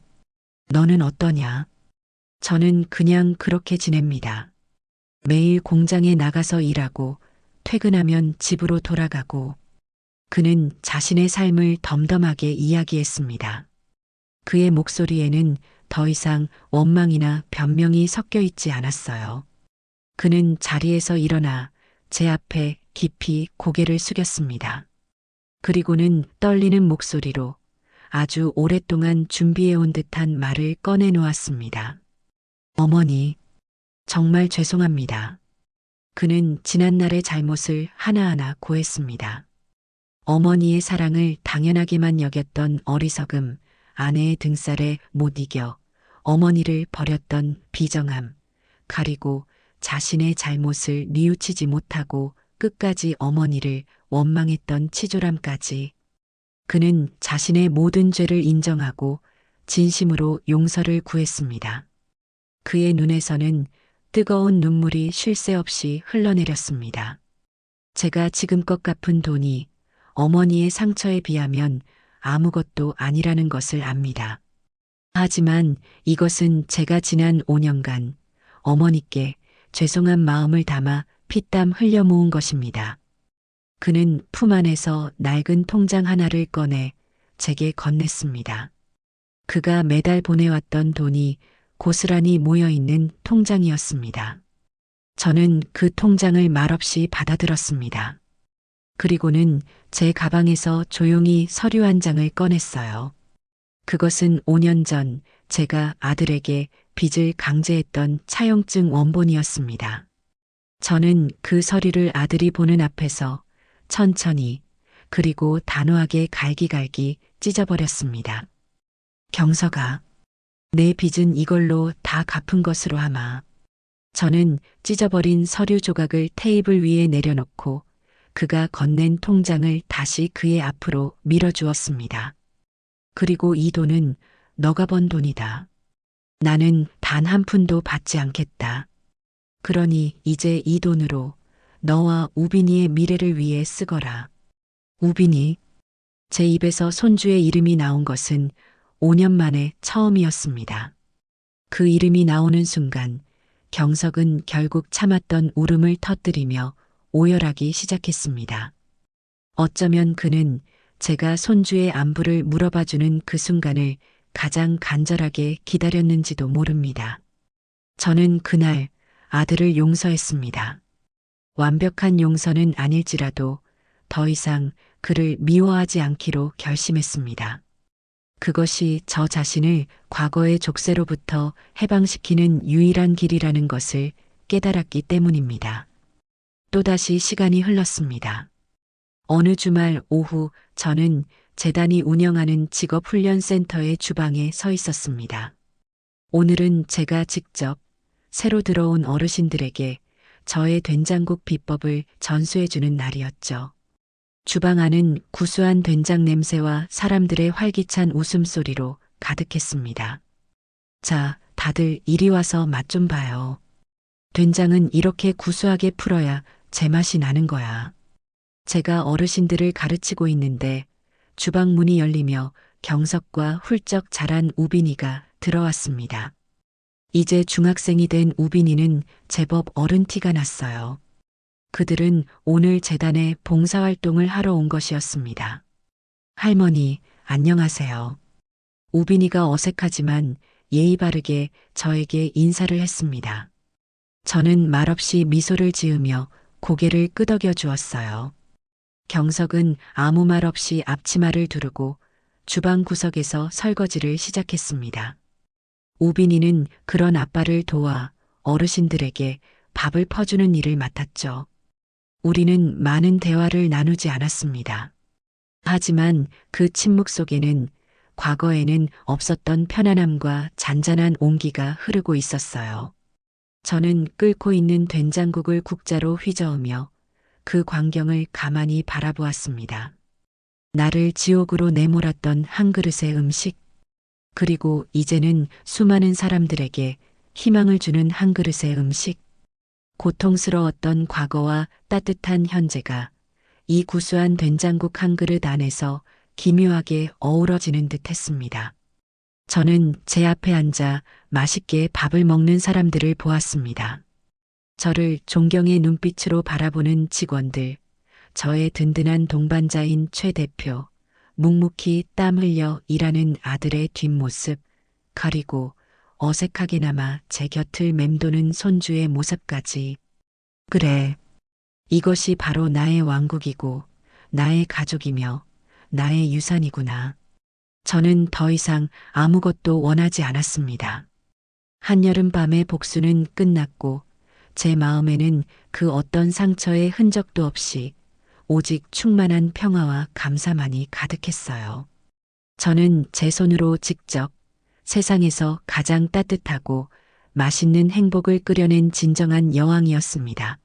너는 어떠냐? 저는 그냥 그렇게 지냅니다. 매일 공장에 나가서 일하고 퇴근하면 집으로 돌아가고 그는 자신의 삶을 덤덤하게 이야기했습니다. 그의 목소리에는 더 이상 원망이나 변명이 섞여 있지 않았어요. 그는 자리에서 일어나 제 앞에 깊이 고개를 숙였습니다. 그리고는 떨리는 목소리로 아주 오랫동안 준비해온 듯한 말을 꺼내놓았습니다. 어머니, 정말 죄송합니다. 그는 지난날의 잘못을 하나하나 고했습니다. 어머니의 사랑을 당연하게만 여겼던 어리석음, 아내의 등살에 못 이겨 어머니를 버렸던 비정함, 그리고 자신의 잘못을 뉘우치지 못하고 끝까지 어머니를 원망했던 치졸함까지. 그는 자신의 모든 죄를 인정하고 진심으로 용서를 구했습니다. 그의 눈에서는 뜨거운 눈물이 쉴 새 없이 흘러내렸습니다. 제가 지금껏 갚은 돈이 어머니의 상처에 비하면 아무것도 아니라는 것을 압니다. 하지만 이것은 제가 지난 5년간 어머니께 죄송한 마음을 담아 피땀 흘려 모은 것입니다. 그는 품 안에서 낡은 통장 하나를 꺼내 제게 건넸습니다. 그가 매달 보내왔던 돈이 고스란히 모여있는 통장이었습니다. 저는 그 통장을 말없이 받아들었습니다. 그리고는 제 가방에서 조용히 서류 한 장을 꺼냈어요. 그것은 5년 전 제가 아들에게 빚을 강제했던 차용증 원본이었습니다. 저는 그 서류를 아들이 보는 앞에서 천천히 그리고 단호하게 갈기갈기 찢어버렸습니다. 경석아, 내 빚은 이걸로 다 갚은 것으로 하마. 저는 찢어버린 서류 조각을 테이블 위에 내려놓고 그가 건넨 통장을 다시 그의 앞으로 밀어주었습니다. 그리고 이 돈은 너가 번 돈이다. 나는 단 한 푼도 받지 않겠다. 그러니 이제 이 돈으로 너와 우빈이의 미래를 위해 쓰거라. 우빈이? 제 입에서 손주의 이름이 나온 것은 5년 만에 처음이었습니다. 그 이름이 나오는 순간 경석은 결국 참았던 울음을 터뜨리며 오열하기 시작했습니다. 어쩌면 그는 제가 손주의 안부를 물어봐주는 그 순간을 가장 간절하게 기다렸는지도 모릅니다. 저는 그날 아들을 용서했습니다. 완벽한 용서는 아닐지라도 더 이상 그를 미워하지 않기로 결심했습니다. 그것이 저 자신을 과거의 족쇄로부터 해방시키는 유일한 길이라는 것을 깨달았기 때문입니다. 또다시 시간이 흘렀습니다. 어느 주말 오후 저는 재단이 운영하는 직업훈련센터의 주방에 서 있었습니다. 오늘은 제가 직접 새로 들어온 어르신들에게 저의 된장국 비법을 전수해주는 날이었죠. 주방 안은 구수한 된장 냄새와 사람들의 활기찬 웃음소리로 가득했습니다. 자, 다들 이리 와서 맛 좀 봐요. 된장은 이렇게 구수하게 풀어야 제맛이 나는 거야. 제가 어르신들을 가르치고 있는데 주방 문이 열리며 경석과 훌쩍 자란 우빈이가 들어왔습니다. 이제 중학생이 된 우빈이는 제법 어른 티가 났어요. 그들은 오늘 재단에 봉사활동을 하러 온 것이었습니다. 할머니, 안녕하세요. 우빈이가 어색하지만 예의 바르게 저에게 인사를 했습니다. 저는 말없이 미소를 지으며 고개를 끄덕여 주었어요. 경석은 아무 말 없이 앞치마를 두르고 주방 구석에서 설거지를 시작했습니다. 우빈이는 그런 아빠를 도와 어르신들에게 밥을 퍼주는 일을 맡았죠. 우리는 많은 대화를 나누지 않았습니다. 하지만 그 침묵 속에는 과거에는 없었던 편안함과 잔잔한 온기가 흐르고 있었어요. 저는 끓고 있는 된장국을 국자로 휘저으며 그 광경을 가만히 바라보았습니다. 나를 지옥으로 내몰았던 한 그릇의 음식, 그리고 이제는 수많은 사람들에게 희망을 주는 한 그릇의 음식, 고통스러웠던 과거와 따뜻한 현재가 이 구수한 된장국 한 그릇 안에서 기묘하게 어우러지는 듯 했습니다. 저는 제 앞에 앉아 맛있게 밥을 먹는 사람들을 보았습니다. 저를 존경의 눈빛으로 바라보는 직원들, 저의 든든한 동반자인 최 대표, 묵묵히 땀 흘려 일하는 아들의 뒷모습, 그리고 어색하게나마 제 곁을 맴도는 손주의 모습까지. 그래, 이것이 바로 나의 왕국이고 나의 가족이며 나의 유산이구나. 저는 더 이상 아무것도 원하지 않았습니다. 한여름밤의 복수는 끝났고 제 마음에는 그 어떤 상처의 흔적도 없이 오직 충만한 평화와 감사만이 가득했어요. 저는 제 손으로 직접 세상에서 가장 따뜻하고 맛있는 행복을 끓여낸 진정한 여왕이었습니다.